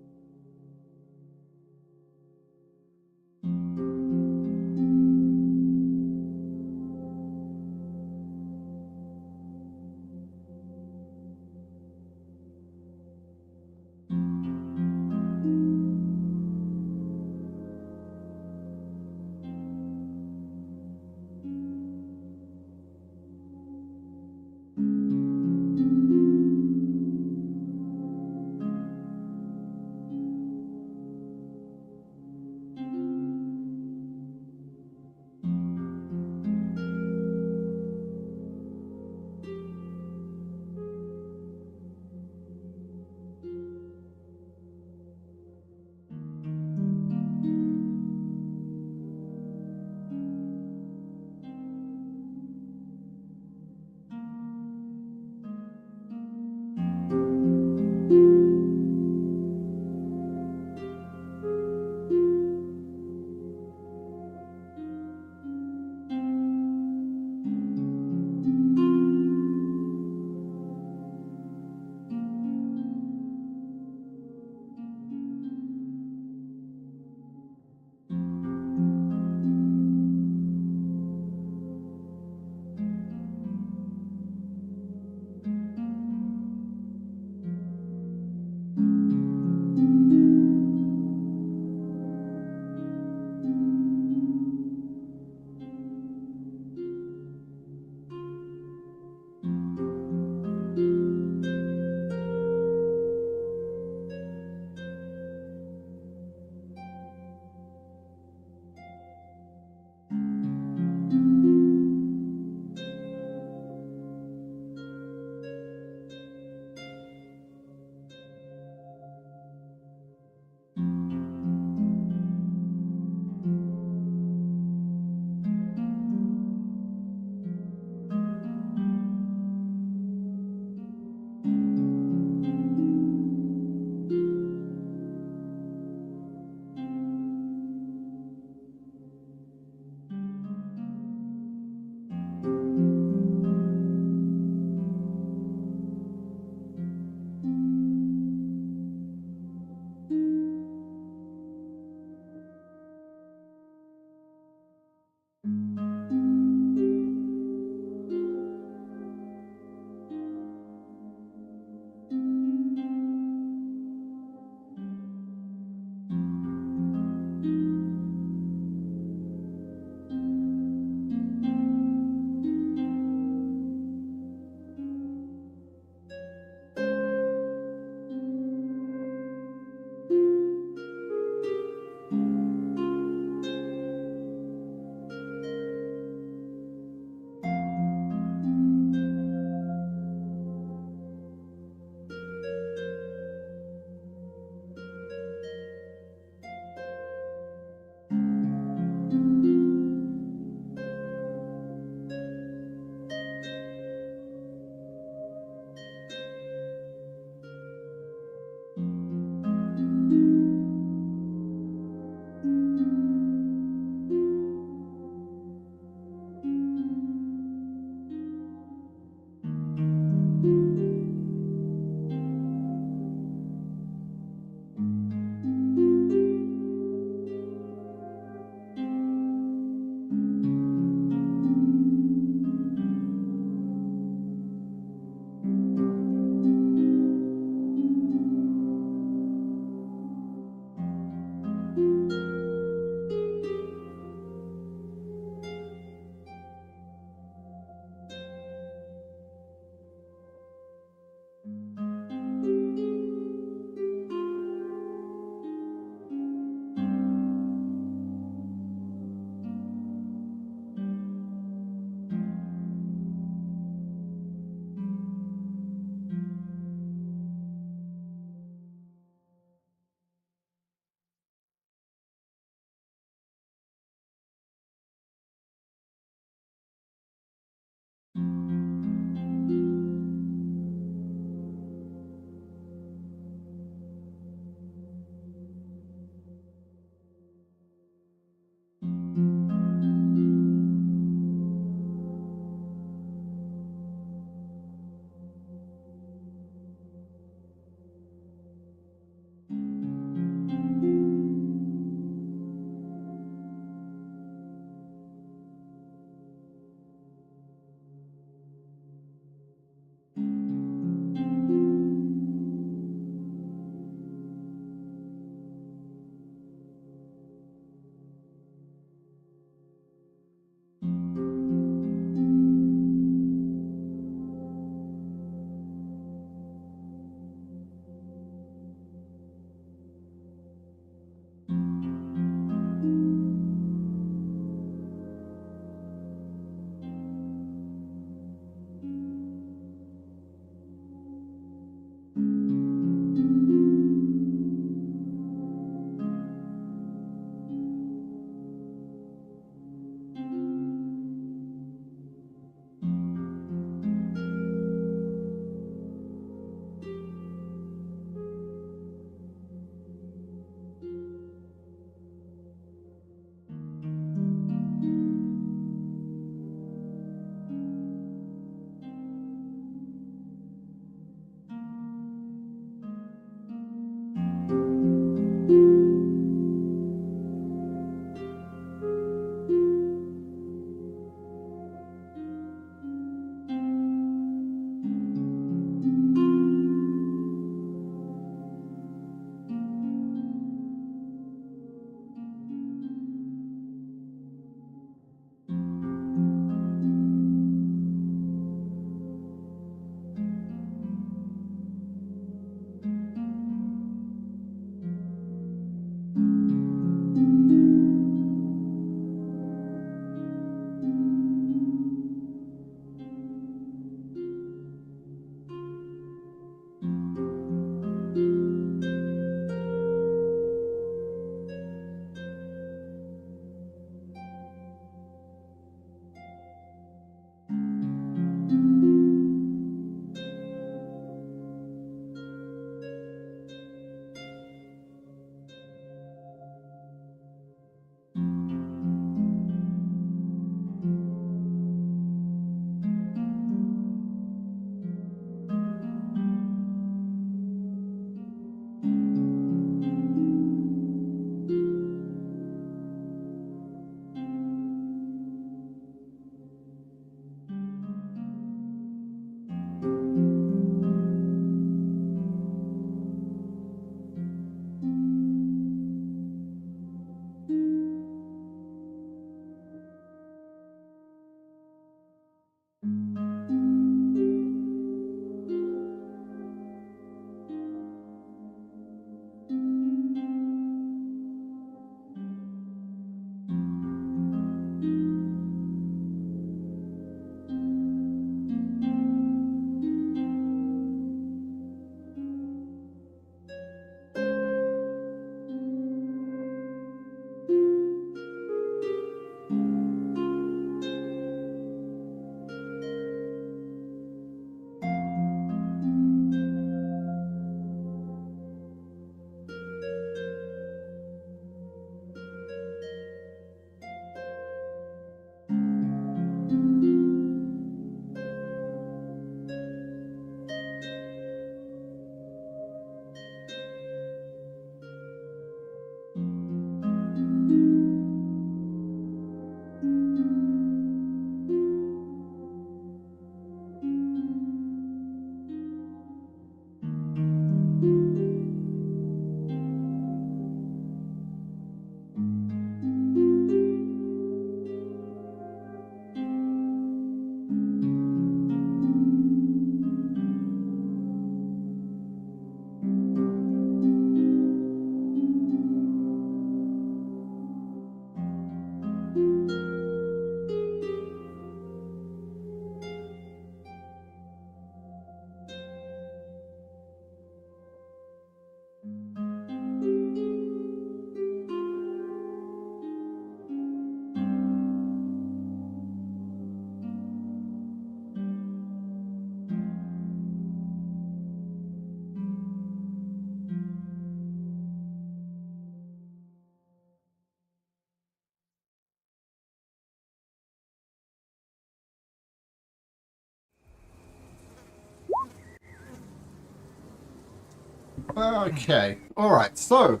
Okay. All right. So,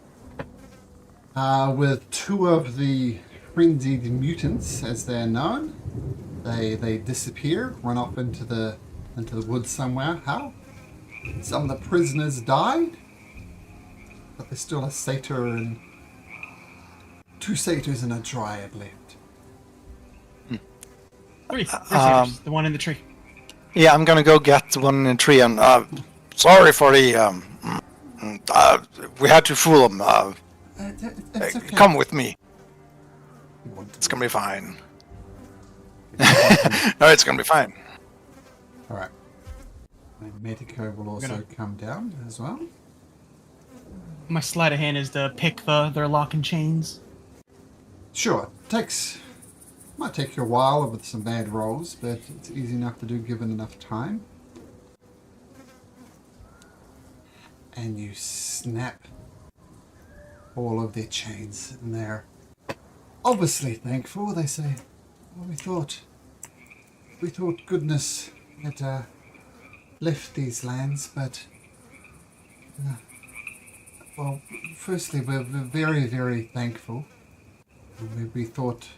with two of the frenzied mutants, as they're known, they disappear, run off into the woods somewhere. How? Some of the prisoners died, but there's still a satyr and two satyrs and a dryad left. Three satyrs, the one in the tree. Yeah, I'm gonna go get the one in the tree and sorry for the we had to fool him. It's okay. Come with me. You want to- It's gonna be fine. No, it's gonna be fine. All right. And Medico will also come down as well. My sleight of hand is to pick their lock and chains. Sure, might take you a while with some bad rolls, but it's easy enough to do given enough time. And you snap all of their chains, and they're obviously thankful. They say, "Well, we thought goodness had left these lands, but well, firstly, we're very, very thankful. We thought,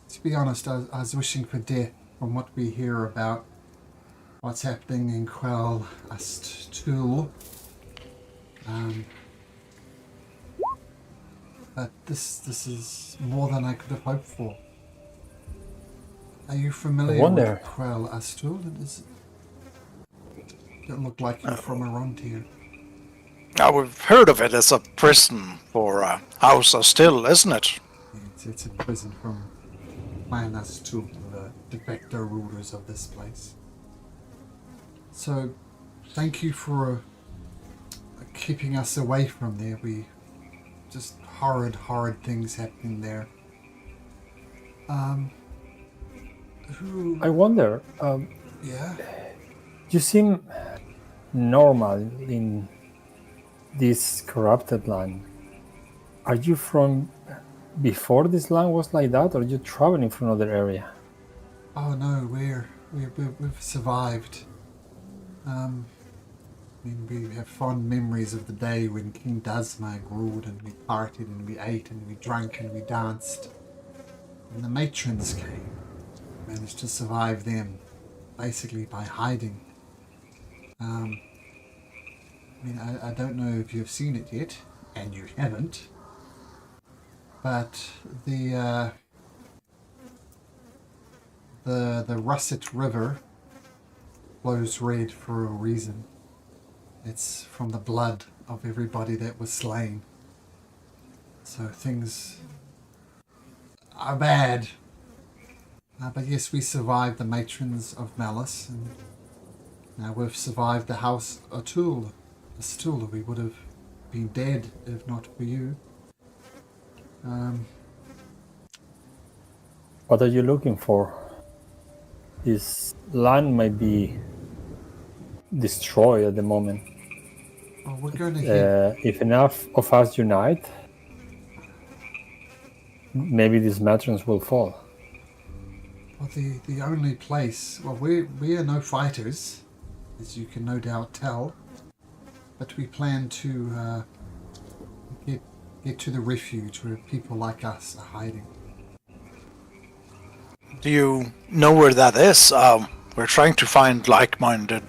to be honest, I was wishing for death from what we hear about what's happening in Quell Astul. But this is more than I could have hoped for. Are you familiar with Quell Astul? Don't look like you're from around here. We've heard of it as a prison for House of Still, isn't it? It's a prison from Clan Astul, the de facto rulers of this place. So, thank you for keeping us away from there. We just horrid things happening there. Who? I wonder. Yeah. You seem normal in this corrupted land. Are you from before this land was like that, or are you traveling from another area? Oh no, we've survived. I mean, we have fond memories of the day when King Dasmag ruled, and we partied, and we ate, and we drank, and we danced. And the matrons came, managed to survive them, basically by hiding. I mean, I don't know if you've seen it yet, and you haven't, but the Russet River flows red for a reason. It's from the blood of everybody that was slain. So things are bad. But yes, we survived the matrons of Malice, and now we've survived the House Atul. Astul, we would have been dead if not for you. What are you looking for? This land might be destroyed at the moment. Oh, we're going to hear. If enough of us unite, maybe these matrons will fall. Well, the only place. Well, we are no fighters, as you can no doubt tell. But we plan to get to the refuge where people like us are hiding. Do you know where that is? We're trying to find like-minded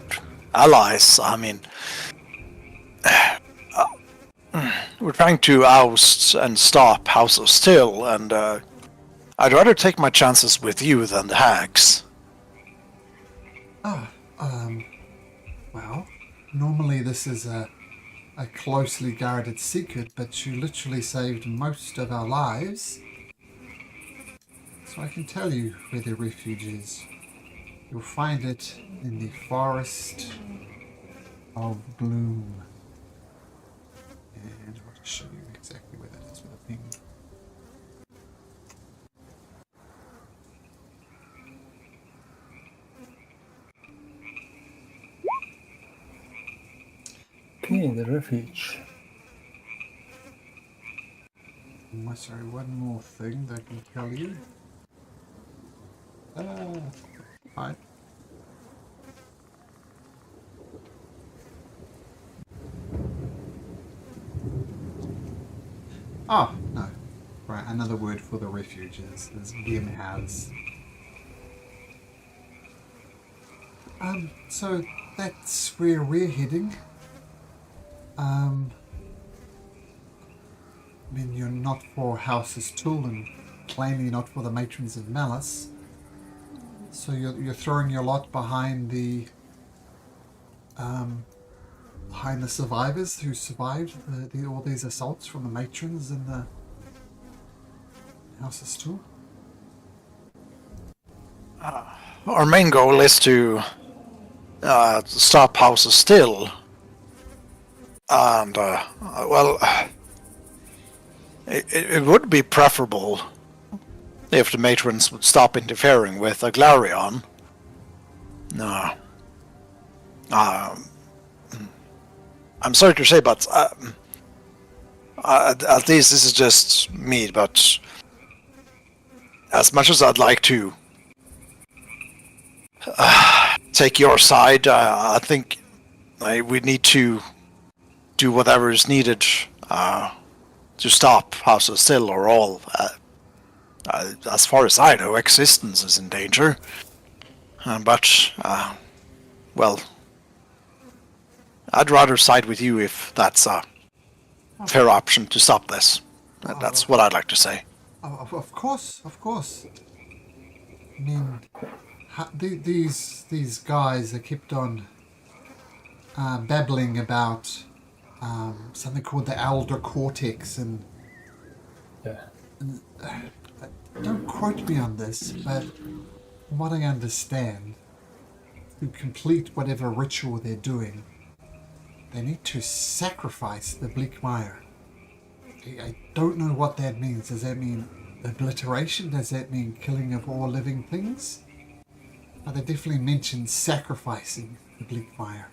allies. I mean, we're trying to oust and stop House of Still, and I'd rather take my chances with you than the hags. Well, normally this is a closely guarded secret, but you literally saved most of our lives. So I can tell you where the refuge is. You'll find it in the Forest of Gloom. And I'll just show you exactly where that is with a ping. Okay, the refuge. Oh, sorry, one more thing that I can tell you. Hi. Oh, no. Right, another word for the refuge is game house. So that's where we're heading. I mean, you're not for House's Tool and plainly not for the Matrons of Malice. So you're throwing your lot behind the survivors who survived all these assaults from the Matrons and the House's Tool. Our main goal is to stop houses still. And, well, it would be preferable if the matrons would stop interfering with Aglarion. No. I'm sorry to say, but at least this is just me, but as much as I'd like to take your side, I think we need to do whatever is needed to stop House of Still or all. As far as I know, existence is in danger. But, well, I'd rather side with you if that's a fair option to stop this. That's what I'd like to say. Of course. I mean, these guys that kept on babbling about something called the Elder Cortex and don't quote me on this, but from what I understand, to complete whatever ritual they're doing, they need to sacrifice the Bleak Mire. I don't know what that means. Does that mean obliteration? Does that mean killing of all living things? But they definitely mentioned sacrificing the Bleak Mire.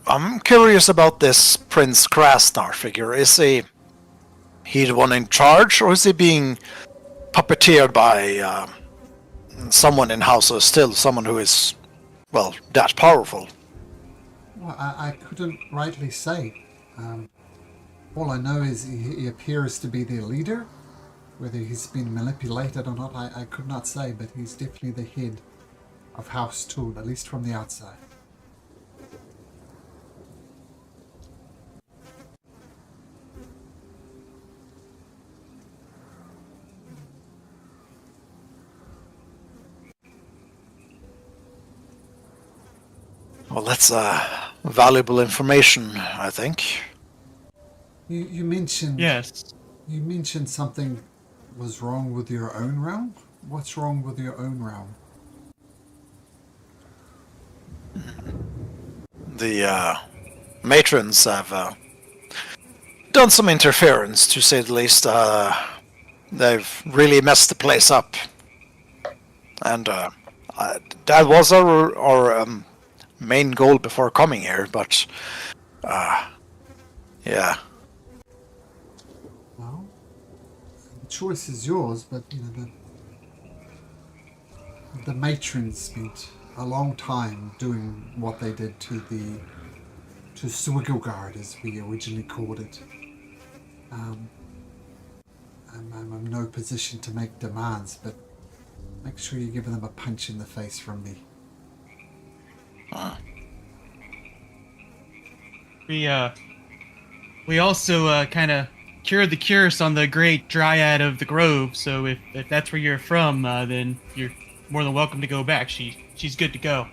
I'm curious about this Prince Krasnar figure. Is he the one in charge, or is he being puppeteered by someone in House of Still, someone who is, well, that powerful? Well, I couldn't rightly say. All I know is he appears to be their leader. Whether he's been manipulated or not, I could not say, but he's definitely the head of House Tool, at least from the outside. Well, that's valuable information, I think. You mentioned... Yes. You mentioned something was wrong with your own realm? What's wrong with your own realm? The matrons have done some interference, to say the least. They've really messed the place up. And that was our main goal before coming here, but yeah. Well, the choice is yours, but you know the matrons spent a long time doing what they did to Swigglegard, as we originally called it. I'm in no position to make demands, but make sure you give them a punch in the face from me. We also kind of cured the curse on the great dryad of the grove, so if that's where you're from, then you're more than welcome to go back. She's good to go.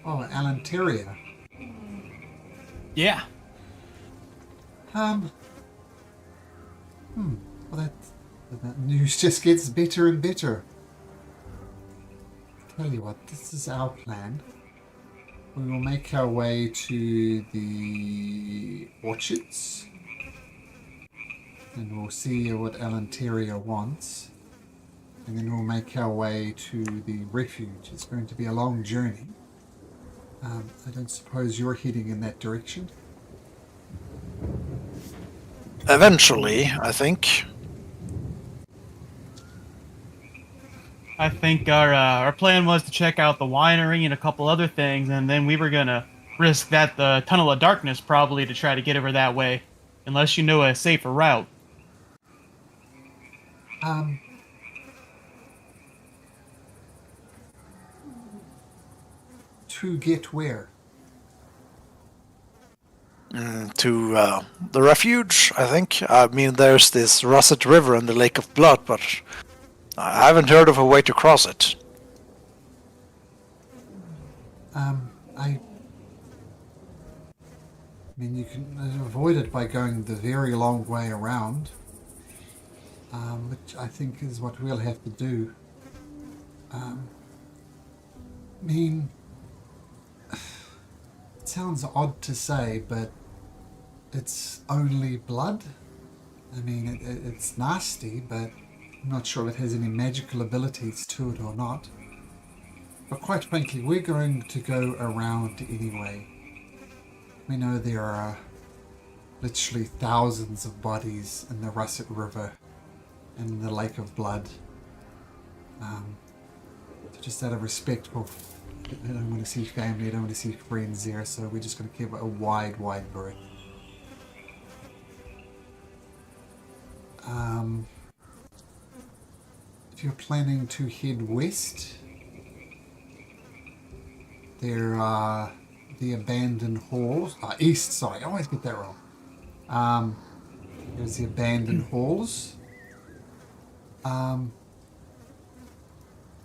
Oh, Alanteria. Yeah. Well, that news just gets better and better. Tell you what, this is our plan. We will make our way to the orchards, and we'll see what Alanteria wants. And then we'll make our way to the refuge. It's going to be a long journey. I don't suppose you're heading in that direction? Eventually, I think. I think our plan was to check out the winery and a couple other things, and then we were gonna risk that the tunnel of darkness probably to try to get over that way, unless you know a safer route. Um, to get where? To the refuge, I think. I mean, there's this russet river and the Lake of Blood, but I haven't heard of a way to cross it. I mean, you can avoid it by going the very long way around, which I think is what we'll have to do. I mean, it sounds odd to say, but it's only blood. I mean, it's nasty, but I'm not sure if it has any magical abilities to it or not. But quite frankly, we're going to go around anyway. We know there are literally thousands of bodies in the Russet River and in the Lake of Blood. So just out of respect for, I don't want to see family, I don't want to see friends there, so we're just going to keep a wide berth. If you're planning to head west, there are the abandoned halls. East, sorry, I always get that wrong. There's the abandoned halls.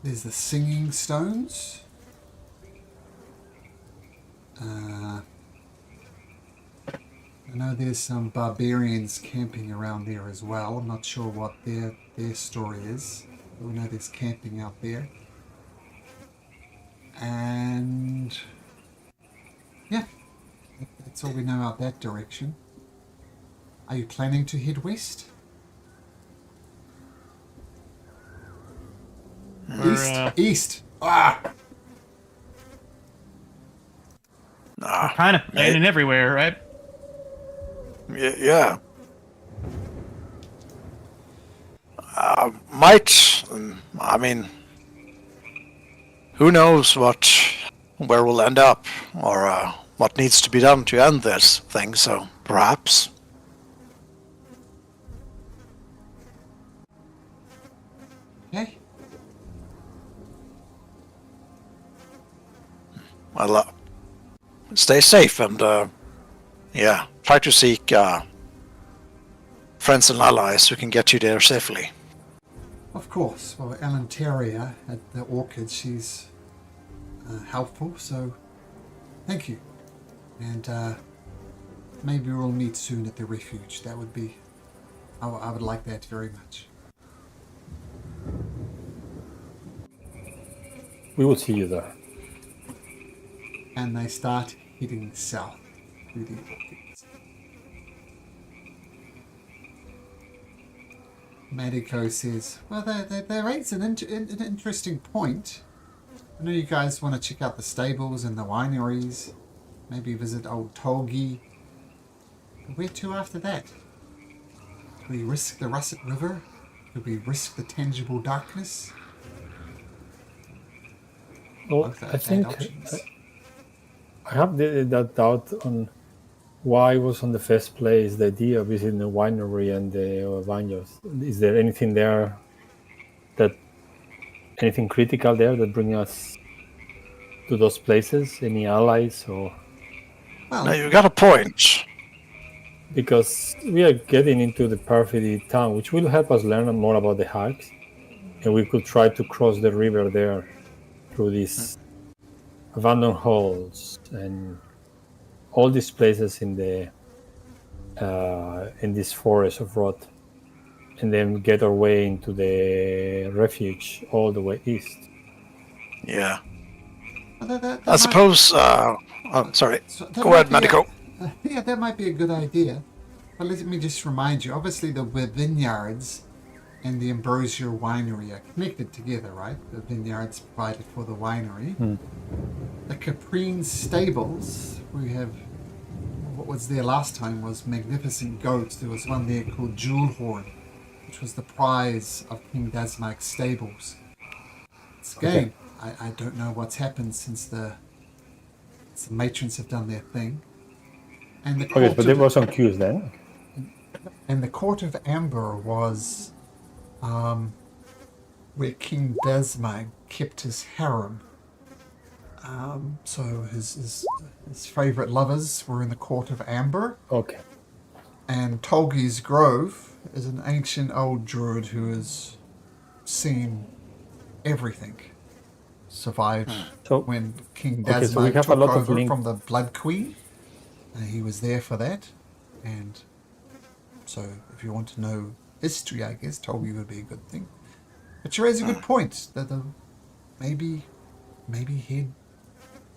There's the singing stones. I know there's some barbarians camping around there as well. I'm not sure what their story is, but we know there's camping out there. And yeah, that's all we know out that direction. Are you planning to head west? East. We're kind of planning everywhere, right? Yeah. I mean, who knows where we'll end up, or what needs to be done to end this thing, so perhaps. Okay. Well, stay safe and, try to seek friends and allies who can get you there safely. Of course. Well, Ellen Terrier at the Orchid, she's helpful, so thank you. And maybe we'll meet soon at the refuge. That would be, I would like that very much. We will see you there. And they start heading south through the orchids. Medico says, well, they raise an interesting point. I know you guys want to check out the stables and the wineries, maybe visit old Tolgi. But where to after that? Do we risk the Russet River? Do we risk the tangible darkness? Well, Both are I think bad options. I have that doubt on why was on the first place the idea of visiting the winery and the vineyards. Is there anything there anything critical there that brings us to those places? Any allies or? Well, Now, you got a point. Because we are getting into the perfidy town, which will help us learn more about the hikes, and we could try to cross the river there through these abandoned halls and all these places in this forest of rot, and then get our way into the refuge all the way east. Yeah. that I suppose, sorry. that Go ahead, might be Medico. Yeah, that might be a good idea. But let me just remind you, obviously the vineyards and the Ambrosia Winery are connected together, right? The vineyards provided for the winery. The Caprine stables, we have, what was there last time was magnificent goats. There was one there called Jewelhorn, which was the prize of King Dasmak's stables. again, I don't know what's happened since the matrons have done their thing. And the Okay, court but there of, was some cues then. and the court of Amber was where King Desmond kept his harem. So his favorite lovers were in the court of Amber. Okay. And Tolgi's Grove is an ancient old druid who has seen everything. Survived So when King okay, so we Desmond have a took lot of over link. from the Blood Queen. He was there for that. And so if you want to know history, I guess Tolgi would be a good thing. But you raise a good point that the maybe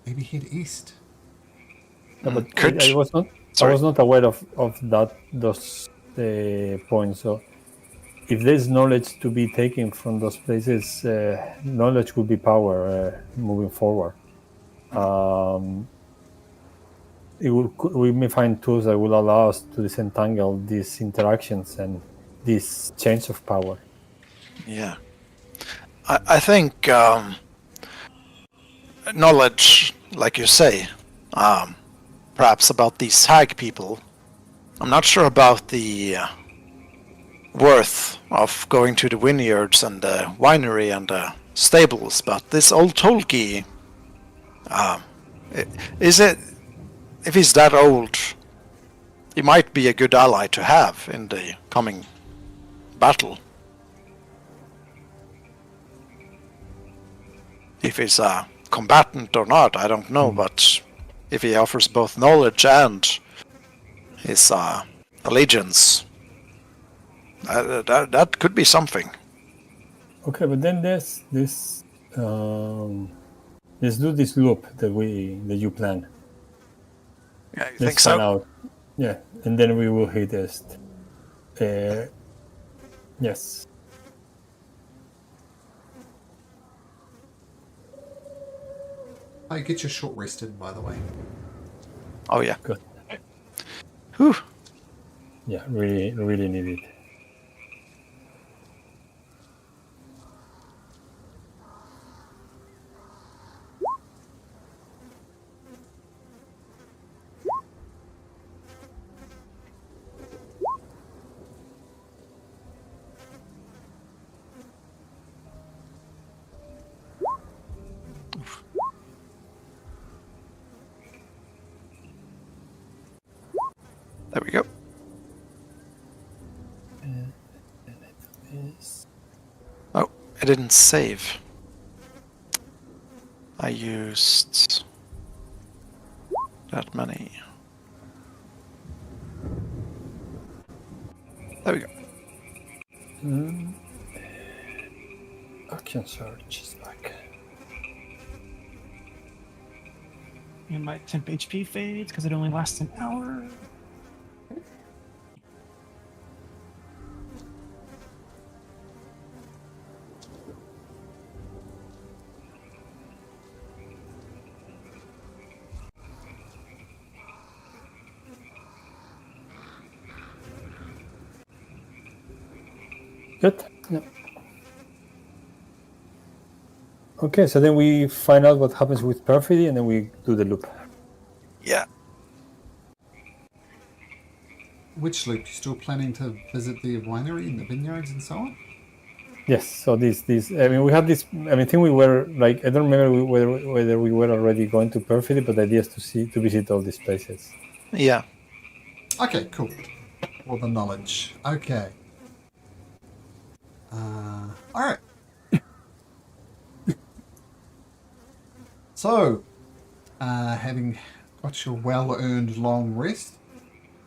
head east. No, but Could- I was not. Sorry. I was not aware of those points. So, if there's knowledge to be taken from those places, knowledge will be power moving forward. We may find tools that will allow us to disentangle these interactions and this change of power. Yeah. I think knowledge, like you say, perhaps about these hag people. I'm not sure about the worth of going to the vineyards and the winery and the stables, but this old Tolgi, is it? If he's that old, he might be a good ally to have in the coming battle. If he's a combatant or not, I don't know, but if he offers both knowledge and his allegiance, that could be something. Okay, but then there's this. Let's do this loop that you plan. Yeah, you Let's think find so? out. Yeah, and then we will hit this. Yes. I get your short rested, by the way. Oh yeah. Good. Whew. Yeah, really need it. There we go. Oh, I didn't save. I used that many. There we go. Action search is back. And my temp HP fades because it only lasts an hour. Good. Yeah. Okay, so then we find out what happens with perfidy, and then we do the loop. Yeah. Which loop? You still planning to visit the winery and the vineyards and so on? Yes. So this. I mean, we had this. I think we were like. I don't remember whether we were already going to perfidy, but the idea is to visit all these places. Yeah. Okay, cool. All the knowledge. Okay. All right. So, having got your well-earned long rest,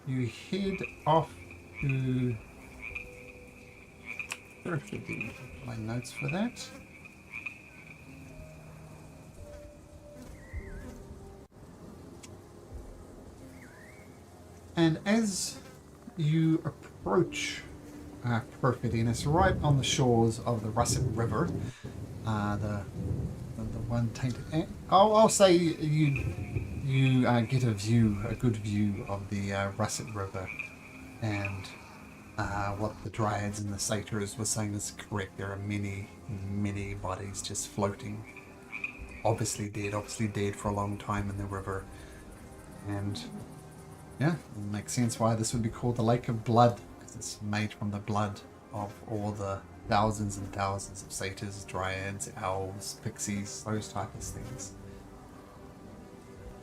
you head off to... my notes for that. And as you approach Perfidy, and it's right on the shores of the Russet River, the one tainted. I'll say you get a good view of the Russet River, and what the dryads and the satyrs were saying is correct. There are many, many bodies just floating. Obviously dead for a long time in the river. And yeah, it makes sense why this would be called the Lake of Blood, because it's made from the blood of all the thousands and thousands of satyrs, dryads, elves, pixies, those type of things.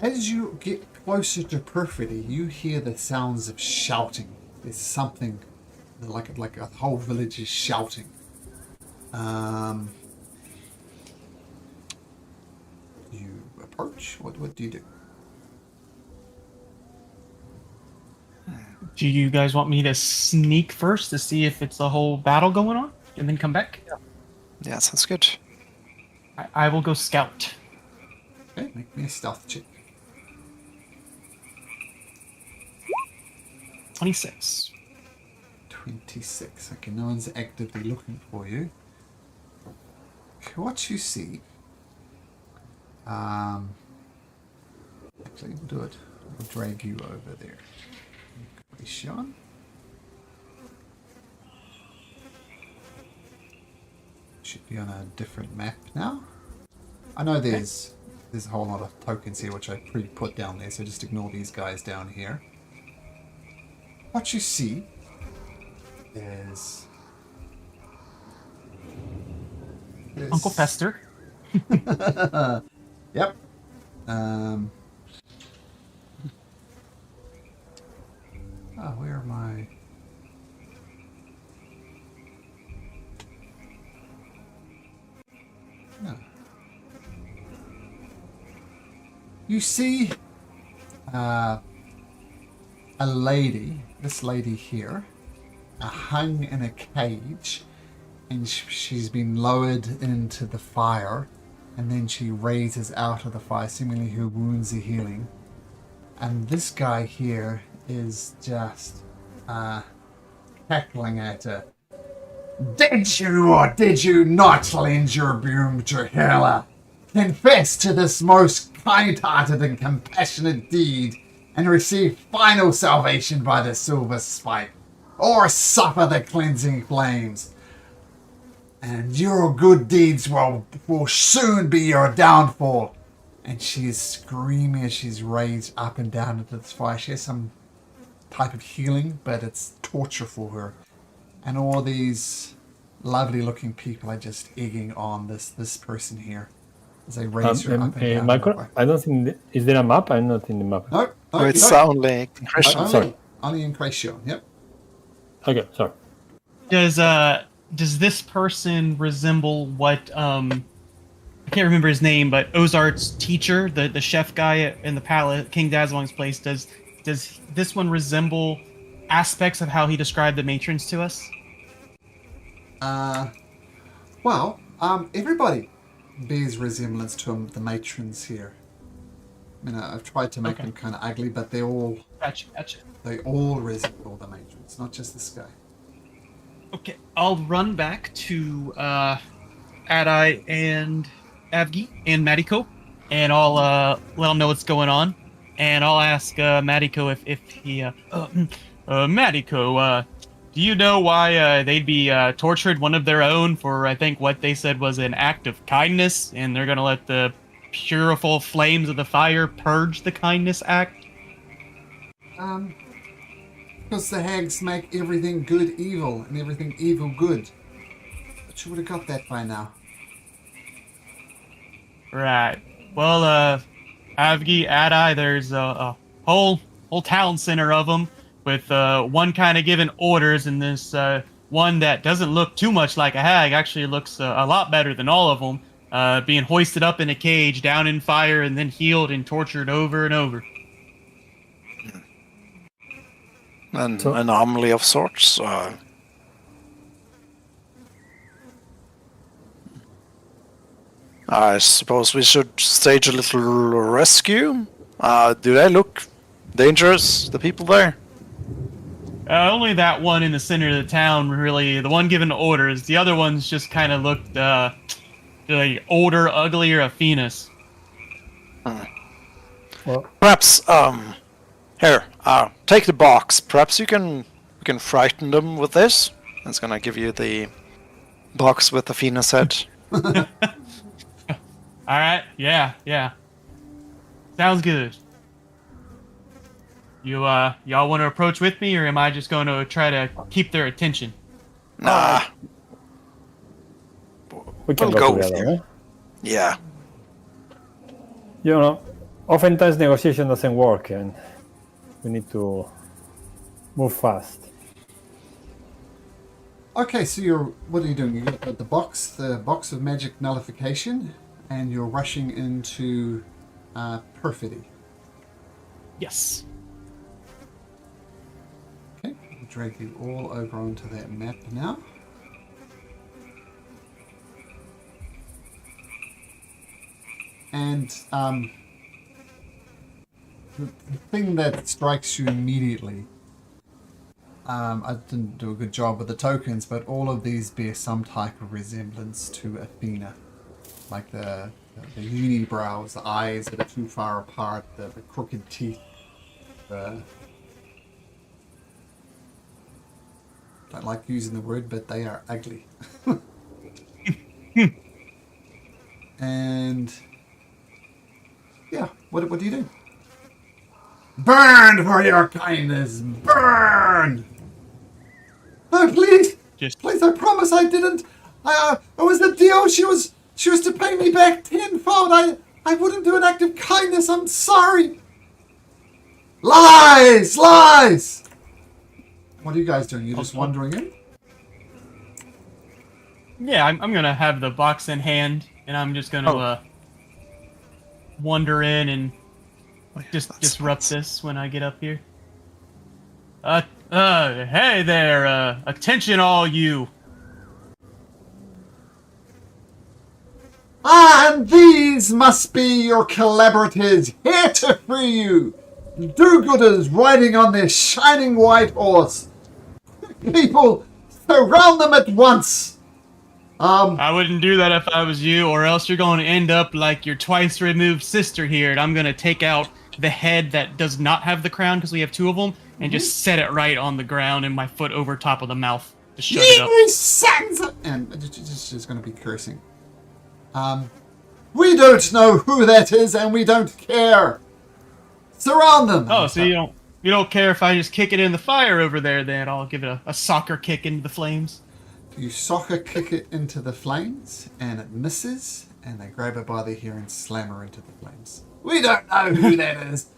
As you get closer to Perfidy, you hear the sounds of shouting. There's something like a whole village is shouting. You approach. What do you do? Do you guys want me to sneak first to see if it's a whole battle going on, and then come back? Yeah, sounds good. I will go scout. Okay, make me a stealth check. 26. 26. Okay, no one's actively looking for you. Okay, what you see... Actually, we'll do it. We'll drag you over there. Sean. Should be on a different map now. I know there's a whole lot of tokens here which I put down there, so just ignore these guys down here. What you see is Uncle Fester. Yep. Where am I? No. You see a lady, this lady here, hung in a cage, and she's been lowered into the fire, and then she raises out of the fire, seemingly her wounds are healing. And this guy here is just heckling at her. Did you or did you not lend your broom to Hela? Confess to this most kind-hearted and compassionate deed, and receive final salvation by the silver spike, or suffer the cleansing flames. And your good deeds will soon be your downfall. And she is screaming as she's raised up and down into this fire. She has some type of healing, but it's torture for her. And all these lovely looking people are just egging on this person here as they raise her up and down. Michael, I don't think... Is there a map? I'm not in the map. Nope. Oh, it's only Christian. Sorry. Only in Cratio, yep. Okay, sorry. Does this person resemble what I can't remember his name, but Ozart's teacher, the chef guy in the palace, King Dazzling's place? Does this one resemble aspects of how he described the matrons to us? Everybody bears resemblance to the matrons here. I mean, I've tried to make them kind of ugly, but they're all... Gotcha. They all resemble the matrons, not just this guy. Okay, I'll run back to Adai and Avgi and Madiko, and I'll let them know what's going on, and I'll ask Madiko if he... Madiko, do you know why they'd be tortured one of their own for, I think, what they said was an act of kindness, and they're gonna let the puriful flames of the fire purge the kindness act? Because the hags make everything good evil, and everything evil good. But you would have got that by now. Right. Well, Avgi, Adai, there's a whole town center of them, with one kind of giving orders, and this one that doesn't look too much like a hag actually looks a lot better than all of them, being hoisted up in a cage, down in fire, and then healed and tortured over and over. An anomaly of sorts. I suppose we should stage a little rescue. Do they look dangerous, the people there? Only that one in the center of the town, really. The one giving orders. The other ones just kind of looked like older, uglier Athenas. Well, Perhaps, here, take the box. Perhaps you can We can frighten them with this. It's gonna give you the box with Athena's head. All right. Yeah. Sounds good. Y'all want to approach with me, or am I just going to try to keep their attention? Nah. We can We'll go go with together. you. Eh? Yeah. You know, oftentimes negotiation doesn't work, and we need to move fast. Okay, so what are you doing? You got the box of magic nullification, and you're rushing into perfidy. Yes. Okay, I'll drag you all over onto that map now. And the thing that strikes you immediately, I didn't do a good job with the tokens, but all of these bear some type of resemblance to Athena. Like the unibrows, the eyes that are too far apart, the crooked teeth, don't like using the word, but they are ugly. And yeah, what do you do? Burn for your kindness! Burn! No, please! Please, I promise I didn't. It was the deal. She was to pay me back tenfold. I wouldn't do an act of kindness. I'm sorry. Lies! Lies! What are you guys doing? You're just wandering in? Yeah, I'm gonna have the box in hand, and I'm just gonna wander in and just disrupt this when I get up here. Hey there, attention all you. And these must be your collaborators here to free you. Do-gooders riding on their shining white horse. People, surround them at once. I wouldn't do that if I was you, or else you're going to end up like your twice removed sister here, and I'm going to take out the head that does not have the crown, because we have two of them, and just set it right on the ground and my foot over top of the mouth to shut it up. You sons of... And just going to be cursing. We don't know who that is, and we don't care. Surround them. Oh, so you don't care if I just kick it in the fire over there? Then I'll give it a soccer kick into the flames. You soccer kick it into the flames, and it misses, and they grab her by the hair and slam her into the flames. We don't know who that is.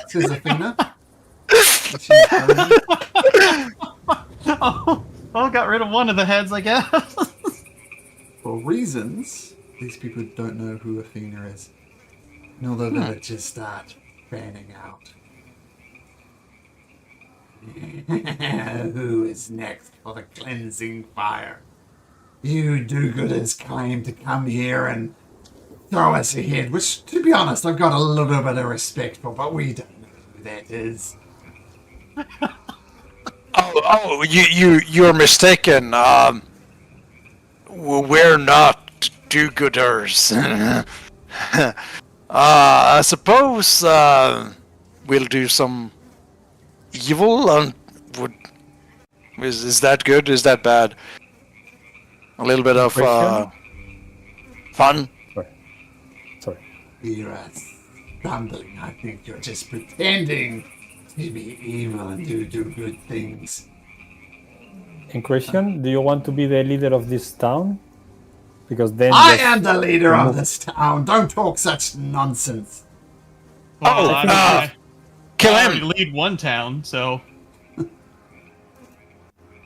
Says Athena. Oh, got rid of one of the heads, I guess. For reasons, these people don't know who Athena is. Nor the villagers start fanning out. Who is next for the cleansing fire? You do-gooders claim to come here and throw us ahead, which, to be honest, I've got a little bit of respect for, but we don't know who that is. You're mistaken. We're not do-gooders. I suppose we'll do some evil. Is that good? Is that bad? A little bit of fun. Sorry. You're stumbling. I think you're just pretending to be evil and do good things. In question, do you want to be the leader of this town? Because then I am the leader of this town. Don't talk such nonsense. Well, kill I him. already lead one town, so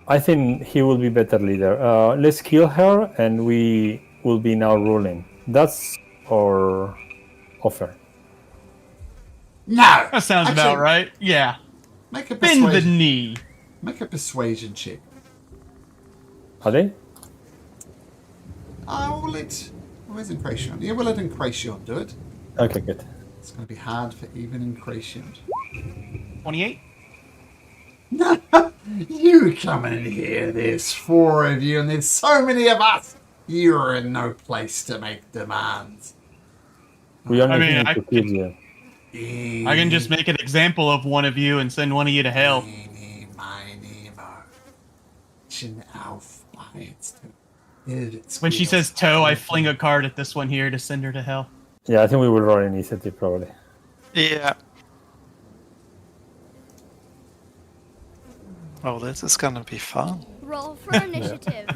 I think he will be better leader. Let's kill her, and we will be now ruling. That's our offer. No. that sounds about right. Yeah. Make a Bend the persuasion. knee. Make a persuasion check. Are they? Where's Incration? Yeah, we'll let Incration do it. Okay, good. It's going to be hard for even Incration. 28. No, you come in here. There's 4 of you, and there's so many of us. You're in no place to make demands. We are I making mean, it to kill you. I can just make an example of one of you and send one of you to hell. Eeny, miny, moe. Chin auf, When she says toe, I fling a card at this one here to send her to hell. Yeah, I think we will roll initiative probably. Yeah. Oh, this is gonna be fun. Roll for initiative.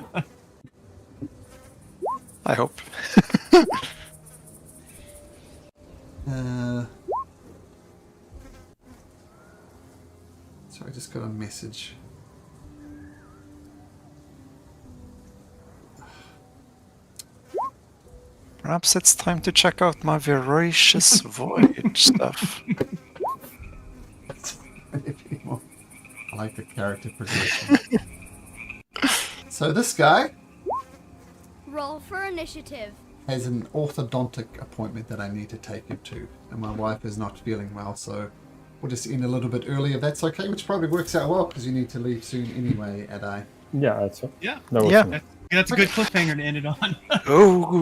I hope. So I just got a message. Perhaps it's time to check out my voracious voyage stuff. I like the character progression. So this guy Roll for initiative. has an orthodontic appointment that I need to take him to, and my wife is not feeling well, so we'll just end a little bit early if that's okay, which probably works out well because you need to leave soon anyway, Adai. Yeah, that's Yeah. that was Yeah. fine. That's a good cliffhanger to end it on. Oh,